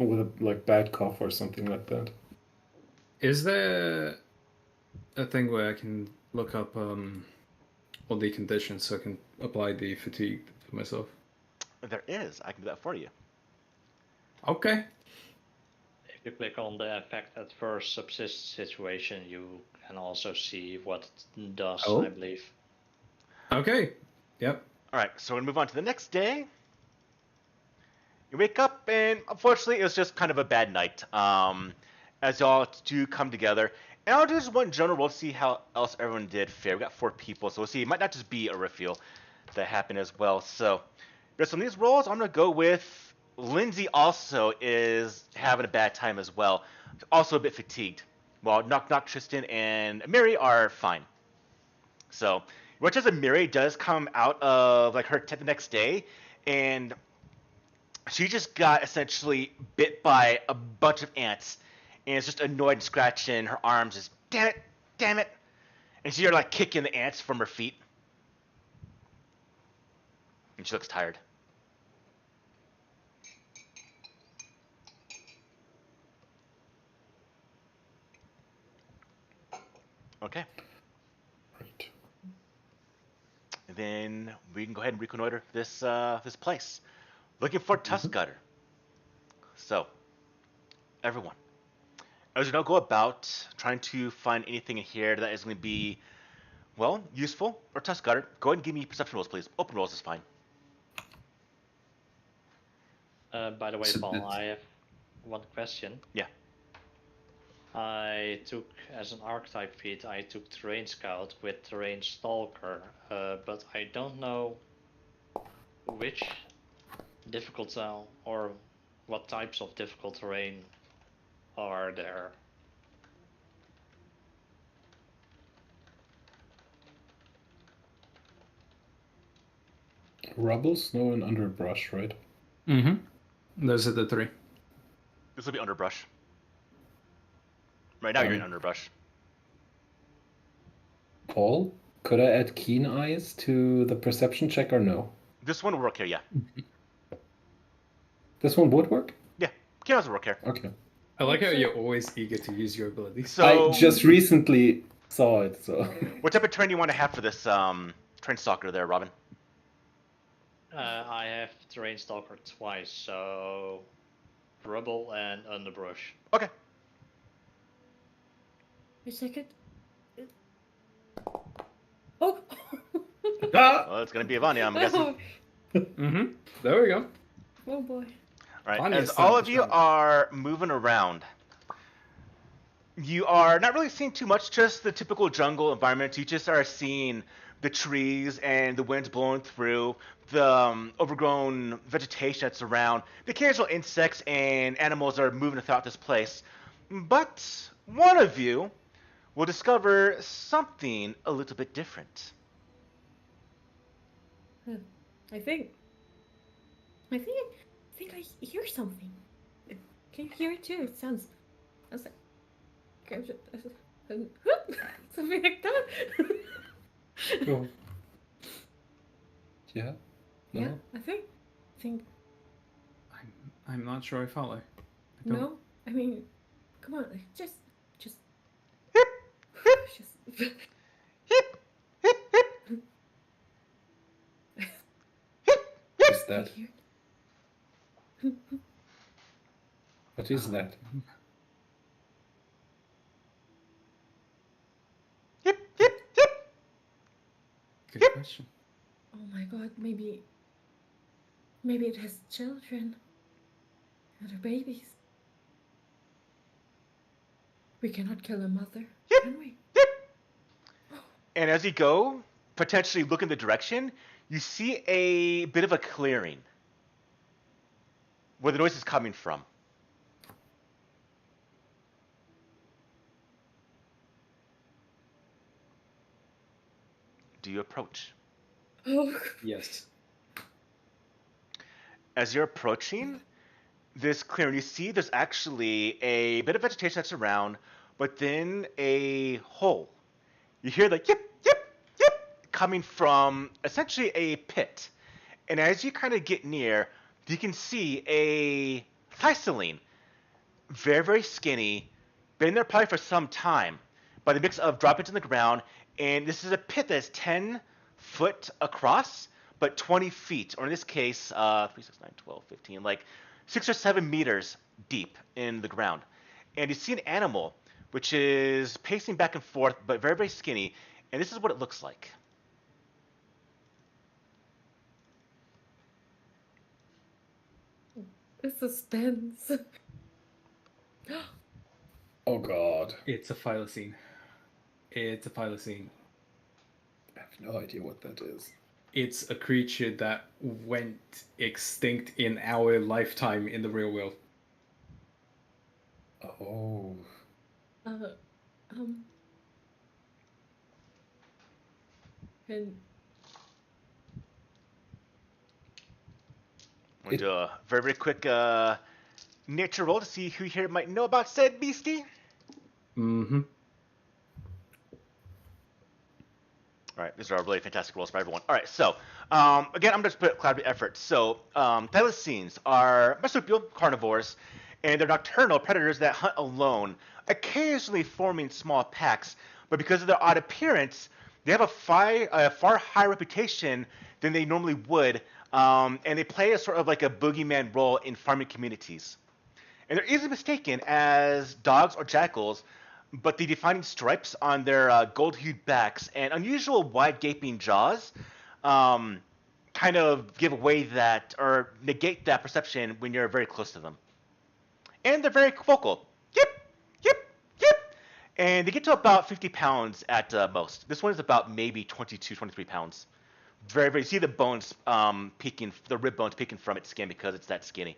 Speaker 2: a like bad cough or something like that.
Speaker 3: Is there a thing where I can look up all the conditions so I can apply the fatigue for myself?
Speaker 1: There is. I can do that for you.
Speaker 3: Okay.
Speaker 5: If you click on the effect at first subsist situation, you can also see what it does, I believe.
Speaker 3: Okay. Yep.
Speaker 1: All right. So we're gonna move on to the next day. You wake up, and unfortunately, it was just kind of a bad night. As y'all do come together, and I'll do just one general roll to see how else everyone did fare. We got 4 people, so we'll see. It might not just be a reveal that happened as well. So, based on these rolls, I'm gonna go with Lindsay. Also, is having a bad time as well. Also a bit fatigued. While Knock Tristan and Amiri are fine. So, much as Amiri does come out of like her tent the next day, and she just got essentially bit by a bunch of ants, and is just annoyed and scratching her arms. Just damn it, and she's like kicking the ants from her feet, and she looks tired. Okay.
Speaker 2: Right.
Speaker 1: And then we can go ahead and reconnoiter this place, looking for Tuskgutter. So, everyone, as you know, go about trying to find anything in here that is going to be, well, useful or Tuskgutter. Go ahead and give me perception rolls, please. Open rolls is fine.
Speaker 5: By the way,
Speaker 3: So
Speaker 5: Paul,
Speaker 3: that's-
Speaker 5: I have one question.
Speaker 1: Yeah.
Speaker 5: I took, as an archetype feat, I took Terrain Scout with Terrain Stalker, but I don't know which difficult or what types of difficult terrain are there.
Speaker 2: Rubble, snow, and underbrush, right?
Speaker 3: Mm-hmm. Those are the 3.
Speaker 1: This will be underbrush. Right now you're in underbrush.
Speaker 2: Paul, could I add keen eyes to the perception check or no?
Speaker 1: This one will work here, yeah.
Speaker 2: This one would work?
Speaker 1: Yeah, keen eyes will work here.
Speaker 2: Okay.
Speaker 3: I like how you're always eager to use your abilities.
Speaker 1: So,
Speaker 2: I just recently saw it, so...
Speaker 1: what type of terrain do you want to have for this Terrain Stalker there, Robin?
Speaker 5: I have Terrain Stalker twice, so rubble and underbrush.
Speaker 1: Okay.
Speaker 4: A second. Oh!
Speaker 1: Well, it's going to be Ivania, I'm guessing.
Speaker 3: Mm-hmm. There we go.
Speaker 4: Oh boy.
Speaker 1: All right,
Speaker 3: Vanya's
Speaker 1: as all of
Speaker 3: starting
Speaker 1: you
Speaker 3: to shine.
Speaker 1: are moving around, you are not really seeing too much, just the typical jungle environment. You just are seeing the trees and the winds blowing through, the overgrown vegetation that's around. The occasional insects and animals are moving throughout this place. But one of you will discover something a little bit different.
Speaker 4: I think I hear something. Can you hear it too? It sounds like something like that.
Speaker 2: Oh. Yeah? No?
Speaker 4: Yeah, I think
Speaker 3: I'm not sure I follow. I don't-
Speaker 4: no. I mean, come on, just
Speaker 1: Hip, hip, hip.
Speaker 2: Is that? What is that?
Speaker 1: Hip, hip, hip.
Speaker 3: Good question.
Speaker 4: Oh my god, maybe it has children. Other babies. We cannot kill a mother, can we?
Speaker 1: And as you go, potentially look in the direction, you see a bit of a clearing where the noise is coming from. Do you approach?
Speaker 4: Oh,
Speaker 3: Yes.
Speaker 1: As you're approaching this clearing, you see there's actually a bit of vegetation that's around, but then a hole. You hear the yip, yip, yip coming from essentially a pit. And as you kind of get near, you can see a Thessaline, very, very skinny, been there probably for some time, by the mix of droppings in the ground, and this is a pit that's 10 foot across, but 20 feet, or in this case, 3, 6, 9, 12, 15, like 6 or 7 meters deep in the ground. And you see an animal, which is pacing back and forth, but very, very skinny, and this is what it looks like.
Speaker 4: the suspense.
Speaker 2: Oh god.
Speaker 3: It's a Thylacine. It's a Thylacine.
Speaker 2: I have no idea what that is.
Speaker 3: It's a creature that went extinct in our lifetime in the real world.
Speaker 2: Oh.
Speaker 4: And
Speaker 1: I'm going to do a very, very quick nature roll to see who here might know about said beastie.
Speaker 3: Mm-hmm.
Speaker 1: All right, these are really fantastic rolls for everyone. All right, so again, I'm just put collaborative effort. So thylacines are marsupial carnivores, and they're nocturnal predators that hunt alone, occasionally forming small packs. But because of their odd appearance, they have a far higher reputation than they normally would, and they play a sort of like a boogeyman role in farming communities. And they're easily mistaken as dogs or jackals, but the defining stripes on their gold-hued backs and unusual wide gaping jaws kind of give away that or negate that perception when you're very close to them. And they're very vocal. Yip, yip, yip. And they get to about 50 pounds at most. This one is about maybe 22, 23 pounds. Very, very. You see the bones peeking, the rib bones peeking from its skin because it's that skinny.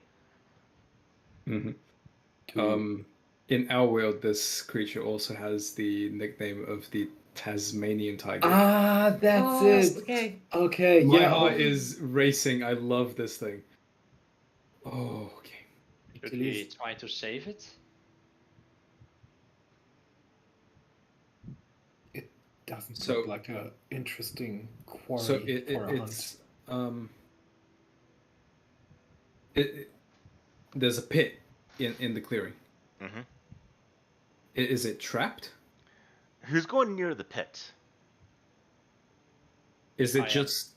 Speaker 3: Mm-hmm. In our world, this creature also has the nickname of the Tasmanian tiger.
Speaker 2: Ah, that's it.
Speaker 4: Okay.
Speaker 2: Okay,
Speaker 3: My
Speaker 2: yeah.
Speaker 3: heart is racing. I love this thing. Oh, okay.
Speaker 5: Should we try to save it?
Speaker 2: It doesn't
Speaker 3: So-
Speaker 2: look like a interesting quarry
Speaker 3: So
Speaker 2: for a
Speaker 3: it's there's a pit in the clearing.
Speaker 1: Mm-hmm.
Speaker 3: Is it trapped?
Speaker 1: Who's going near the pit?
Speaker 3: Is
Speaker 5: I
Speaker 3: it
Speaker 5: am.
Speaker 3: just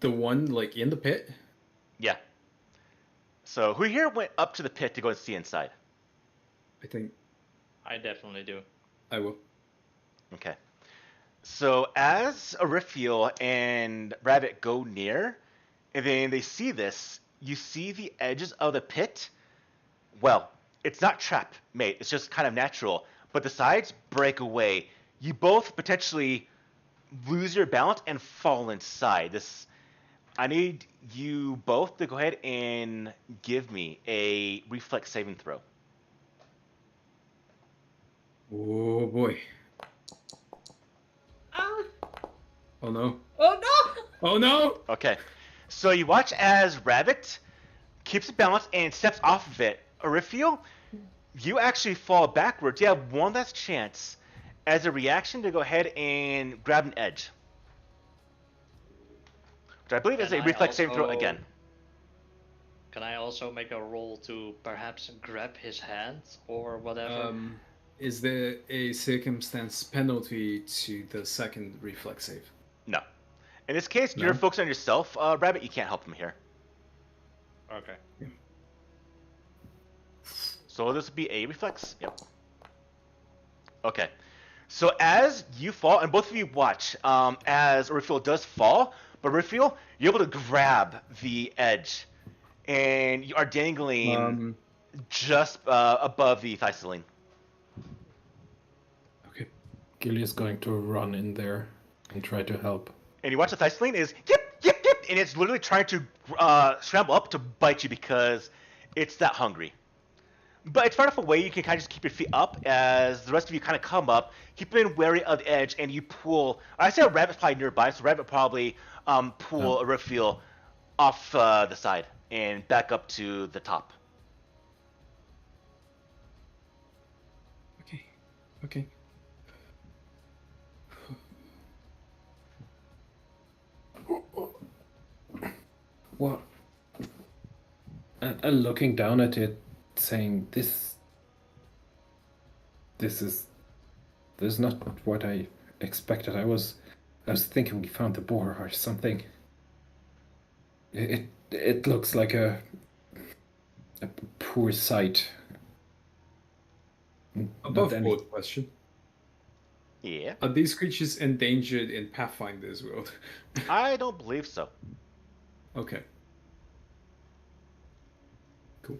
Speaker 3: the one like in the pit?
Speaker 1: Yeah. So who here went up to the pit to go and see inside?
Speaker 3: I think
Speaker 5: I definitely do.
Speaker 3: I will.
Speaker 1: Okay. So as Arithiel and Rabbit go near, and then they see this, you see the edges of the pit. Well, it's not trap made. It's just kind of natural. But the sides break away. You both potentially lose your balance and fall inside. I need you both to go ahead and give me a reflex saving throw.
Speaker 3: Oh boy.
Speaker 6: Ah!
Speaker 3: Oh no.
Speaker 6: Oh no!
Speaker 3: Oh no!
Speaker 1: Okay. So you watch as Rabbit keeps his balance and steps off of it. Arithiel, you actually fall backwards. You have one last chance as a reaction to go ahead and grab an edge. Which I believe is
Speaker 5: Can
Speaker 1: a
Speaker 5: I
Speaker 1: reflex saving throw
Speaker 5: also-
Speaker 1: again.
Speaker 5: Can I also make a roll to perhaps grab his hand or whatever?
Speaker 3: Is there a circumstance penalty to the second reflex save?
Speaker 1: No. In this case,
Speaker 3: No?
Speaker 1: you're focused on yourself, Rabbit. You can't help him here.
Speaker 5: Okay.
Speaker 1: So this would be a reflex. Yep. Okay. So as you fall, and both of you watch, as Raphael does fall, but Raphael, you're able to grab the edge, and you are dangling just above the thigh ceiling.
Speaker 3: Okay.
Speaker 2: Gilly is going to run in there and try to help.
Speaker 1: And you watch the thigh ceiling is yip, and it's literally trying to scramble up to bite you because it's that hungry. But it's far enough away you can kind of just keep your feet up as the rest of you kind of come up, keeping wary of the edge, and you pull. I say a rabbit's probably nearby, so rabbit probably pull a Raphael off the side and back up to the top.
Speaker 3: Okay.
Speaker 2: What? And looking down at it, saying, This is not what I expected. I was thinking we found the boar or something. It looks like a poor sight.
Speaker 3: Above
Speaker 2: Not
Speaker 3: board question.
Speaker 1: Yeah.
Speaker 3: Are these creatures endangered in Pathfinder's world?
Speaker 1: I don't believe so.
Speaker 3: Okay. Cool.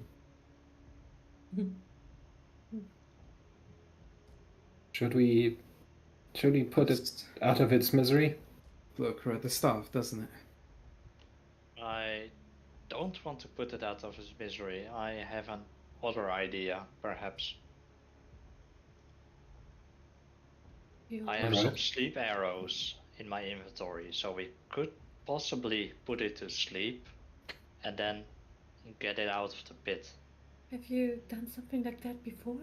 Speaker 2: Should we put it out of its misery?
Speaker 3: Look right at the staff, doesn't it?
Speaker 5: I don't want to put it out of its misery. I have an other idea, perhaps. I have some sleep arrows in my inventory, so we could possibly put it to sleep and then get it out of the pit.
Speaker 4: Have you done something like that before?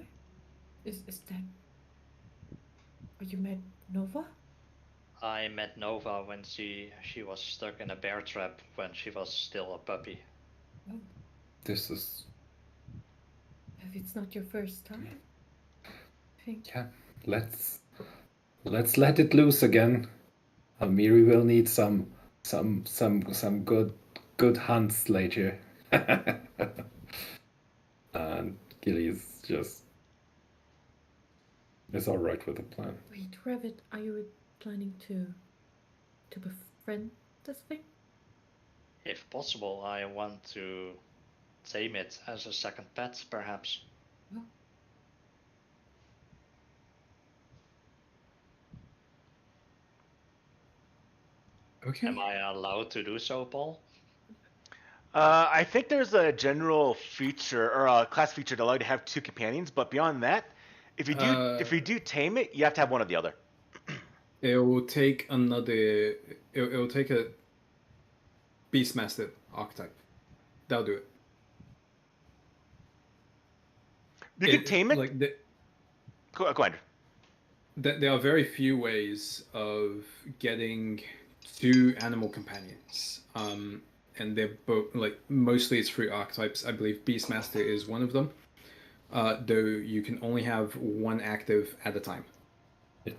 Speaker 4: Is that... Or you met Nova?
Speaker 5: I met Nova when she was stuck in a bear trap when she was still a puppy.
Speaker 4: Oh,
Speaker 2: This is
Speaker 4: if it's not your first time. I think.
Speaker 2: yeah. Let's let it loose again. Amiri will need some good hunts later. And Gilly's just is all right with the plan.
Speaker 4: Wait, Rabbit, are you planning to befriend this thing?
Speaker 5: If possible, I want to tame it as a second pet, perhaps.
Speaker 4: Oh.
Speaker 3: Okay.
Speaker 5: Am I allowed to do so, Paul?
Speaker 1: I think there's a general feature or a class feature that allows you to have two companions, but beyond that, if you do tame it, you have to have one or the other.
Speaker 3: It will take another. It will take a Beastmaster archetype. That'll do it.
Speaker 1: You can tame it.
Speaker 3: Like
Speaker 1: Go ahead.
Speaker 3: there are very few ways of getting two animal companions. And they're both like mostly it's through archetypes. I believe Beastmaster is one of them. Though you can only have one active at a time.
Speaker 2: Yeah.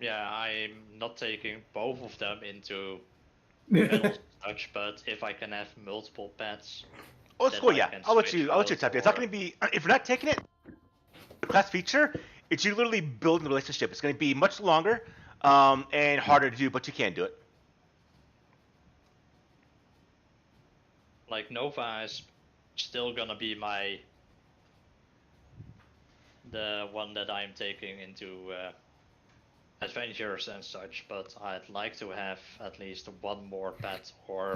Speaker 5: Yeah, I'm not taking both of them into Metal Touch, but if I can have multiple pets.
Speaker 1: Oh, it's
Speaker 5: then
Speaker 1: cool.
Speaker 5: I
Speaker 1: Yeah,
Speaker 5: can
Speaker 1: I'll let
Speaker 5: switch
Speaker 1: you type it. It's not
Speaker 5: or-
Speaker 1: going to be if you're not taking it. The class feature, it's you literally building the relationship. It's going to be much longer and harder to do, but you can do it.
Speaker 5: Like Nova is still gonna be the one that I'm taking into adventures and such, but I'd like to have at least one more pet or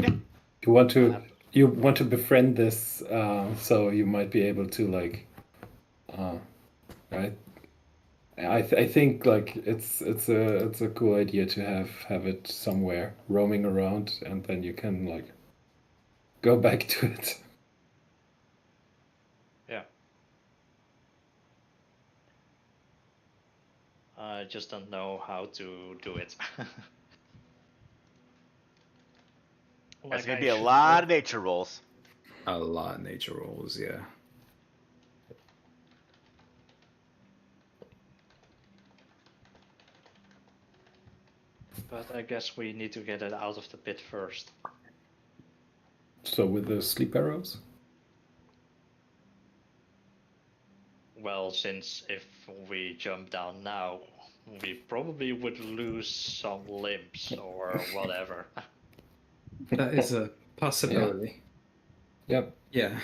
Speaker 2: You want to befriend this, so you might be able to like, right? I think like it's a cool idea to have it somewhere roaming around, and then you can like go back to it.
Speaker 5: yeah. I just don't know how to do it.
Speaker 1: There's
Speaker 5: Like
Speaker 1: going to
Speaker 5: I
Speaker 1: be a
Speaker 5: should
Speaker 1: lot
Speaker 5: do.
Speaker 1: of nature rolls.
Speaker 3: A lot of nature rolls, yeah.
Speaker 5: But I guess we need to get it out of the pit first.
Speaker 2: So with the sleep arrows?
Speaker 5: Well, since if we jump down now, we probably would lose some limbs or whatever.
Speaker 3: That is a possibility.
Speaker 2: Yep.
Speaker 3: Yeah.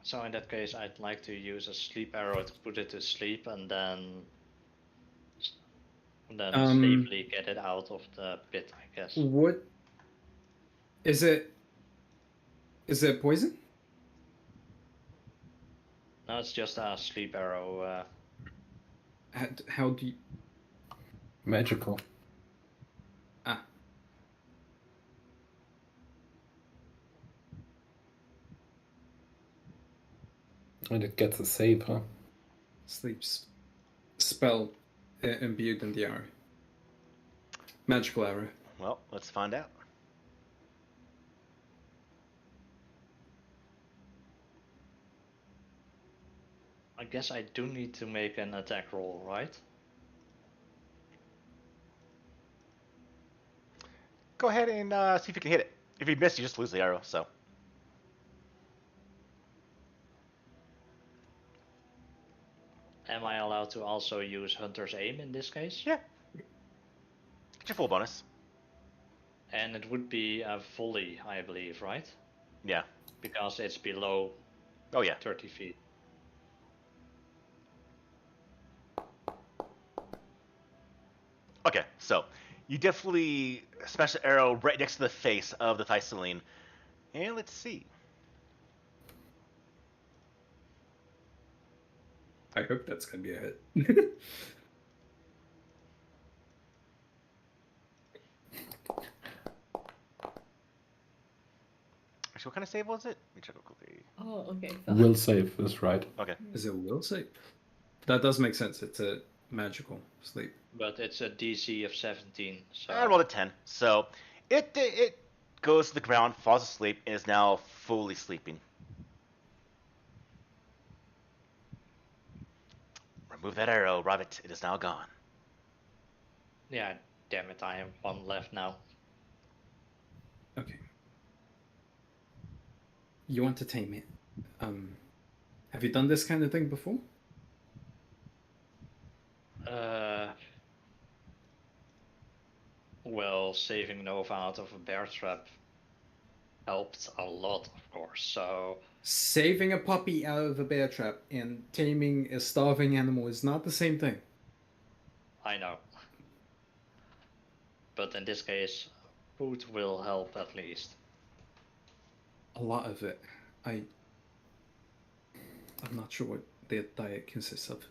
Speaker 5: So in that case, I'd like to use a sleep arrow to put it to sleep and then safely get it out of the pit, I guess.
Speaker 3: What is it? Is it poison?
Speaker 5: No, it's just a sleep arrow.
Speaker 3: How do you?
Speaker 2: Magical.
Speaker 3: Ah,
Speaker 2: And it gets a save, huh?
Speaker 3: sleeps spell imbued in the arrow. Magical arrow.
Speaker 1: Well, let's find out.
Speaker 5: I guess I do need to make an attack roll, right?
Speaker 1: Go ahead and see if you can hit it. If you miss, you just lose the arrow. So
Speaker 5: Am I allowed to also use Hunter's Aim in this case?
Speaker 1: yeah, get your full bonus.
Speaker 5: And it would be a volley, I believe, right?
Speaker 1: Yeah.
Speaker 5: Because it's below
Speaker 1: Oh yeah.
Speaker 5: 30 feet.
Speaker 1: Okay, so you definitely smash the arrow right next to the face of the Thyceline. And let's see.
Speaker 3: I hope that's gonna be a hit.
Speaker 1: Actually, what kind of save was it? Let me check real quickly.
Speaker 6: Oh, okay. So
Speaker 2: Will save is right.
Speaker 1: Okay.
Speaker 3: Is it will save? That does make sense. It's a magical sleep.
Speaker 5: But it's a DC of 17, so...
Speaker 1: I rolled a 10. So it goes to the ground, falls asleep, and is now fully sleeping. Remove that arrow, Rabbit. It is now gone.
Speaker 5: Yeah, damn it, I have one left now.
Speaker 3: Okay. You want to tame it? Have you done this kind of thing before?
Speaker 5: Well, saving Nova out of a bear trap helped a lot, of course, so...
Speaker 3: Saving a puppy out of a bear trap and taming a starving animal is not the same thing.
Speaker 5: I know. But in this case, food will help at least.
Speaker 3: A lot of it. I'm not sure what their diet consists of.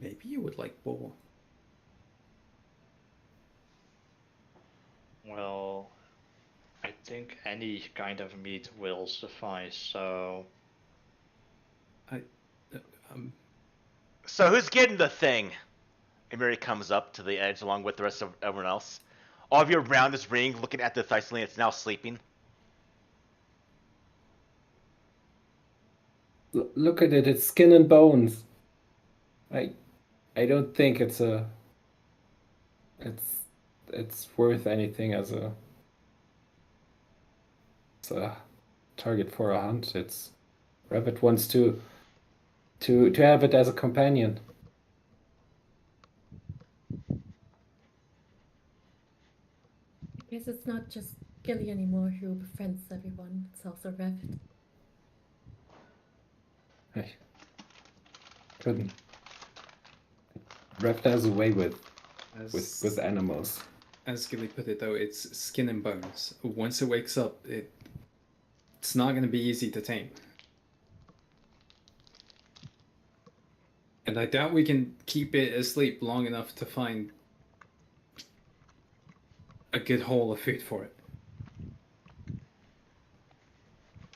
Speaker 3: Maybe you would like boar.
Speaker 5: Well, I think any kind of meat will suffice, so...
Speaker 1: So who's getting the thing? Amiri comes up to the edge along with the rest of everyone else. All of you around this ring looking at the Thyceline. It's now sleeping.
Speaker 2: Look at it, it's skin and bones. I don't think it's worth anything as a target for a hunt. It's Rabbit wants to have it as a companion.
Speaker 4: I guess it's not just Gilly anymore who befriends everyone. It's also Revit.
Speaker 2: I couldn't. Rabbit has a way with animals.
Speaker 3: As Gilly put it, though, it's skin and bones. Once it wakes up, it's not going to be easy to tame. And I doubt we can keep it asleep long enough to find a good haul of food for it.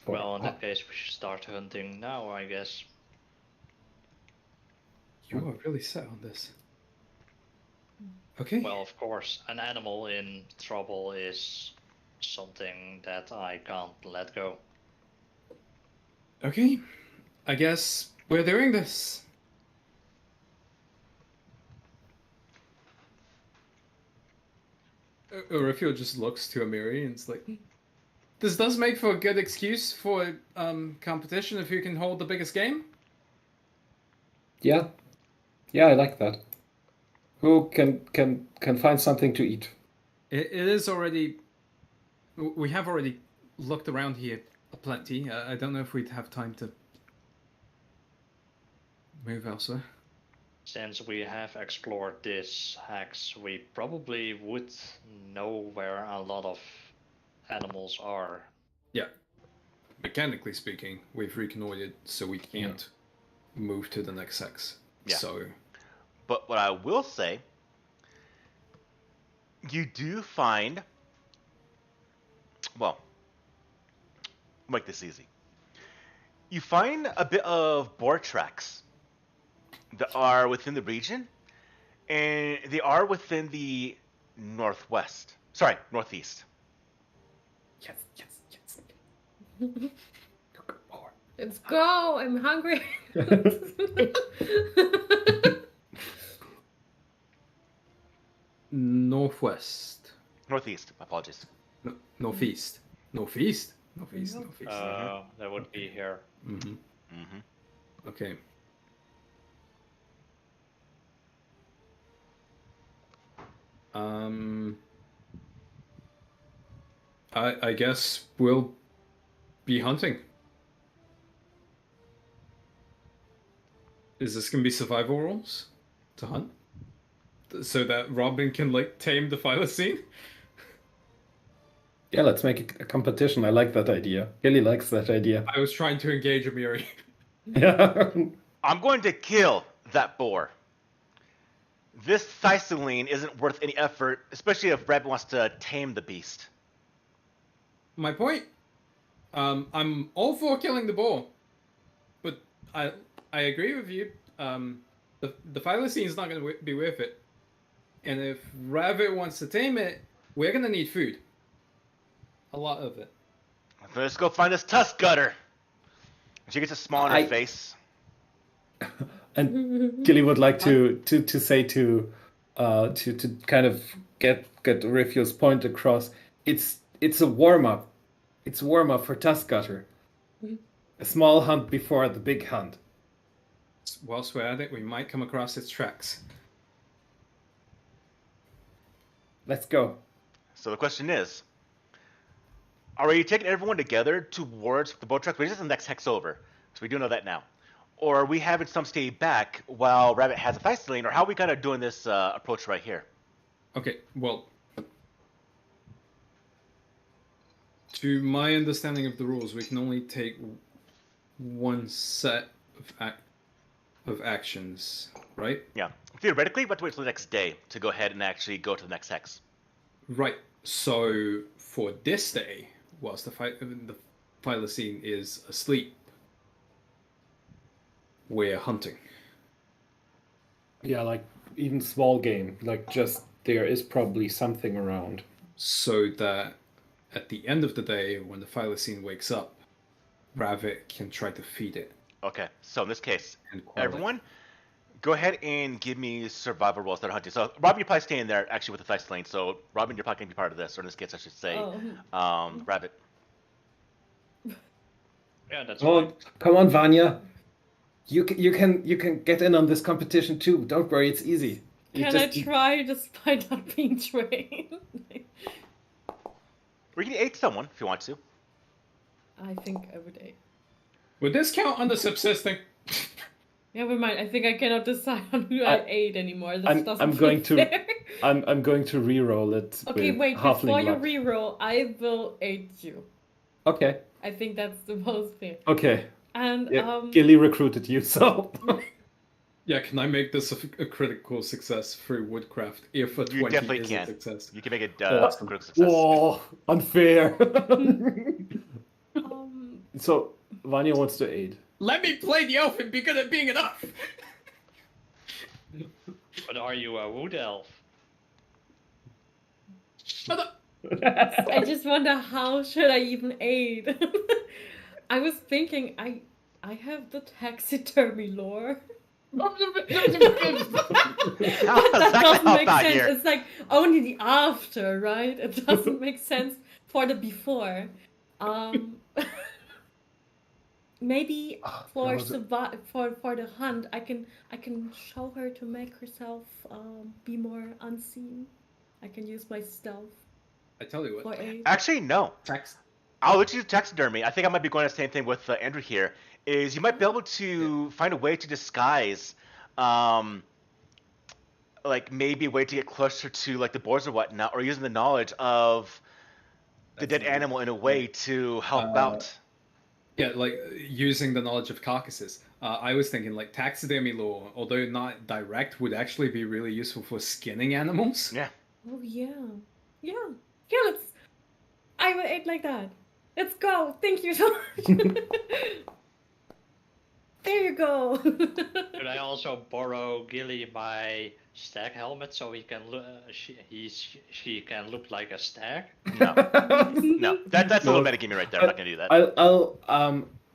Speaker 5: Well, in that case, we should start hunting now, I guess.
Speaker 3: You are really set on this. Okay.
Speaker 5: Well, of course, an animal in trouble is something that I can't let go.
Speaker 3: Okay, I guess we're doing this. Orifio just looks to Amiri and it's like, this does make for a good excuse for competition if you can hold the biggest game.
Speaker 2: Yeah, yeah, I like that. Who can find something to eat?
Speaker 3: It is already. We have already looked around here plenty. I don't know if we'd have time to move elsewhere.
Speaker 5: Since we have explored this hex, we probably would know where a lot of animals are.
Speaker 3: Yeah. Mechanically speaking, we've reconnoitered, so we can't move to the next hex.
Speaker 1: Yeah.
Speaker 3: So.
Speaker 1: But what I will say, you do find, well, make this easy. You find a bit of boar tracks that are within the region, and they are within the northwest. Sorry, northeast.
Speaker 3: Yes, yes, yes.
Speaker 6: Let's go! I'm hungry.
Speaker 3: Northwest.
Speaker 1: Northeast. My apologies.
Speaker 3: Northeast. Northeast? Northeast.
Speaker 5: That would be here.
Speaker 3: Mm-hmm.
Speaker 1: Mm-hmm.
Speaker 3: Okay. I guess we'll be hunting. Is this gonna be survival rules to hunt? So that Robin can like tame the thylacine?
Speaker 2: Yeah, let's make a competition. I like that idea. Gilly likes that idea.
Speaker 3: I was trying to engage Amiri.
Speaker 2: Yeah.
Speaker 1: I'm going to kill that boar. This Thysseline isn't worth any effort, especially if Rabbit wants to tame the beast.
Speaker 3: My point. I'm all for killing the boar, but I agree with you. The thylacine is not going to be worth it, and if Rabbit wants to tame it, we're going to need food. A lot of it.
Speaker 1: Let's go find this tusk gutter. She gets a smile on her face.
Speaker 2: And Gilly would like to say to kind of get Rifio's point across. It's a warm up. It's a warm up for Tusk Gutter. A small hunt before the big hunt.
Speaker 3: Whilst we're at it, we might come across its tracks.
Speaker 2: Let's go.
Speaker 1: So the question is, are we taking everyone together towards the boat tracks? We're just the next hex over, so we do know that now. Or are we having some stay back while Rabbit has a Thysseline, or how are we kind of doing this approach right here?
Speaker 3: Okay, well, to my understanding of the rules, we can only take one set of actions, right?
Speaker 1: Yeah. Theoretically, we have to wait till the next day to go ahead and actually go to the next hex.
Speaker 3: Right. So for this day, whilst the thylacine is asleep, we're hunting.
Speaker 2: Yeah, like even small game. Like just there is probably something around.
Speaker 3: So that at the end of the day, when the thylacine wakes up, Rabbit can try to feed it.
Speaker 1: Okay, so in this case,
Speaker 3: And quell it.
Speaker 1: everyone, go ahead and give me survival rolls that are hunting. So, Robin, you're probably staying there actually with the Thysseline. So, Robin, you're probably going to be part of this, or in this case, I should say, Rabbit.
Speaker 5: Yeah, that's
Speaker 2: Come on, Vanya. You can get in on this competition too. Don't worry, it's easy.
Speaker 6: Can I try despite not being trained?
Speaker 1: Or you can aid someone if you want to.
Speaker 6: I think I would aid.
Speaker 3: Would this count under subsisting?
Speaker 6: Never mind. I think I cannot decide on who I aid anymore. This doesn't
Speaker 2: I'm
Speaker 6: feel
Speaker 2: going to
Speaker 6: fair.
Speaker 2: I'm going to re-roll it.
Speaker 6: Okay,
Speaker 2: with
Speaker 6: wait.
Speaker 2: halfling
Speaker 6: Before you
Speaker 2: luck.
Speaker 6: reroll, I will aid you.
Speaker 2: Okay.
Speaker 6: I think that's the most fair.
Speaker 2: Okay.
Speaker 6: And
Speaker 2: Yeah, Gilly recruited you, so.
Speaker 3: Yeah, can I make this a critical success through woodcraft if a
Speaker 1: You
Speaker 3: 20
Speaker 1: definitely
Speaker 3: is
Speaker 1: can.
Speaker 3: a success?
Speaker 1: You can make it
Speaker 2: Awesome.
Speaker 1: critical success.
Speaker 2: Whoa, unfair.
Speaker 6: um,
Speaker 2: So Vanya wants to aid.
Speaker 3: Let me play the elf and be good at being an elf!
Speaker 5: But are you a wood elf?
Speaker 3: Shut up!
Speaker 6: I just wonder how should I even aid. I was thinking I have the taxidermy lore.
Speaker 1: How
Speaker 6: But
Speaker 1: does
Speaker 6: that
Speaker 1: that
Speaker 6: doesn't
Speaker 1: help
Speaker 6: make
Speaker 1: out
Speaker 6: sense.
Speaker 1: here?
Speaker 6: It's like only the after, right? It doesn't make sense for the before. Maybe for for the hunt, I can show her to make herself be more unseen. I can use my stealth
Speaker 3: I tell you
Speaker 6: for
Speaker 3: what.
Speaker 6: aid.
Speaker 1: Actually, no.
Speaker 3: Tax.
Speaker 1: I'll let you do taxidermy. I think I might be going the same thing with Andrew here. Is you might be able to find a way to disguise, like maybe a way to get closer to like the boars or whatnot, or using the knowledge of the dead animal in a way to help out.
Speaker 3: Yeah, like using the knowledge of carcasses. I was thinking like taxidermy lore, although not direct, would actually be really useful for skinning animals.
Speaker 1: Yeah.
Speaker 6: Oh yeah, yeah, yeah. I will aid like that. Let's go. Thank you so much. There you go.
Speaker 5: Could I also borrow Gilly my stag helmet so he can she can look like a stag?
Speaker 1: No. No. That's a little metagaming right there. I'm not gonna do that.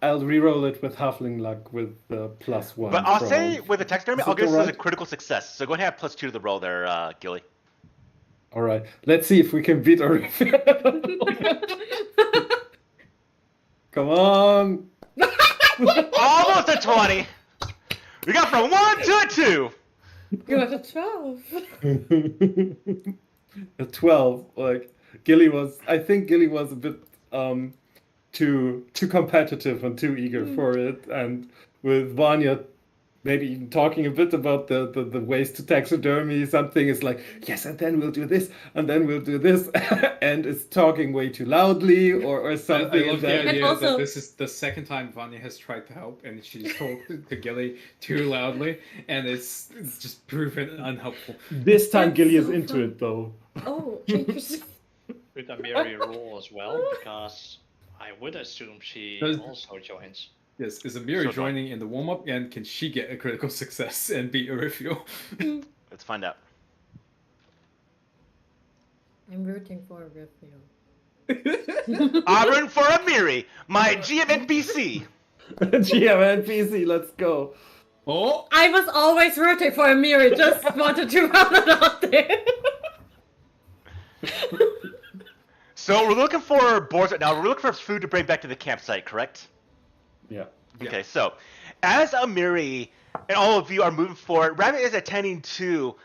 Speaker 2: I'll re-roll it with halfling luck with the +1.
Speaker 1: But I'll
Speaker 2: from-
Speaker 1: say with the taxidermy,
Speaker 2: Is
Speaker 1: I'll
Speaker 2: it
Speaker 1: give this as a
Speaker 2: alright?
Speaker 1: critical success. So go ahead and have +2 to the roll there, Gilly.
Speaker 2: All right, let's see if we can beat our. Come on.
Speaker 1: Almost a 20. We got from 1 to a 2.
Speaker 6: You got a 12.
Speaker 2: A 12. Like I think Gilly was a bit too competitive and too eager for it, and with Vanya maybe even talking a bit about the ways to taxidermy, something is like, yes, and then we'll do this, and then we'll do this, and it's talking way too loudly or something.
Speaker 3: I love the
Speaker 2: that-
Speaker 3: idea
Speaker 6: also-
Speaker 3: that this is the second time Vanya has tried to help, and she's talked to Gilly too loudly, and it's just proven unhelpful.
Speaker 2: This time
Speaker 6: That's
Speaker 2: Gilly is
Speaker 6: so
Speaker 2: into
Speaker 6: fun.
Speaker 2: it though.
Speaker 6: Oh, interesting.
Speaker 5: Could Amiri roll as well? Because I would assume she
Speaker 3: Does-
Speaker 5: also joins.
Speaker 3: Yes, is Amiri
Speaker 1: So
Speaker 3: joining in the warm-up, and can she get a critical success and beat Orifio?
Speaker 1: Let's find out.
Speaker 6: I'm rooting for Rivio.
Speaker 1: I'm rooting for Amiri, my GM NPC.
Speaker 2: GM NPC, let's go.
Speaker 3: Oh!
Speaker 6: I was always rooting for Amiri. Just wanted to run it out there.
Speaker 1: So we're looking for boars right now. We're looking for food to bring back to the campsite, correct?
Speaker 2: Yeah.
Speaker 1: Okay, so as Amiri and all of you are moving forward, Rabbit is attending to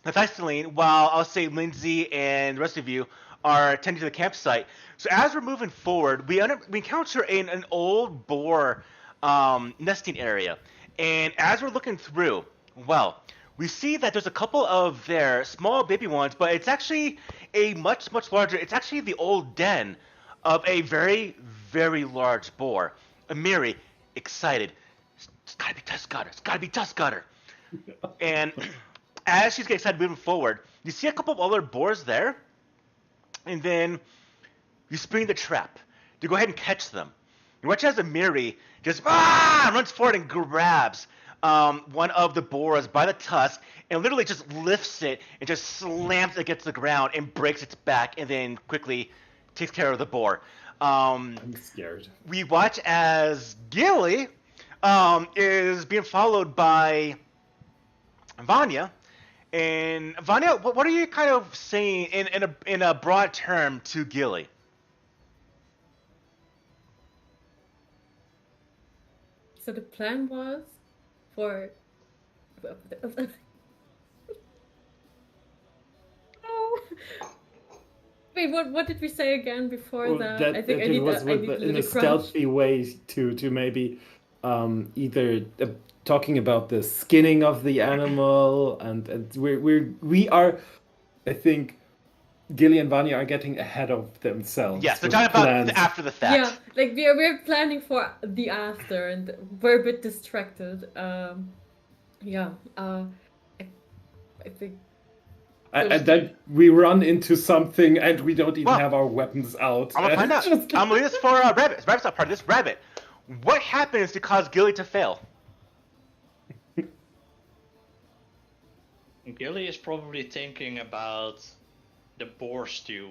Speaker 1: Nathaniel, while I'll say Lindsay and the rest of you are attending to the campsite. So as we're moving forward, we encounter an old boar nesting area, and as we're looking through, well, we see that there's a couple of their small baby ones, but it's actually a much larger. It's actually the old den of a very, very large boar. Amiri, excited. It's gotta be Tuskgutter. It's gotta be Tuskgutter. And as she's getting excited moving forward, you see a couple of other boars there, and then you spring the trap to go ahead and catch them. You watch as Amiri just runs forward and grabs one of the boars by the tusk and literally just lifts it and just slams it against the ground and breaks its back and then quickly takes care of the boar.
Speaker 2: I'm scared.
Speaker 1: We watch as Gilly is being followed by Vanya. And Vanya, what are you kind of saying in a broad term to Gilly?
Speaker 6: So the plan was for. Oh. Wait, what did we say again before
Speaker 2: Well,
Speaker 6: that?
Speaker 2: that
Speaker 6: I think
Speaker 2: that
Speaker 6: I need
Speaker 2: it was
Speaker 6: a, I
Speaker 2: with
Speaker 6: need
Speaker 2: in a
Speaker 6: little crunch.
Speaker 2: stealthy way to maybe either talking about the skinning of the animal and we are, I think, Gilly and Vanya are getting ahead of themselves.
Speaker 1: Yes, they're
Speaker 2: with
Speaker 1: talking about
Speaker 2: plans.
Speaker 1: the after the fact.
Speaker 6: Yeah, like we're planning for the after, and we're a bit distracted. Yeah. I think.
Speaker 2: And then we run into something and we don't even
Speaker 1: Well,
Speaker 2: have our weapons out.
Speaker 1: I'm gonna find out.
Speaker 2: Just-
Speaker 1: I'm gonna leave this for Rabbit. Rabbit's not part of this. Rabbit, what happens to cause Gilly to fail?
Speaker 5: Gilly is probably thinking about the boar stew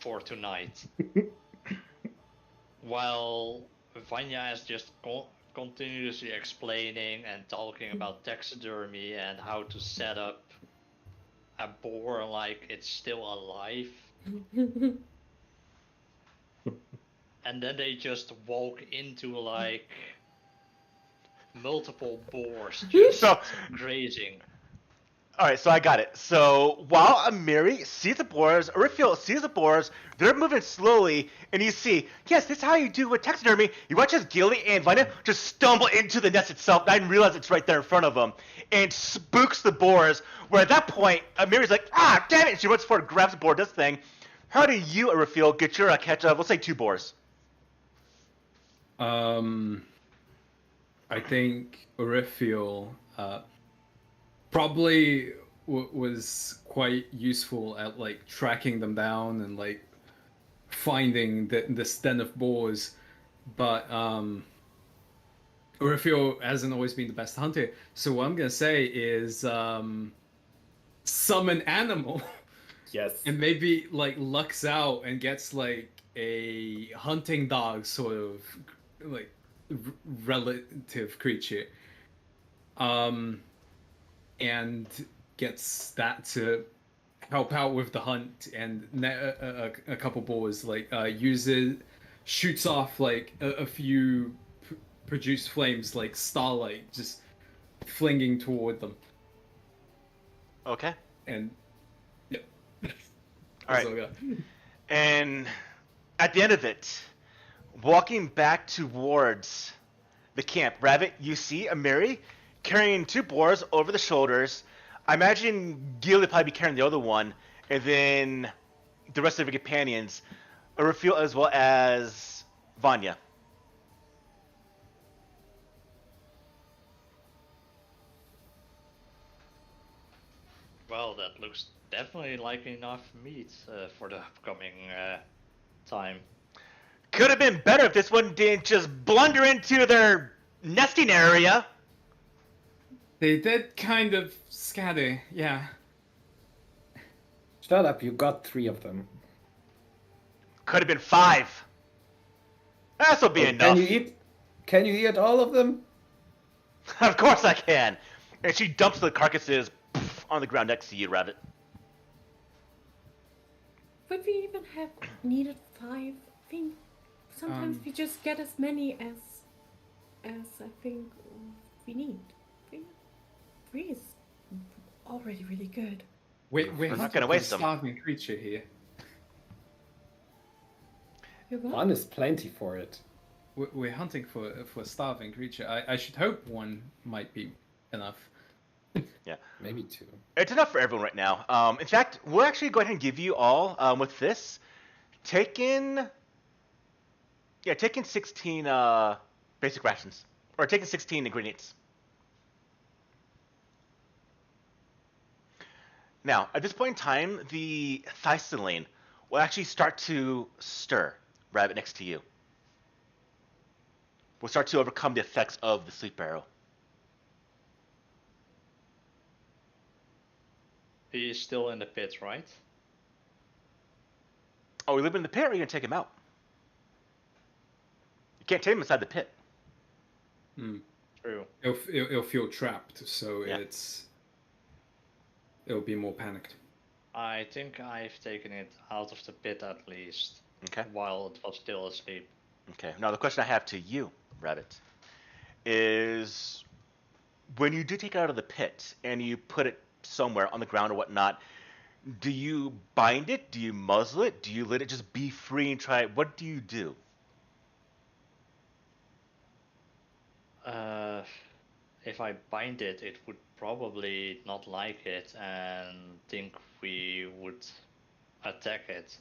Speaker 5: for tonight. While Vanya is just continuously explaining and talking about taxidermy and how to set up a boar like it's still alive. And then they just walk into like multiple boars just grazing.
Speaker 1: Alright, so I got it. So while Amiri sees the boars, Raphael sees the boars, they're moving slowly, and you see, yes, this is how you do with taxidermy. You watch as Gilly and Vanya just stumble into the nest itself, not even realize it's right there in front of them, and spooks the boars, where at that point, Amiri's like, ah, damn it! And she runs forward, grabs the boar, does thing. How do you, Raphael, get your catch of, let's say, 2 boars?
Speaker 3: I think Raphael probably was quite useful at like tracking them down and like finding this den of boars, but Raphael hasn't always been the best hunter. So what I'm gonna say is summon animal.
Speaker 2: Yes.
Speaker 3: And maybe like lucks out and gets like a hunting dog sort of like relative creature. And gets that to help out with the hunt, and a couple boars like shoots off like a few produced flames like starlight, just flinging toward them.
Speaker 1: Okay.
Speaker 3: And yep.
Speaker 1: All right. And at the end of it, walking back towards the camp, Rabbit, you see Amiri carrying 2 boars over the shoulders. I imagine Gil would probably be carrying the other one, and then the rest of your companions, Raphael as well as Vanya.
Speaker 5: Well, that looks definitely like enough meat for the upcoming time.
Speaker 1: Could have been better if this one didn't just blunder into their nesting area.
Speaker 3: They did kind of scatter, yeah.
Speaker 2: Shut up, you got 3 of them.
Speaker 1: Could have been 5. This'll be enough.
Speaker 2: Can you eat all of them?
Speaker 1: Of course I can. And she dumps the carcasses on the ground next to you, Rabbit.
Speaker 6: Would we even have needed 5? I think sometimes we just get as many as I think we need. 3 is already really good.
Speaker 3: We're
Speaker 1: not gonna waste them.
Speaker 3: Starving creature here.
Speaker 6: You're what?
Speaker 2: 1 is plenty for it.
Speaker 3: We're hunting for a starving creature. I should hope 1 might be enough.
Speaker 1: Yeah.
Speaker 2: Maybe 2.
Speaker 1: It's enough for everyone right now. In fact, we'll actually go ahead and give you all, with this, take in 16 basic rations. Or take in 16 ingredients. Now, at this point in time, the thysseline will actually start to stir, Rabbit, next to you. We'll start to overcome the effects of the sleep arrow.
Speaker 5: He is still in the pit, right?
Speaker 1: Oh, we live in the pit, or are you going to take him out? You can't take him inside the pit.
Speaker 5: True.
Speaker 3: It'll feel trapped, so
Speaker 1: Yeah.
Speaker 3: it'll be more panicked.
Speaker 5: I think I've taken it out of the pit at least.
Speaker 1: Okay.
Speaker 5: While it was still asleep.
Speaker 1: Okay. Now, the question I have to you, Rabbit, is when you do take it out of the pit and you put it somewhere on the ground or whatnot, do you bind it? Do you muzzle it? Do you let it just be free and try it? What do you do?
Speaker 5: If I bind it, it would probably not like it and think we would attack it.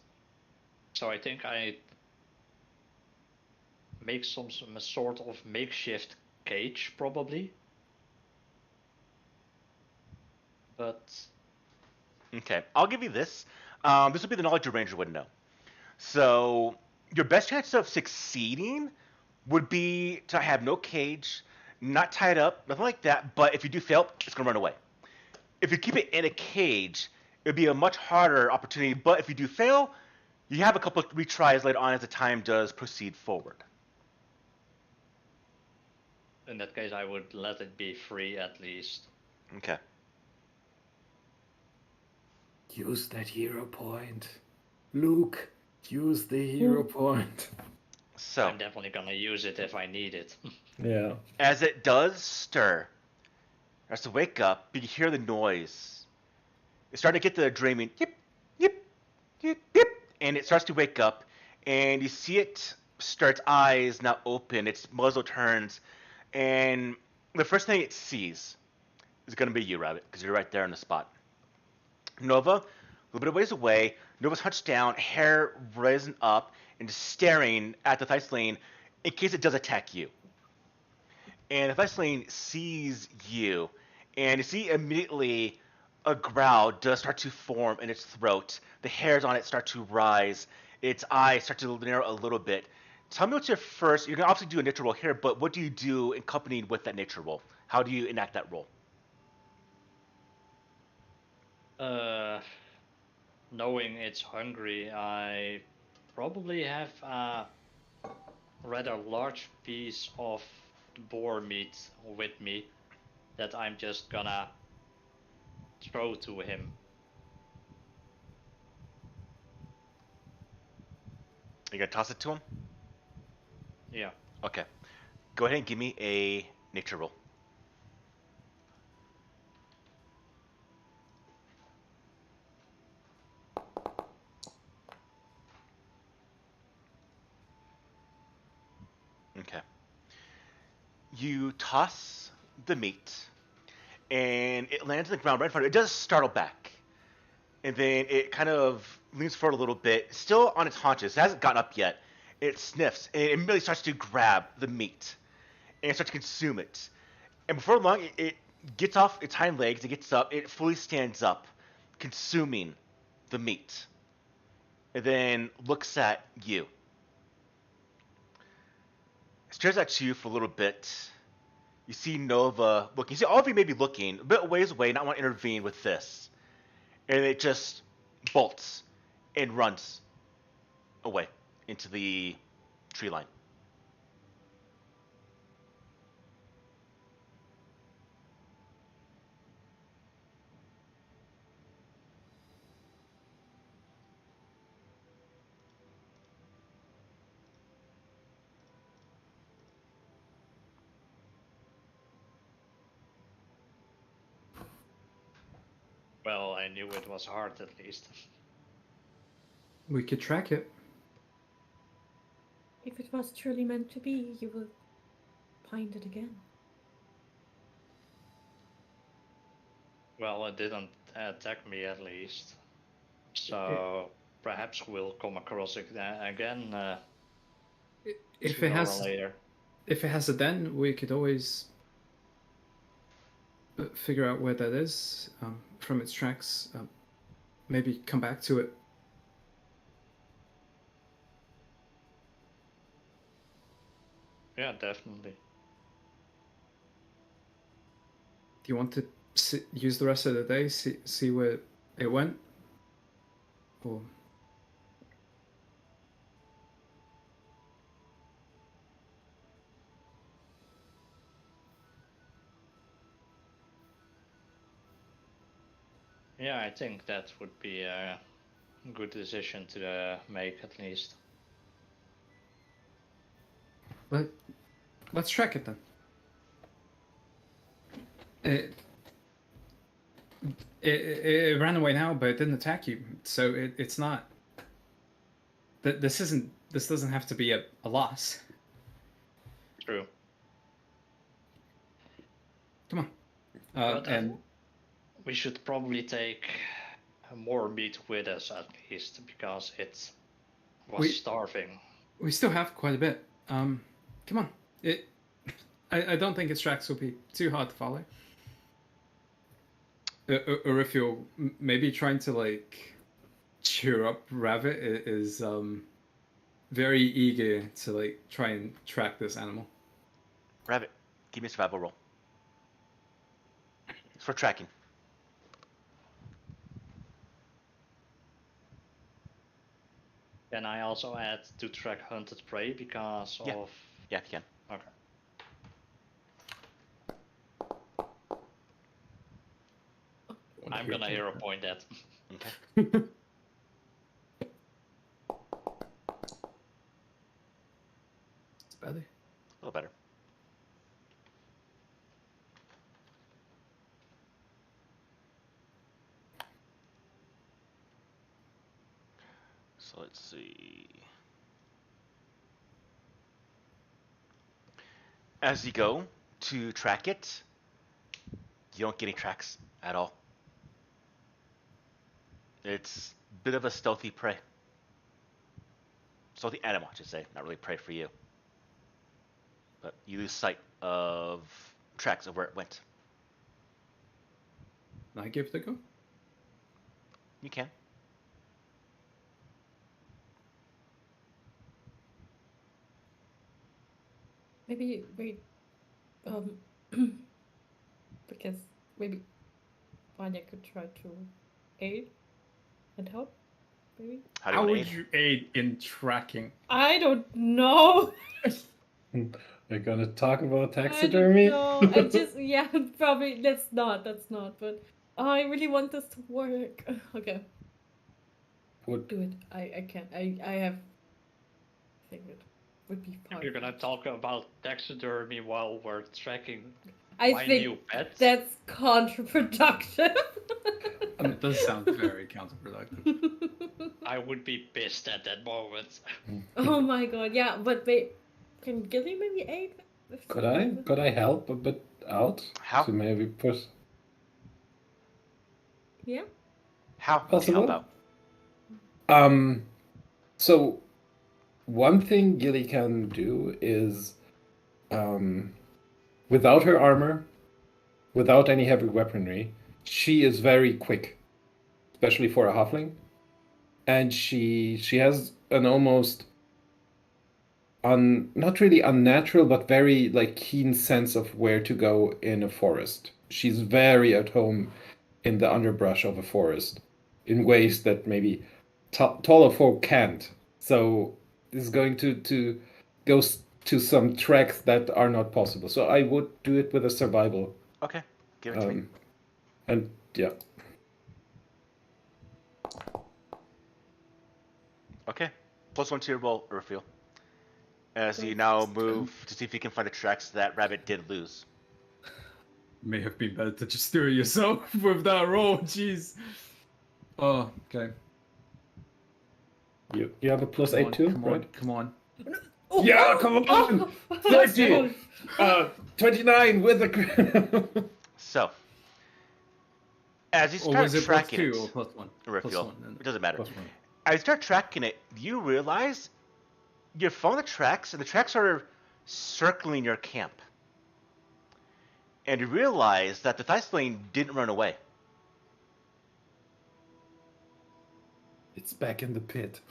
Speaker 5: So I think I make some sort of makeshift cage, probably. But
Speaker 1: Okay, I'll give you this. This would be the knowledge your ranger would know. So your best chance of succeeding would be to have no cage, not tied up, nothing like that. But if you do fail, it's gonna run away. If you keep it in a cage, It'd be a much harder opportunity, but if you do fail, you have a couple of retries later on as the time does proceed forward.
Speaker 5: In that case, I would let it be free at least.
Speaker 1: Okay.
Speaker 2: Use that hero point. Luke, use the hero point.
Speaker 1: So,
Speaker 5: I'm definitely gonna use it if I need it.
Speaker 2: Yeah.
Speaker 1: as it does stir, starts to wake up, but you hear the noise. It's starting to get the dreaming, yip, yip, yip, yip, and it starts to wake up, and you see it start its eyes now open, its muzzle turns, and the first thing it sees is going to be you, Rabbit, because you're right there on the spot. Nova, a little bit of ways away, Nova's hunched down, hair risen up, and just staring at the Thysseline in case it does attack you. And the Thysseline sees you, and you see immediately a growl does start to form in its throat. The hairs on it start to rise. Its eyes start to narrow a little bit. Tell me what's your first. You're going to obviously do a nature roll here, but what do you do accompanied with that nature roll? How do you enact that roll?
Speaker 5: Knowing it's hungry, I probably have a rather large piece of boar meat with me that I'm just gonna throw to him.
Speaker 1: You going to toss it to him?
Speaker 5: Yeah.
Speaker 1: Okay. Go ahead and give me a nature roll. Okay. You toss the meat, and it lands on the ground right in front of it. It does startle back, and then it kind of leans forward a little bit, still on its haunches. It hasn't gotten up yet. It sniffs, and it immediately starts to grab the meat, and it starts to consume it. And before long, it gets off its hind legs, it gets up, it fully stands up, consuming the meat, and then looks at you. It stares at you for a little bit. You see Nova looking. You see all of you maybe looking a bit ways away, not want to intervene with this. And it just bolts and runs away into the tree line.
Speaker 5: Well, I knew it was hard at least.
Speaker 3: We could track it.
Speaker 6: If it was truly meant to be, you will find it again.
Speaker 5: Well, it didn't attack me at least. So perhaps we'll come across it again
Speaker 3: If
Speaker 5: sooner
Speaker 3: it has,
Speaker 5: or later.
Speaker 3: if it has a den, we could always figure out where that is from its tracks. Maybe come back to it.
Speaker 5: Yeah, definitely.
Speaker 3: Do you want to use the rest of the day, see where it went? Or
Speaker 5: Yeah, I think that would be a good decision to make at least.
Speaker 3: let's track it then. It ran away now, but it didn't attack you, so it's not. This doesn't have to be a loss.
Speaker 5: True.
Speaker 3: Come on,
Speaker 5: But
Speaker 3: and
Speaker 5: we should probably take more meat with us at least because it was starving.
Speaker 3: we still have quite a bit. Come on, I don't think its tracks will be too hard to follow. Or if you're maybe trying to like cheer up Rabbit, is very eager to like try and track this animal.
Speaker 1: Rabbit, give me a survival roll. It's for tracking.
Speaker 5: Can I also add to track hunted prey because
Speaker 1: Yeah.
Speaker 5: of...
Speaker 1: Yeah, if you can.
Speaker 5: Okay. I'm gonna hero point that.
Speaker 1: Okay.
Speaker 3: It's better.
Speaker 1: A little better. So let's see. As you go to track it, you don't get any tracks at all. It's a bit of a stealthy prey. Stealthy animal, I should say. Not really prey for you. But you lose sight of tracks of where it went.
Speaker 3: Can I give it a go?
Speaker 1: You can.
Speaker 6: Maybe wait, um, because maybe Vanya could try to aid and help. Maybe
Speaker 1: How do you
Speaker 3: How
Speaker 1: want to
Speaker 3: would
Speaker 1: aid?
Speaker 3: you aid in tracking?
Speaker 6: I don't know.
Speaker 2: We're gonna talk about
Speaker 6: I don't
Speaker 2: taxidermy.
Speaker 6: know. I just yeah, probably that's not. But I really want this to work. Okay,
Speaker 2: Would
Speaker 6: do it. I can't. I have. I think it would be fine.
Speaker 5: You're gonna talk about taxidermy while we're tracking
Speaker 6: I
Speaker 5: my
Speaker 6: think
Speaker 5: new pet?
Speaker 6: that's counterproductive.
Speaker 3: It does sound very counterproductive.
Speaker 5: I would be pissed at that moment.
Speaker 6: Oh my god, yeah, but wait, can Gilly maybe aid?
Speaker 2: could I help a bit out
Speaker 1: How?
Speaker 2: to maybe push?
Speaker 6: Yeah.
Speaker 1: How would you help
Speaker 2: Possible?
Speaker 1: out?
Speaker 2: So one thing Gilly can do is, without her armor, without any heavy weaponry, she is very quick, especially for a halfling, and she has an almost not really unnatural, but very like keen sense of where to go in a forest. She's very at home in the underbrush of a forest in ways that maybe taller folk can't. So this is going to go to some tracks that are not possible. So I would do it with a survival.
Speaker 1: Okay, give it to me.
Speaker 2: And yeah,
Speaker 1: Okay, +1 to your roll, Urfiel. As you now move to see if you can find the tracks that rabbit did lose.
Speaker 3: May have been better to just do it yourself with that roll. Jeez. Oh, okay.
Speaker 2: you have a plus
Speaker 3: Come
Speaker 2: 8
Speaker 3: on,
Speaker 2: too,
Speaker 3: come
Speaker 2: right?
Speaker 3: on, come on.
Speaker 2: Yeah, come on! 30! 29 with a...
Speaker 1: So, as you
Speaker 3: Or
Speaker 1: start
Speaker 3: was it plus
Speaker 1: tracking
Speaker 3: 2
Speaker 1: it,
Speaker 3: or plus 1?
Speaker 1: Urfiel,
Speaker 3: then.
Speaker 1: it doesn't matter.
Speaker 2: Plus 1.
Speaker 1: As you start tracking it, you realize you're following the tracks, and the tracks are circling your camp. And you realize that the Thistling didn't run away.
Speaker 2: It's back in the pit.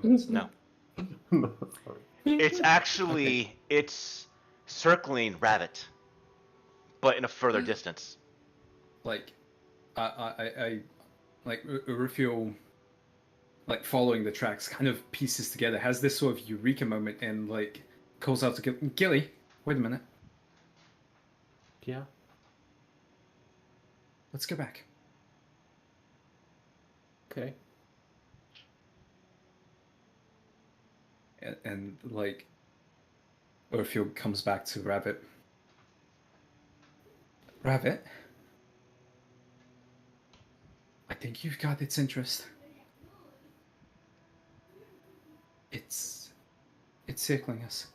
Speaker 1: No.
Speaker 2: No, sorry.
Speaker 1: It's actually, it's circling Rabbit, but in a further distance.
Speaker 3: Like, I like Urfiel, like following the tracks, kind of pieces together, has this sort of eureka moment, and like calls out to Gilly. Wait a minute,
Speaker 2: Yeah.
Speaker 3: let's go back.
Speaker 2: Okay.
Speaker 3: And like, Urfiel comes back to Rabbit. Rabbit, I think you've got its interest. It's circling us.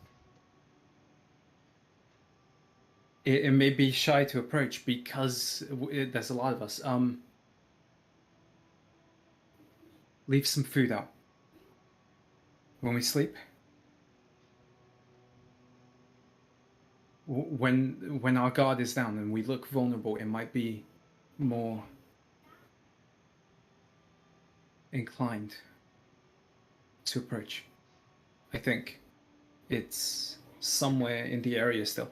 Speaker 3: It may be shy to approach because there's a lot of us. Leave some food out. When we sleep, when our guard is down and we look vulnerable, it might be more inclined to approach. I think it's somewhere in the area still.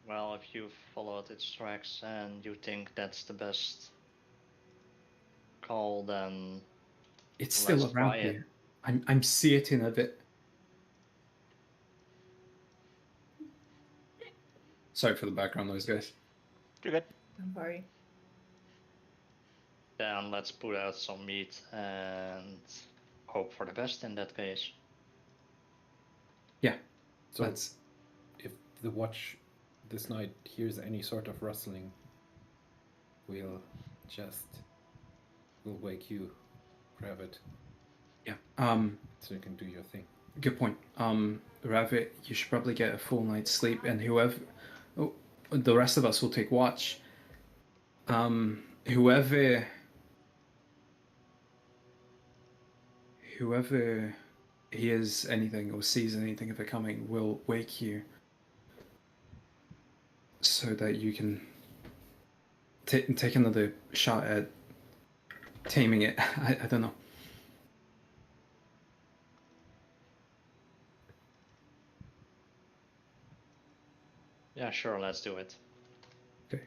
Speaker 5: Well, if you followed its tracks and you think that's the best call, then
Speaker 3: It's still
Speaker 5: let's
Speaker 3: around
Speaker 5: try it.
Speaker 3: here. I'm certain of it. Sorry for the background noise, guys.
Speaker 1: You're good.
Speaker 6: Don't worry.
Speaker 5: Then let's put out some meat and hope for the best in that case.
Speaker 3: Yeah.
Speaker 2: So
Speaker 3: Let's.
Speaker 2: if the watch this night hears any sort of rustling, we'll wake you, grab it,
Speaker 3: Yeah.
Speaker 2: so you can do your thing.
Speaker 3: Good point. Ravit, you should probably get a full night's sleep, and the rest of us will take watch. Whoever hears anything or sees anything of it coming will wake you, so that you can take another shot at taming it. I don't know.
Speaker 5: Yeah, sure, let's do it.
Speaker 3: Okay.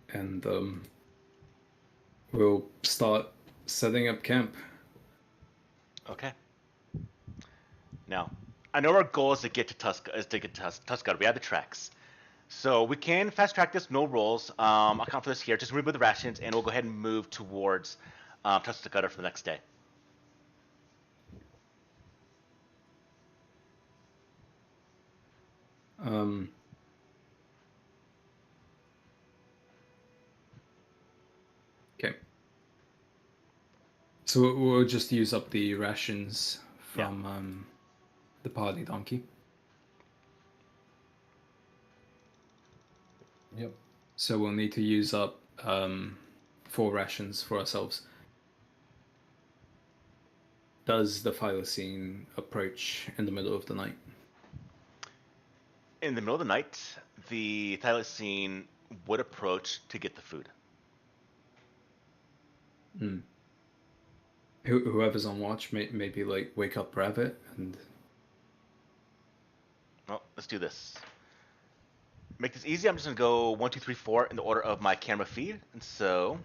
Speaker 3: And we'll start setting up camp.
Speaker 1: Okay. Now, I know our goal is to get to Tuscany. We have the tracks. So we can fast track this, no rolls. I'll count for this here. Just remove the rations, and we'll go ahead and move towards Tuscany for the next day.
Speaker 3: Okay. So we'll just use up the rations from the party donkey.
Speaker 2: Yep.
Speaker 3: So we'll need to use up 4 rations for ourselves. Does the Thylacine approach in the middle of the night?
Speaker 1: In the middle of the night, the Thylacine would approach to get the food.
Speaker 3: Whoever's on watch maybe like wake up Rabbit and.
Speaker 1: Well, let's do this. Make this easy. I'm just gonna go 1, 2, 3, 4 in the order of my camera feed, and so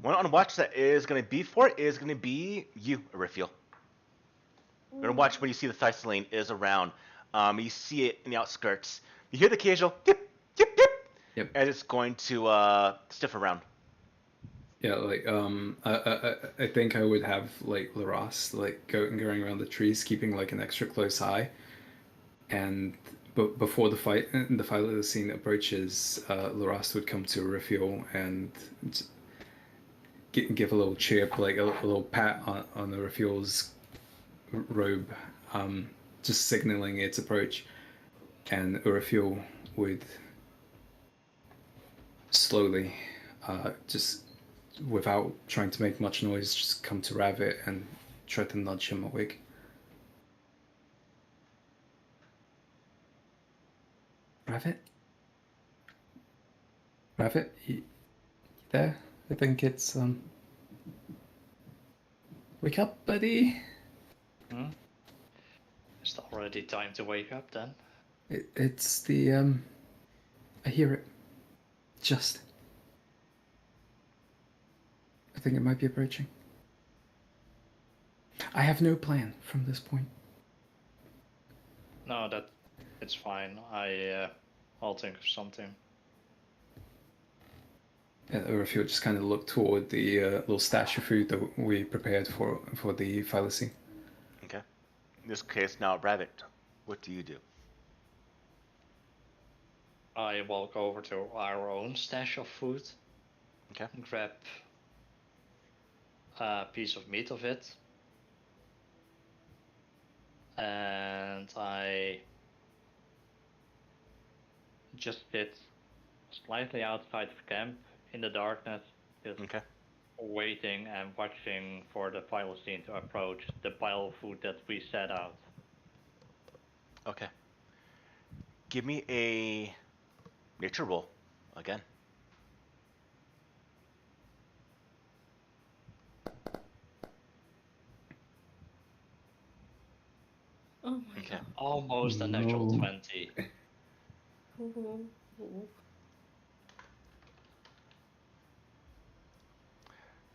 Speaker 1: one on watch that is gonna be for it is gonna be you, Arifiel. You're gonna watch when you see the Thylacine is around. You see it in the outskirts. You hear the occasional yip, yip, yip,
Speaker 3: Yep.
Speaker 1: as it's going to stiff around.
Speaker 3: Yeah, like I think I would have like Laras like going around the trees, keeping like an extra close eye, and before the Thylacine approaches, Laras would come to Rifiel and give a little chirp, like a little pat on the Rifiel's robe, just signaling its approach, and Urifiel would slowly, just without trying to make much noise, just come to Ravit and try to nudge him awake. Ravit? Ravit? You there? I think it's, wake up, buddy!
Speaker 5: Is it already time to wake up then?
Speaker 3: It's the, I hear it. Just. I think it might be approaching. I have no plan from this point.
Speaker 5: No, it's fine. I'll think of something.
Speaker 3: Or if you'll just kind of look toward the little stash of food that we prepared for the Thylacine.
Speaker 1: Okay. In this case, now, Rabbit, what do you do?
Speaker 5: I walk over to our own stash of food.
Speaker 1: Okay.
Speaker 5: Grab a piece of meat of it. And I just sit slightly outside of camp in the darkness, just
Speaker 1: Okay.
Speaker 5: waiting and watching for the Thylacine to approach the pile of food that we set out.
Speaker 1: Okay. Give me a nature roll again.
Speaker 6: Oh my
Speaker 1: Okay.
Speaker 6: god.
Speaker 5: Almost a natural
Speaker 3: No.
Speaker 5: 20.
Speaker 6: Oh. Ooh.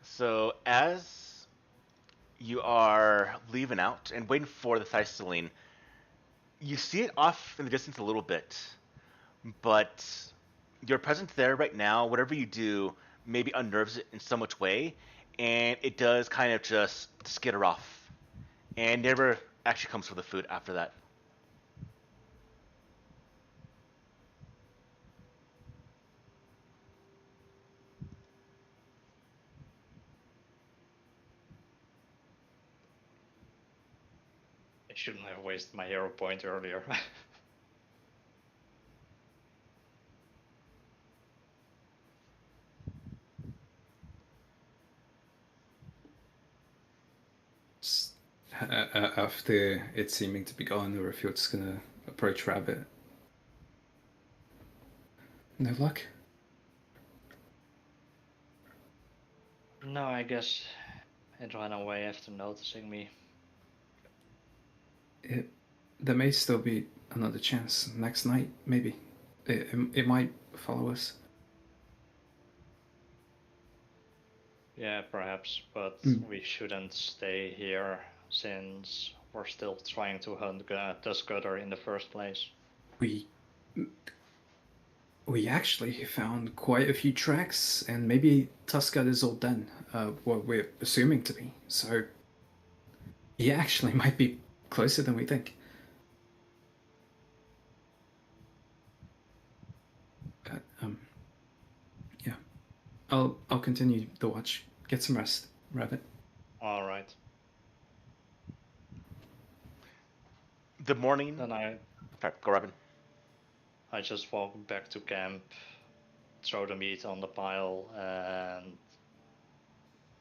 Speaker 1: So as you are leaving out and waiting for the Thessaline, you see it off in the distance a little bit, but your presence there right now, whatever you do, maybe unnerves it in so much way, and it does kind of just skitter off, and never actually comes for the food after that.
Speaker 5: I shouldn't have wasted my hero point earlier.
Speaker 3: S- After it seeming to be gone, or if you're just gonna approach Rabbit. No luck?
Speaker 5: No, I guess it ran away after noticing me.
Speaker 3: There may still be another chance next night, maybe. It might follow us.
Speaker 5: Yeah, perhaps, but we shouldn't stay here since we're still trying to hunt Tuskgutter in the first place.
Speaker 3: We actually found quite a few tracks, and maybe Tuskgutter's all done. What we're assuming to be. So he actually might be closer than we think. But yeah, I'll continue the watch. Get some rest, Rabbit.
Speaker 5: All right.
Speaker 1: The morning.
Speaker 5: Then
Speaker 1: Sorry, go, Robin.
Speaker 5: I just walk back to camp, throw the meat on the pile,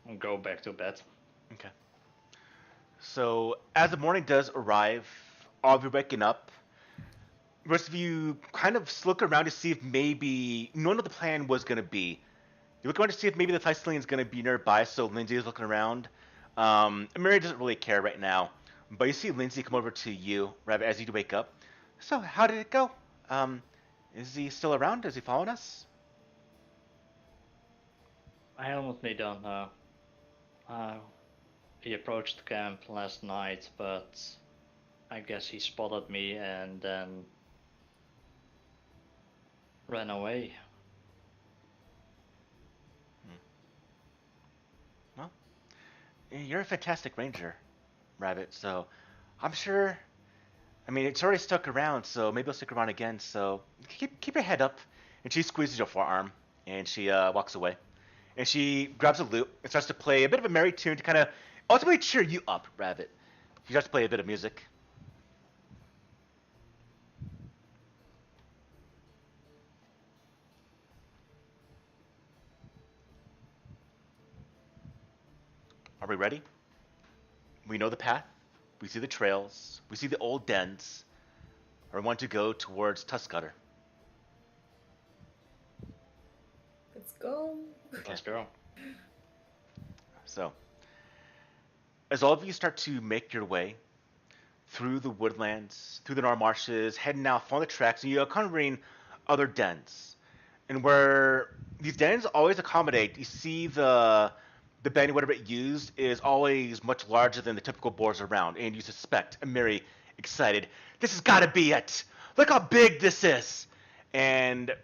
Speaker 5: and go back to bed.
Speaker 1: Okay. So as the morning does arrive, all of you waking up. The rest of you kind of look around to see if maybe knowing what the plan was going to be. You look around to see if maybe the Thessalian is going to be nearby. So Lindsay is looking around. Amiri doesn't really care right now, but you see Lindsay come over to you, Rabbit, as you wake up. So how did it go? Is he still around? Is he following us?
Speaker 5: I honestly don't know. He approached the camp last night, but I guess he spotted me and then ran away.
Speaker 1: Well, you're a fantastic ranger, Rabbit. So I'm sure. I mean, it's already stuck around, so maybe it'll stick around again. So keep your head up. And she squeezes your forearm, and she walks away. And she grabs a lute and starts to play a bit of a merry tune to kind of ultimately cheer you up, Rabbit. She starts to play a bit of music. Are we ready? We know the path. We see the trails. We see the old dens. Or we want to go towards Tuskgutter.
Speaker 6: Let's go.
Speaker 5: Let's go.
Speaker 1: So, as all of you start to make your way through the woodlands, through the Nar marshes, heading out, following the tracks, and you're uncovering other dens. And where these dens always accommodate, you see the bed, whatever it used, is always much larger than the typical boars around. And you suspect, Amiri, excited, this has got to be it. Look how big this is. And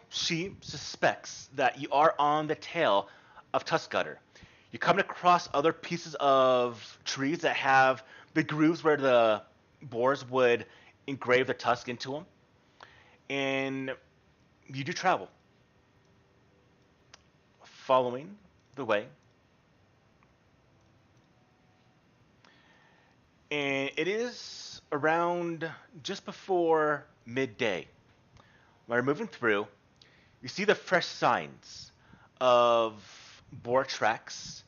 Speaker 1: she suspects that you are on the tail of Tuskgutter. You're coming across other pieces of trees that have the grooves where the boars would engrave their tusk into them. And you do travel. Following the way. And it is around just before midday. While you're moving through, you see the fresh signs of boar tracks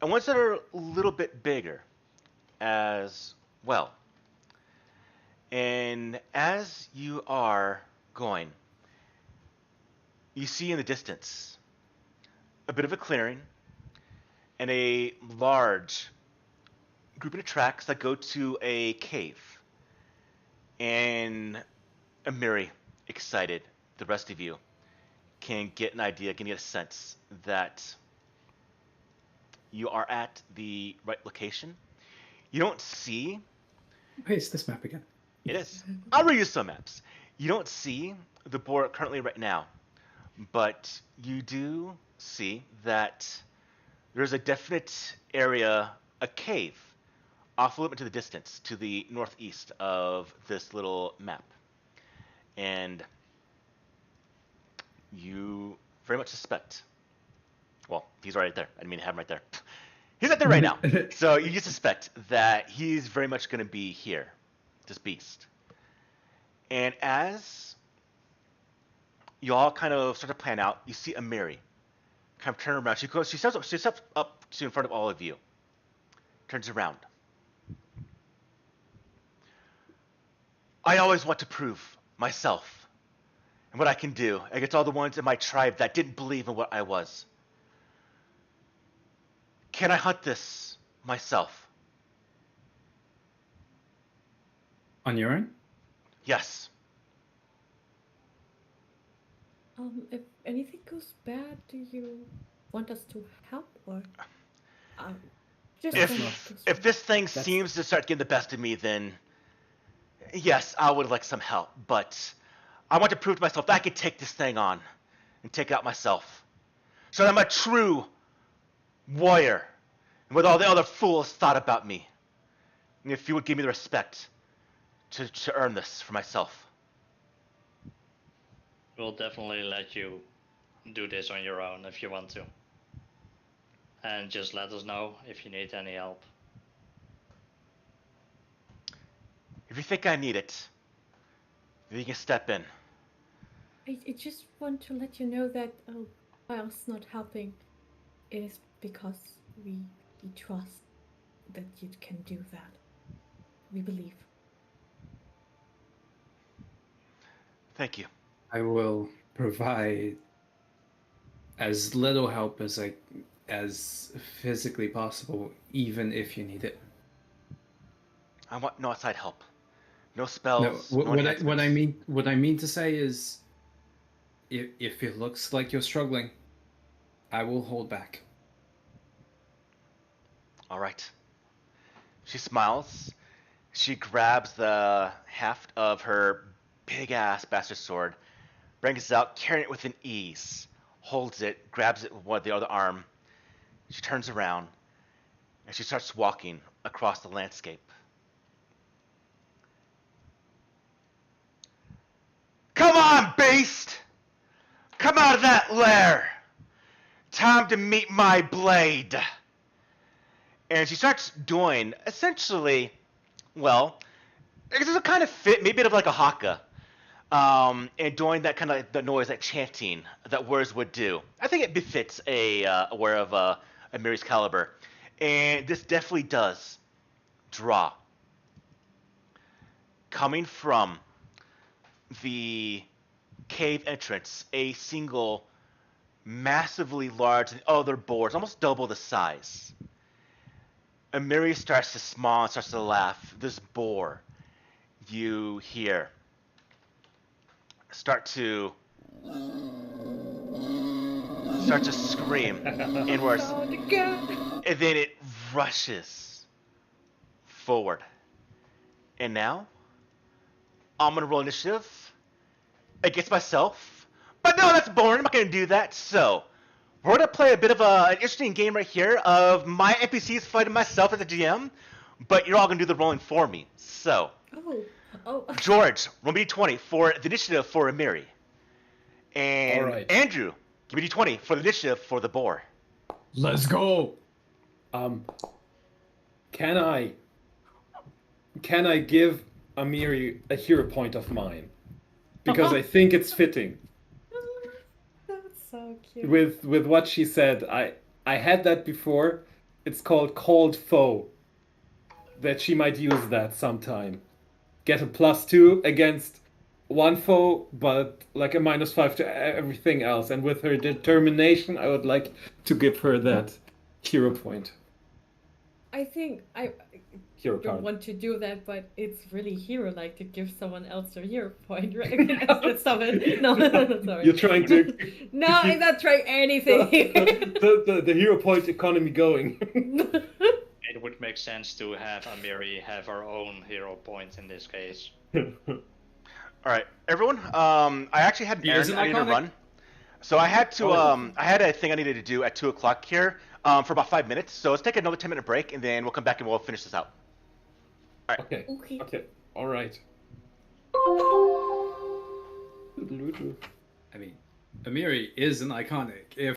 Speaker 1: and ones that are a little bit bigger as well. And as you are going, you see in the distance a bit of a clearing and a large grouping of tracks that go to a cave. And Amiri, excited, the rest of you can get an idea, can get a sense that you are at the right location. You don't see.
Speaker 3: Hey, it's this map again.
Speaker 1: It is. I'll reuse some maps. You don't see the board currently right now, but you do see that there's a definite area, a cave, off a little bit to the distance, to the northeast of this little map. And you very much suspect. Well, he's right there. I didn't mean to have him right there. He's right there right now. So you suspect that he's very much going to be here, this beast. And as you all kind of start to plan out, you see Amiri kind of turn around. She steps up to in front of all of you. Turns around. I always want to prove myself and what I can do against all the ones in my tribe that didn't believe in what I was. Can I hunt this myself?
Speaker 3: On your own?
Speaker 1: Yes.
Speaker 6: If anything goes bad, do you want us to help or? Just
Speaker 1: If this thing seems to start getting the best of me, then yes, I would like some help. But I want to prove to myself that I can take this thing on and take it out myself. So that I'm a true warrior, and what all the other fools thought about me. And if you would give me the respect to earn this for myself.
Speaker 5: We'll definitely let you do this on your own if you want to. And just let us know if you need any help.
Speaker 1: If you think I need it, then you can step in.
Speaker 6: I just want to let you know that by us not helping is because we trust that you can do that. We believe.
Speaker 1: Thank you.
Speaker 3: I will provide as little help as physically possible, even if you need it.
Speaker 1: I want no outside help. No
Speaker 3: No,
Speaker 1: spells.
Speaker 3: what I mean to say is, if it looks like you're struggling, I will hold back.
Speaker 1: All right. She smiles. She grabs the haft of her big-ass bastard sword, brings it out, carrying it with an ease, holds it, grabs it with the other arm. She turns around, and she starts walking across the landscape. Come on, beast! Come out of that lair! Time to meet my blade! And she starts doing, essentially, well, it's a kind of fit, maybe a bit of like a haka. And doing that kind of like the noise, that chanting that words would do. I think it befits a wearer of Amiri's caliber. And this definitely does draw. Coming from the cave entrance, a single massively large and other boards, almost double the size. Amiri starts to smile and starts to laugh. This boar, you hear, start to scream inwards, and then it rushes forward. And now, I'm gonna roll initiative against myself. But no, that's boring. I'm not gonna do that. So, we're gonna play a bit of an interesting game right here of my NPCs fighting myself as a GM, but you're all gonna do the rolling for me. So, George, roll me d20 for the initiative for Amiri. And
Speaker 2: All right.
Speaker 1: Andrew, give me d20 for the initiative for the boar.
Speaker 3: Let's go.
Speaker 2: Can I give Amiri a hero point of mine? Because I think it's fitting.
Speaker 6: That's so cute.
Speaker 2: With what she said, I had that before. It's called Cold Foe. That she might use that sometime. Get a +2 against one foe, but like a -5 to everything else. And with her determination, I would like to give her that hero point.
Speaker 6: I think
Speaker 2: hero
Speaker 6: don't
Speaker 2: card.
Speaker 6: want to do that, but it's really hero-like to give someone else a hero point, right? No, stop it. No, sorry.
Speaker 2: You're trying to
Speaker 6: No, I'm not trying anything.
Speaker 2: the hero point economy going.
Speaker 5: It would make sense to have Amiri have her own hero point in this case.
Speaker 1: All right, everyone. I actually had an
Speaker 3: He
Speaker 1: errand
Speaker 3: is an
Speaker 1: I need to
Speaker 3: iconic?
Speaker 1: run, so I had to.
Speaker 2: Oh.
Speaker 1: I had a thing I needed to do at 2 o'clock here for about 5 minutes. So let's take another 10-minute break, and then we'll come back and we'll finish this out.
Speaker 2: Okay.
Speaker 6: Okay.
Speaker 2: Okay. All right.
Speaker 3: I mean, Amiri is an iconic. If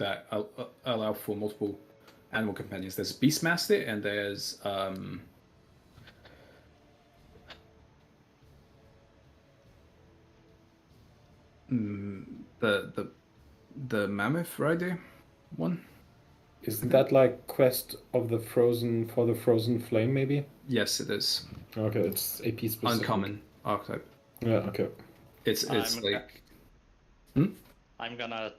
Speaker 3: that allow for multiple animal companions. There's Beastmaster and there's the mammoth rider one.
Speaker 2: Isn't that like Quest of the Frozen for the Frozen Flame, maybe?
Speaker 3: Yes, it is.
Speaker 2: Okay, it's AP specific.
Speaker 3: Uncommon archetype.
Speaker 2: Yeah, okay.
Speaker 3: It's
Speaker 5: I'm-
Speaker 3: like
Speaker 5: I'm gonna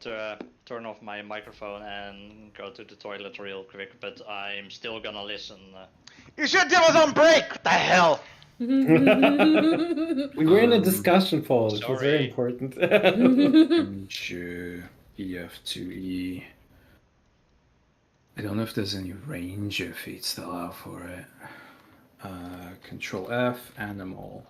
Speaker 5: turn off my microphone and go to the toilet real quick, but I'm still gonna listen.
Speaker 1: You should do us on break! What the hell?
Speaker 2: We were in a discussion, Paul. It was very
Speaker 5: Sorry.
Speaker 2: important.
Speaker 3: Ranger, EF2E. I don't know if there's any ranger feats that allow for it. Control F, animal.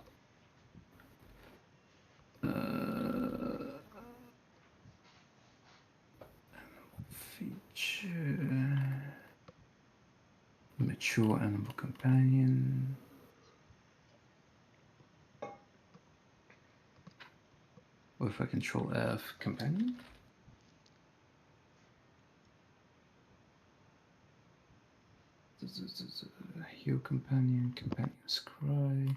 Speaker 3: Feature. Mature animal companion. What if I control F, companion? Heal companion, companion's cry.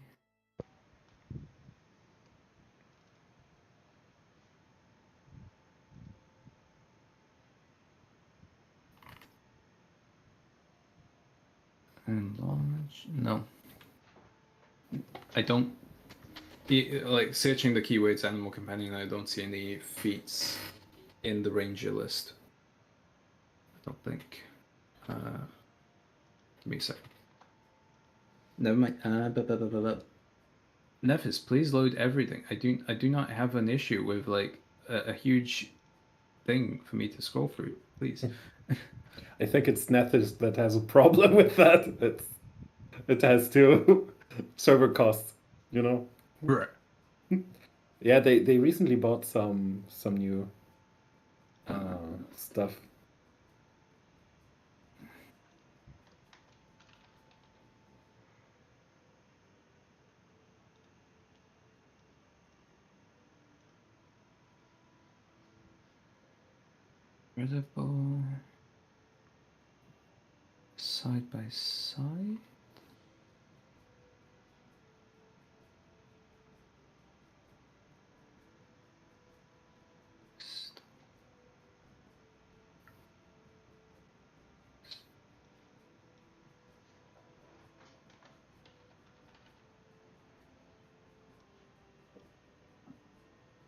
Speaker 3: Enlarge. No. I don't. Like searching the keywords animal companion, I don't see any feats in the ranger list. I don't think. Give me a second. Never mind. Nephis, please load everything. I do not have an issue with like a huge thing for me to scroll through. Please.
Speaker 2: I think it's Nethys that has a problem with that. It has to server costs, you know.
Speaker 3: Right.
Speaker 2: Yeah, they recently bought some new stuff.
Speaker 3: Readable. Side by side.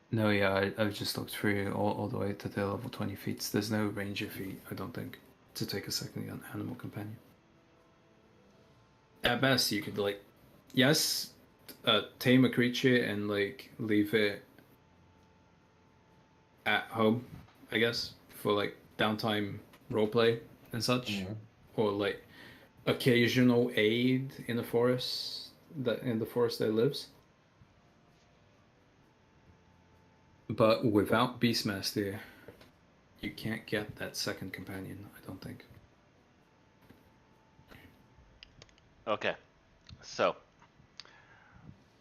Speaker 3: No, yeah, I've just looked through all the way to the level 20 feats. There's no ranger feat, I don't think, to take a second animal companion. At best, you could, like, yes, tame a creature and, like, leave it at home, I guess, for, like, downtime roleplay and such.
Speaker 2: Yeah.
Speaker 3: Or, like, occasional aid in the forest that it lives. But without Beastmaster, you can't get that second companion, I don't think.
Speaker 1: Okay, so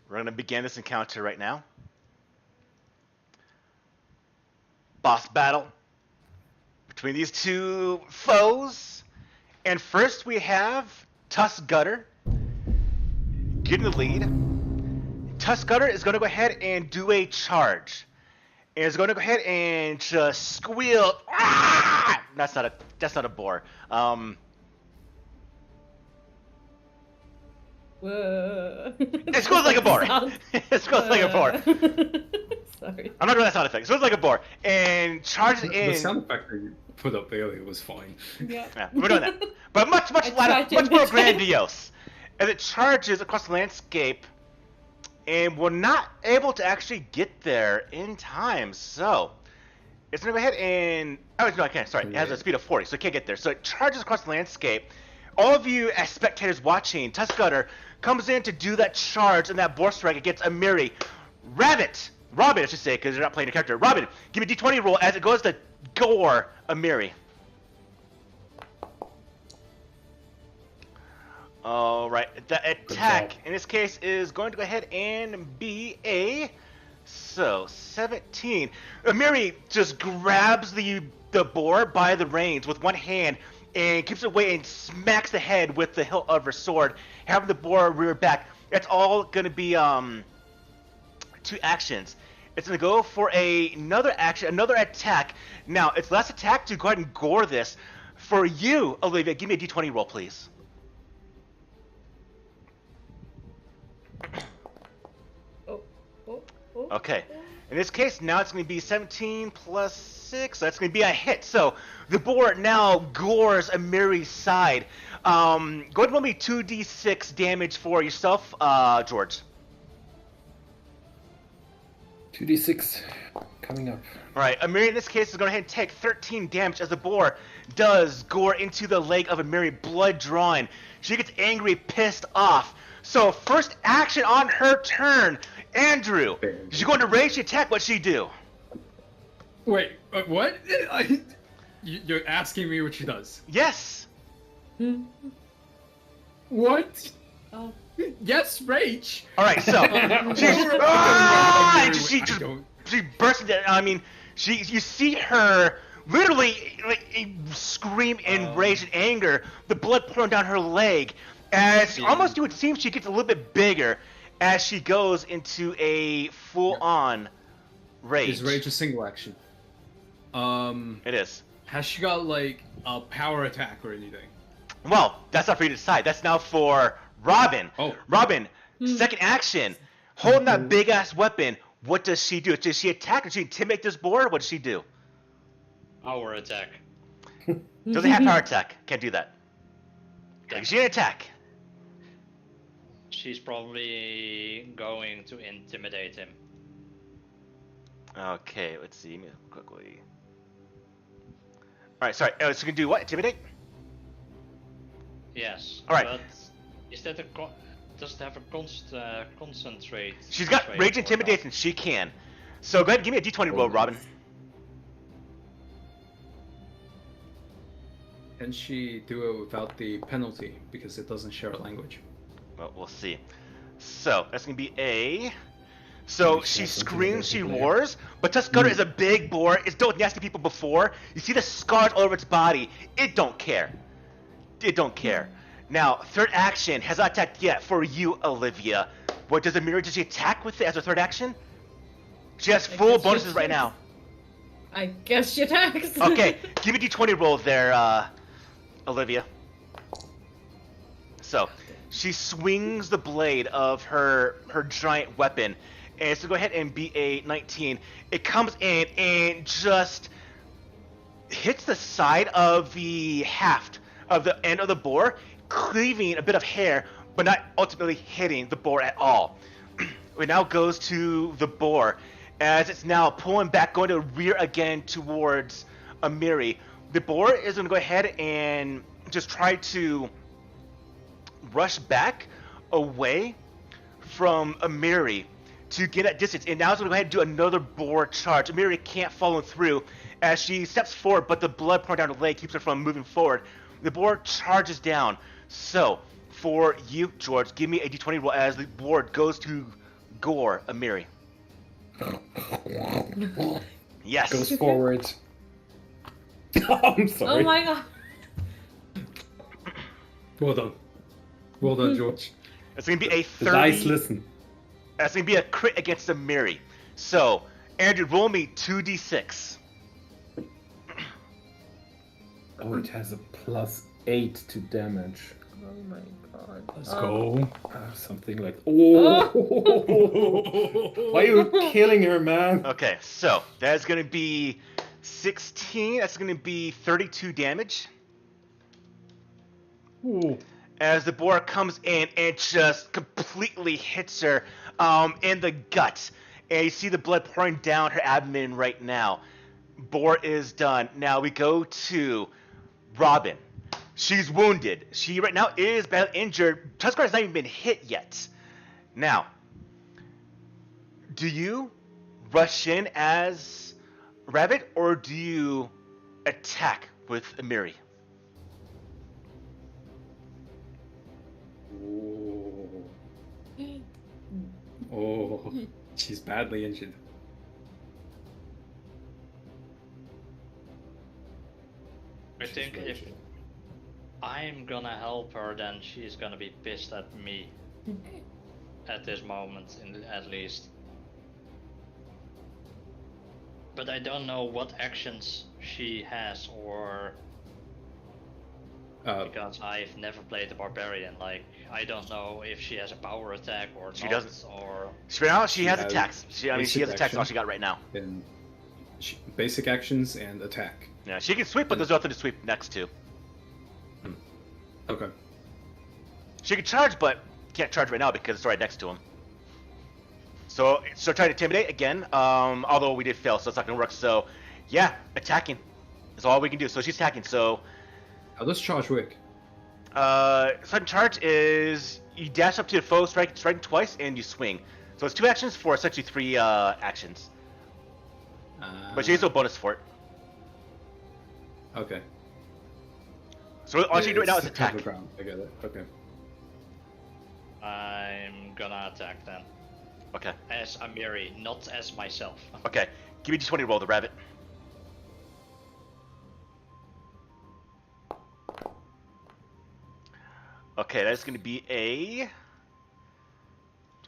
Speaker 1: we're gonna begin this encounter right now. Boss battle between these two foes, and first we have Tusk Gutter getting the lead. Tusk Gutter is gonna go ahead and do a charge. And is going to go ahead and just squeal. Ah! That's not a boar.
Speaker 6: Whoa.
Speaker 1: It squeals like a boar. It squeals like a boar.
Speaker 6: Sorry.
Speaker 1: I'm not doing that sound effect. It squeals like a boar and charges in.
Speaker 3: The sound effect that you put up earlier was fine.
Speaker 6: Yeah.
Speaker 1: Yeah, we're doing that, but much
Speaker 6: I
Speaker 1: louder,
Speaker 6: tried to
Speaker 1: much more
Speaker 6: imitate.
Speaker 1: grandiose, as it charges across the landscape, and we're not able to actually get there in time. So it's gonna go ahead and no, I can't. Sorry, it has a speed of 40, so it can't get there. So it charges across the landscape. All of you as spectators watching, Tusk Gutter comes in to do that charge and that boar strike against Amiri. Robin, I should say, because you're not playing a character. Robin, give me a D20 roll as it goes to gore Amiri. All right, the attack in this case is going to go ahead and be a So 17. Amiri just grabs the boar by the reins with one hand and keeps it away and smacks the head with the hilt of her sword, having the boar rear back. It's all gonna be 2 actions. It's gonna go for another action, another attack. Now its last attack to go ahead and gore this. For you, Olivia, give me a d20 roll, please.
Speaker 6: Oh.
Speaker 1: Okay. In this case, now it's going to be 17 plus 6. So that's going to be a hit. So the boar now gores Amiri's side. Go ahead and roll me 2d6 damage for yourself, George.
Speaker 2: 2d6 coming up.
Speaker 1: All right, Amiri in this case is going to go ahead and take 13 damage as the boar does gore into the leg of Amiri, blood drawing. She gets angry, pissed off. So first action on her turn, Andrew. She's going to raise the attack. What'd she do?
Speaker 3: Wait, what? You're asking me what she does?
Speaker 1: Yes.
Speaker 3: What?
Speaker 6: Oh.
Speaker 3: Yes, rage.
Speaker 1: All right, so she bursts into. I mean, you see her literally like scream in rage and anger, the blood pouring down her leg. As almost you would seem, she gets a little bit bigger as she goes into a full-on rage.
Speaker 3: Is rage a single action?
Speaker 1: It is.
Speaker 3: Has she got like a power attack or anything?
Speaker 1: Well, that's not for you to decide. That's now for Robin.
Speaker 3: Oh.
Speaker 1: Robin, second action, holding that big-ass weapon. What does she do? Does she attack? Does she intimidate this boar? What does she do?
Speaker 5: Power attack.
Speaker 1: Doesn't have power attack. Can't do that. She didn't attack.
Speaker 5: She's probably going to intimidate him.
Speaker 1: Okay, let's see. Quickly. Alright, sorry. So you can do what? Intimidate?
Speaker 5: Yes.
Speaker 1: All right.
Speaker 5: But is that does it have a concentrate?
Speaker 1: She's got
Speaker 5: trait
Speaker 1: rage
Speaker 5: or
Speaker 1: intimidation. She can. So go ahead and give me a d20 roll, Robin.
Speaker 3: Can she do it without the penalty because it doesn't share a language?
Speaker 1: Well, we'll see. So that's gonna be a. So she screams, she roars, but Tuscutter is a big boar. It's dealt with nasty people before. You see the scars all over its body. It don't care. It don't care. Now, third action has not attacked yet for you, Olivia. What does Amiri? Does she attack with it as her third action? She has full
Speaker 6: guess she
Speaker 1: bonuses right now.
Speaker 6: I guess she attacks.
Speaker 1: Okay, give me a d20 roll there, Olivia. So, she swings the blade of her giant weapon, and so go ahead and be a 19. It comes in and just hits the side of the haft of the end of the boar, cleaving a bit of hair, but not ultimately hitting the boar at all. It now goes to the boar, as it's now pulling back, going to rear again towards Amiri. The boar is going to go ahead and just try to rush back away from Amiri to get that distance, and now it's going to go ahead and do another boar charge. Amiri can't follow through as she steps forward, but the blood pouring down her leg keeps her from moving forward. The boar charges down. So, for you, George, give me a d20 roll as the board goes to gore Amiri. Yes.
Speaker 2: Goes forward. I'm sorry.
Speaker 6: Oh my god.
Speaker 3: Well done. Well done, George.
Speaker 1: It's going to be a 30.
Speaker 2: The dice listen.
Speaker 1: That's going to be a crit against Amiri. So, Andrew, roll me 2d6.
Speaker 2: Oh, it has a +8 to damage.
Speaker 6: Oh my god.
Speaker 3: Let's go.
Speaker 2: Something like. Oh! Why are you killing her, man?
Speaker 1: Okay, so that's going to be 16. That's going to be 32 damage.
Speaker 3: Ooh.
Speaker 1: As the boar comes in and just completely hits her in the gut. And you see the blood pouring down her abdomen right now. Boar is done. Now we go to Robin. She's wounded. She right now is badly injured. Tuskar has not even been hit yet. Now, do you rush in as Rabbit or do you attack with Amiri?
Speaker 3: Oh. She's badly injured.
Speaker 5: I think if I'm gonna help her, then she's gonna be pissed at me. At this moment, at least. But I don't know what actions she has, or because I've never played the barbarian. Like, I don't know if she has a power attack or
Speaker 1: She
Speaker 5: not.
Speaker 1: doesn't.
Speaker 5: Or
Speaker 1: Right now, she has
Speaker 3: has
Speaker 1: attacks. She has
Speaker 3: basic
Speaker 1: attacks. All
Speaker 3: action.
Speaker 1: she got right now.
Speaker 3: And basic actions and attack.
Speaker 1: Yeah, she can sweep, but there's nothing to sweep next to.
Speaker 3: Okay.
Speaker 1: She can charge, but can't charge right now because it's right next to him. So trying to intimidate again. Although we did fail, so it's not gonna work. So, yeah, attacking is all we can do. So she's attacking. So,
Speaker 3: How does charge work?
Speaker 1: sudden charge is you dash up to the foe, strike twice, and you swing. So it's 2 actions for essentially 3 actions. But she has no bonus for it.
Speaker 3: Okay.
Speaker 1: So all she can do right now is
Speaker 3: It's to cover
Speaker 1: attack.
Speaker 3: ground. I get it. Okay.
Speaker 5: I'm gonna attack then.
Speaker 1: Okay.
Speaker 5: As Amiri, not as myself.
Speaker 1: Okay. Give me d20 roll the rabbit. Okay, that's going to be a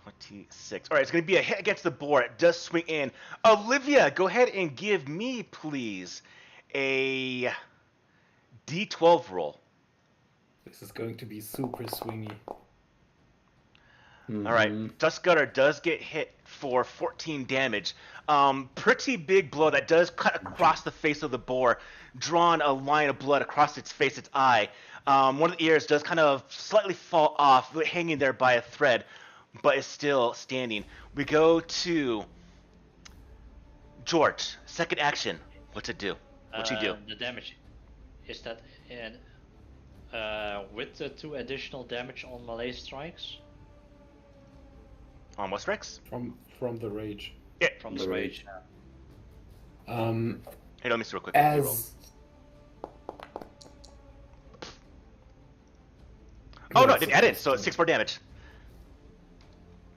Speaker 1: 26. All right, it's going to be a hit against the board. It does swing in. Olivia, go ahead and give me, please, a d12 roll.
Speaker 2: This is going to be super swingy.
Speaker 1: All right, Dust Gutter does get hit for 14 damage. Pretty big blow that does cut across the face of the boar, drawing a line of blood across its face, its eye. One of the ears does kind of slightly fall off, hanging there by a thread, but is still standing. We go to George. Second action. What's it do? What's he do?
Speaker 5: The damage. Is that in, with the 2 additional damage on melee strikes?
Speaker 1: On what strikes?
Speaker 2: From the rage.
Speaker 1: Yeah.
Speaker 5: From the rage.
Speaker 1: Hey, let me see real quick. Let me roll.
Speaker 2: As
Speaker 1: Oh no, I didn't add it, so it's 6 more damage.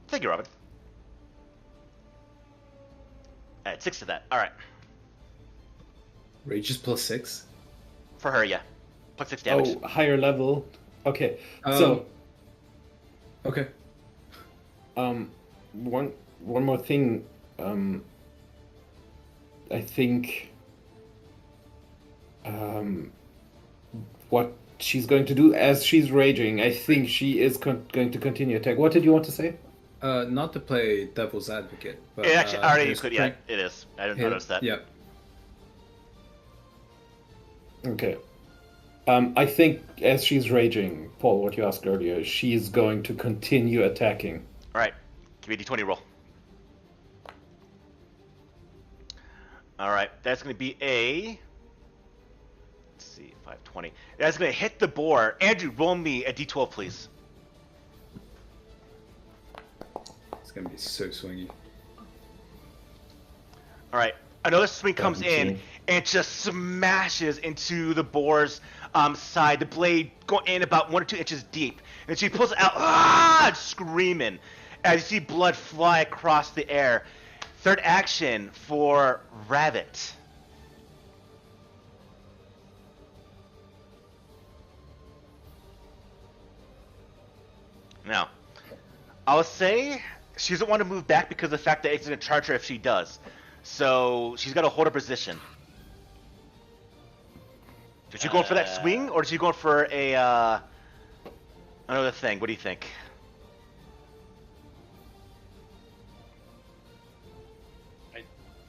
Speaker 1: Thank you, Robin. Add 6 to that. Alright.
Speaker 3: Rage is +6.
Speaker 1: For her, yeah. Plus 6 damage.
Speaker 2: Oh, higher level. Okay. So
Speaker 3: Okay.
Speaker 2: one more thing. I think what she's going to do as she's raging, I think she is going to continue attack. What did you want to say?
Speaker 3: Not to play devil's advocate, but
Speaker 1: It actually already
Speaker 3: his
Speaker 1: could, yeah, it is. I didn't notice that.
Speaker 3: Yeah.
Speaker 2: Okay. I think as she's raging, Paul, what you asked earlier, she's going to continue attacking.
Speaker 1: Alright. Give me a d20 roll. Alright, that's going to be a... Let's see, 520. That's going to hit the boar. Andrew, roll me a d12, please.
Speaker 3: It's gonna be so swingy.
Speaker 1: Alright, another swing comes in
Speaker 2: 17.
Speaker 1: and just smashes into the boar's side. The blade going in about 1 or 2 inches deep. And she pulls it out, screaming, as you see blood fly across the air. Third action for Rabbit. Now, I'll say she doesn't want to move back because of the fact that it's going to charge her if she does. So she's got to hold her position. Is she going for that swing, or is she going for a another thing? What do you think?
Speaker 5: I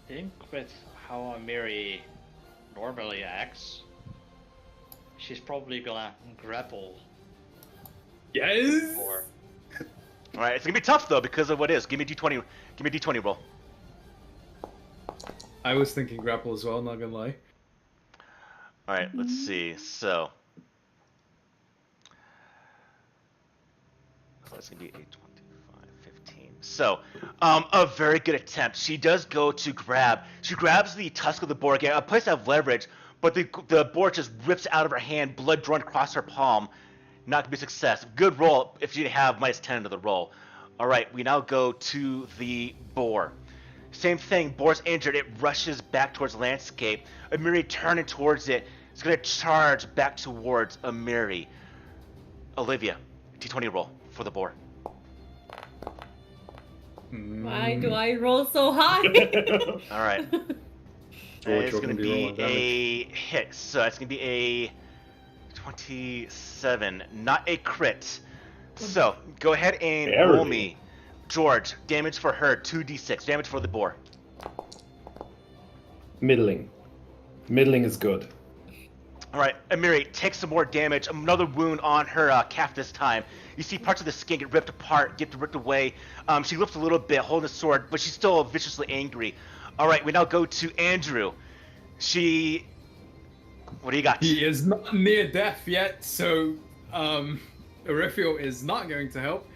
Speaker 5: think with how Amiri normally acts, she's probably gonna grapple.
Speaker 3: Yes.
Speaker 5: Or
Speaker 1: All right, it's gonna be tough though because of what it is. Give me a d20. Give me a d20 roll.
Speaker 3: I was thinking grapple as well. Not gonna lie.
Speaker 1: All right, let's see. So that's gonna be 8, 25, 15. So, a very good attempt. She does go to grab. She grabs the tusk of the boar again, a place to have leverage, but the boar just rips out of her hand, blood drawn across her palm. Not gonna be a success. Good roll if you have -10 into the roll. All right, we now go to the boar. Same thing, boar's injured. It rushes back towards the landscape. Amiri turning towards it. It's going to charge back towards Amiri. Olivia, D20 roll for the boar.
Speaker 6: Why do I roll so high?
Speaker 1: All right.
Speaker 2: George,
Speaker 1: It's
Speaker 2: what
Speaker 1: going
Speaker 2: can
Speaker 1: to
Speaker 2: be
Speaker 1: be
Speaker 2: rolling damage?
Speaker 1: a hit. So it's going to be a 27, not a crit. So go ahead and roll
Speaker 2: Barely.
Speaker 1: me. George, damage for her, 2d6. Damage for the boar.
Speaker 2: Middling. Middling is good.
Speaker 1: All right, Amiri, take some more damage. Another wound on her calf this time. You see parts of the skin get ripped apart, get ripped away. She lifts a little bit, holding the sword, but she's still viciously angry. All right, we now go to Andrew. What do you got?
Speaker 3: He is not near death yet, so Orifio is not going to help.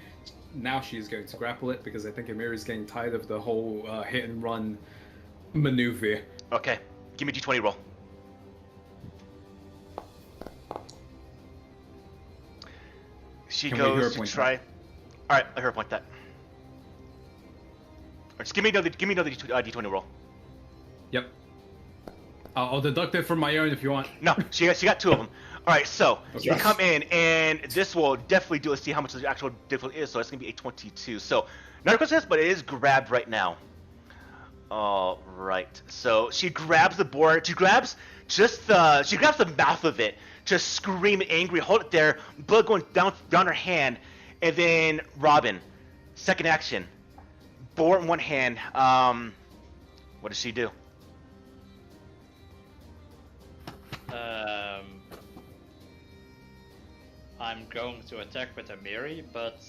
Speaker 3: Now she's going to grapple it because I think Amir is getting tired of the whole hit and run maneuver.
Speaker 1: Okay, give me a d20 roll. She
Speaker 3: Can we hero
Speaker 1: goes to
Speaker 3: point
Speaker 1: try. All right, I hero point that. Or just give me another d20 roll.
Speaker 3: Yep. I'll deduct it from my own if you want.
Speaker 1: No, she got two of them. All right, so you
Speaker 2: Yes.
Speaker 1: come in, and this will definitely do. Let's see how much the actual difficulty is. So it's gonna be a 22. So not a contest, but it is grabbed right now. All right. So she grabs the board. She grabs the mouth of it, just screaming angry. Hold it there, blood going down her hand, and then Robin, second action, board in one hand. What does she do?
Speaker 5: I'm going to attack with Amiri, but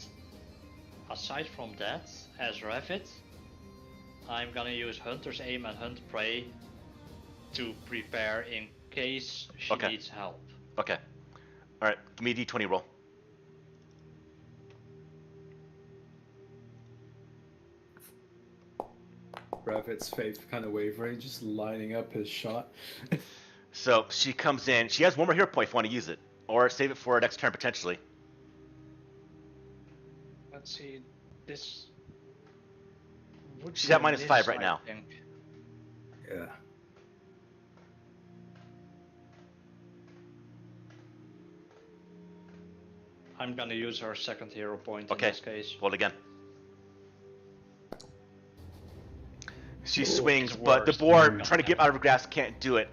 Speaker 5: aside from that, as Revit, I'm gonna use Hunter's Aim and Hunt Prey to prepare in case she
Speaker 1: Okay.
Speaker 5: needs help.
Speaker 1: Okay. All right. Give me a d20 roll.
Speaker 3: Revit's faith kind of wavering, just lining up his shot.
Speaker 1: So she comes in. She has one more hero point if you want to use it, or save it for her next turn potentially.
Speaker 5: Let's see, this. would
Speaker 1: She's
Speaker 5: be
Speaker 1: at minus
Speaker 5: this,
Speaker 1: 5 right
Speaker 5: I
Speaker 1: now.
Speaker 5: think.
Speaker 3: Yeah.
Speaker 5: I'm gonna use her second hero point
Speaker 1: Okay.
Speaker 5: in this case.
Speaker 1: Roll it again. She
Speaker 5: Ooh,
Speaker 1: swings,
Speaker 5: it's
Speaker 1: but the
Speaker 5: worse.
Speaker 1: board trying to get out of her grasp can't do it.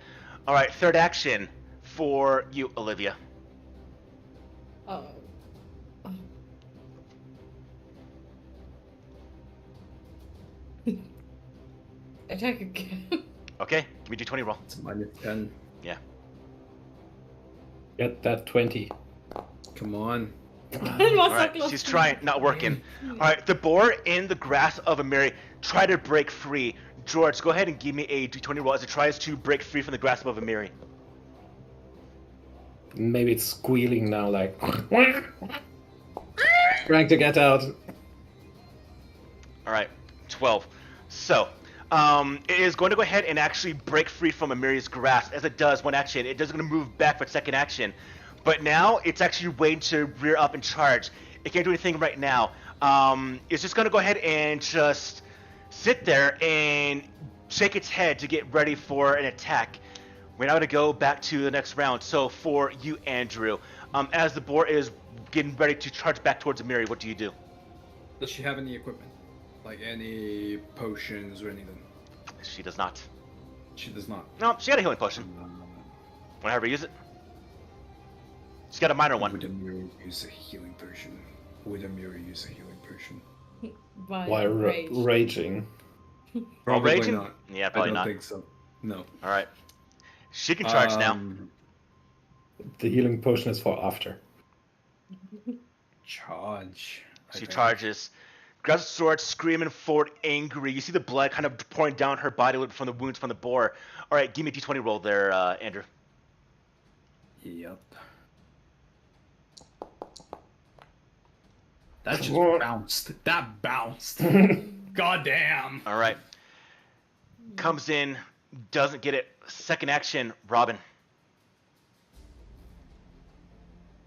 Speaker 1: All right, third action for you, Olivia.
Speaker 6: Oh. Attack again.
Speaker 1: Okay, give me a d20 roll.
Speaker 3: It's minus 10.
Speaker 1: Yeah.
Speaker 2: Get that 20.
Speaker 3: Come on.
Speaker 6: It was
Speaker 1: All
Speaker 6: so
Speaker 1: right,
Speaker 6: close
Speaker 1: she's
Speaker 6: to
Speaker 1: trying, not working. All right, the boar in the grasp of Amiri try to break free. George, go ahead and give me a d20 roll as it tries to break free from the grasp of Amiri.
Speaker 2: Maybe it's squealing now, like trying to get out.
Speaker 1: All right, 12. So, it is going to go ahead and actually break free from Amiri's grasp. As it does one action, it is going to move back for its second action. But now it's actually waiting to rear up and charge. It can't do anything right now. It's just going to go ahead and just sit there and shake its head to get ready for an attack. We're now going to go back to the next round. So for you, Andrew, as the boar is getting ready to charge back towards Amiri, what do you do?
Speaker 3: Does she have any equipment? Like any potions or anything?
Speaker 1: She does not.
Speaker 3: She does not.
Speaker 1: No, she got a healing potion. Want to have her use it? She's got a minor one.
Speaker 3: Would Amiri use a healing potion? Would Amiri use a healing potion?
Speaker 6: By
Speaker 2: While
Speaker 6: rage.
Speaker 2: raging.
Speaker 3: Probably
Speaker 1: raging?
Speaker 3: not.
Speaker 1: Yeah,
Speaker 3: I
Speaker 1: probably
Speaker 3: don't
Speaker 1: not.
Speaker 3: think so. No.
Speaker 1: All right. She can charge now.
Speaker 2: The healing potion is for after.
Speaker 3: Charge. I
Speaker 1: She
Speaker 3: think.
Speaker 1: charges, grabs the sword, screaming forward, angry. You see the blood kind of pouring down her body from the wounds from the boar. All right, give me a d20 roll there, Andrew.
Speaker 3: Yep. That just
Speaker 2: What?
Speaker 3: bounced. That bounced. God damn.
Speaker 1: All right. Comes in, doesn't get it. Second action, Robin.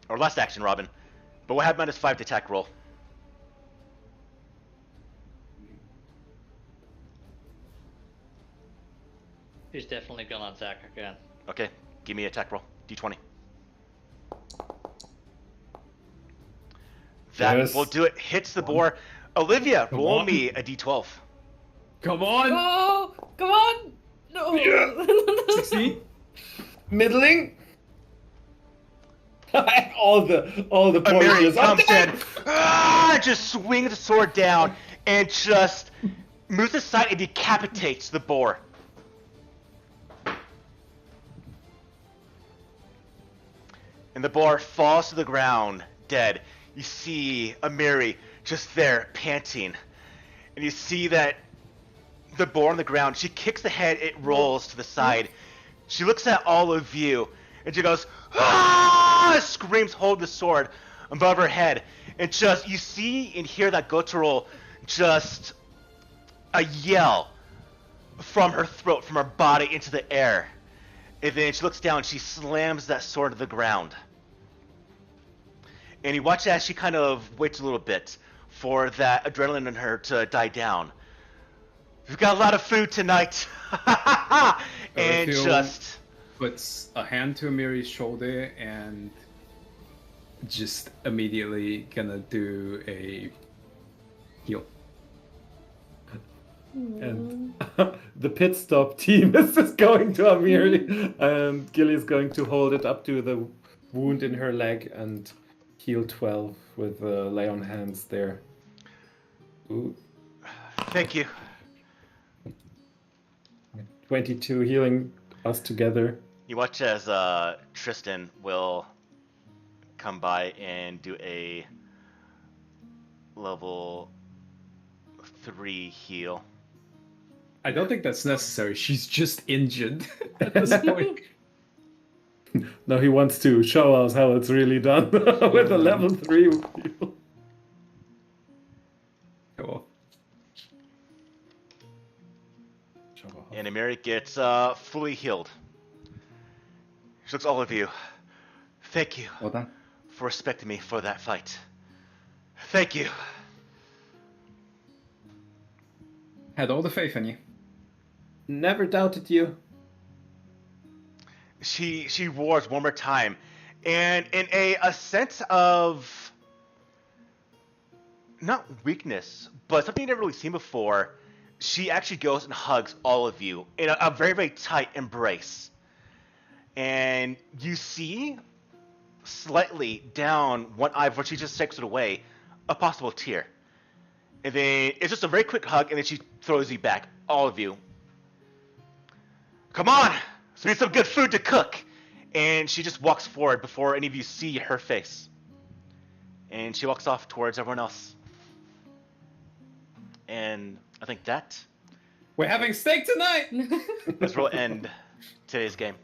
Speaker 1: Or last action, Robin. But we'll have -5 to attack roll.
Speaker 5: He's definitely gonna attack again.
Speaker 1: Okay, give me an attack roll. D20. That
Speaker 2: Yes.
Speaker 1: will do it. Hits the boar. Olivia,
Speaker 3: Come
Speaker 1: roll
Speaker 3: on.
Speaker 1: me a D12.
Speaker 3: Come on!
Speaker 6: Oh, come on! No.
Speaker 3: 16?
Speaker 2: Middling. all the
Speaker 1: Amiri
Speaker 2: pointers.
Speaker 1: comes in, just swings the sword down, and just moves aside and decapitates the boar. And the boar falls to the ground, dead. You see Amiri just there, panting. And you see that the boar on the ground, she kicks the head, it rolls to the side. She looks at all of you, and she goes, ah! Screams, hold the sword above her head. And just, you see and hear that guttural, just a yell from her throat, from her body into the air. And then she looks down, she slams that sword to the ground. And you watch as she kind of waits a little bit for that adrenaline in her to die down. We've got a lot of food tonight. And
Speaker 3: feel-
Speaker 1: just...
Speaker 3: Puts a hand to Amiri's shoulder and just immediately gonna do a heal.
Speaker 2: And the pit stop team is just going to Amiri, and Gilly's going to hold it up to the wound in her leg and heal 12 with lay on hands there. Ooh,
Speaker 1: Thank you.
Speaker 2: 22 healing us together.
Speaker 1: You watch as Tristan will come by and do a level 3 heal.
Speaker 3: I don't think that's necessary. She's just injured at this point.
Speaker 2: Now he wants to show us how it's really done with a level 3 heal.
Speaker 3: Cool.
Speaker 1: And Amiri gets fully healed. She looks at all of you. Thank you
Speaker 3: Well done.
Speaker 1: for respecting me for that fight. Thank you.
Speaker 3: Had all the faith in you.
Speaker 2: Never doubted you.
Speaker 1: She roars one more time, and in a sense of not weakness, but something you've never really seen before, she actually goes and hugs all of you in a very, very tight embrace. And you see slightly down one eye before she just takes it away, a possible tear. And then it's just a very quick hug, and then she throws you back, all of you. Come on! So we need some good food to cook. And she just walks forward before any of you see her face. And she walks off towards everyone else. And I think that
Speaker 3: We're having steak tonight!
Speaker 1: this will end today's game.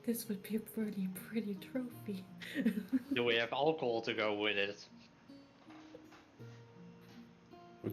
Speaker 6: This would be a pretty trophy.
Speaker 5: Do we have alcohol to go with it?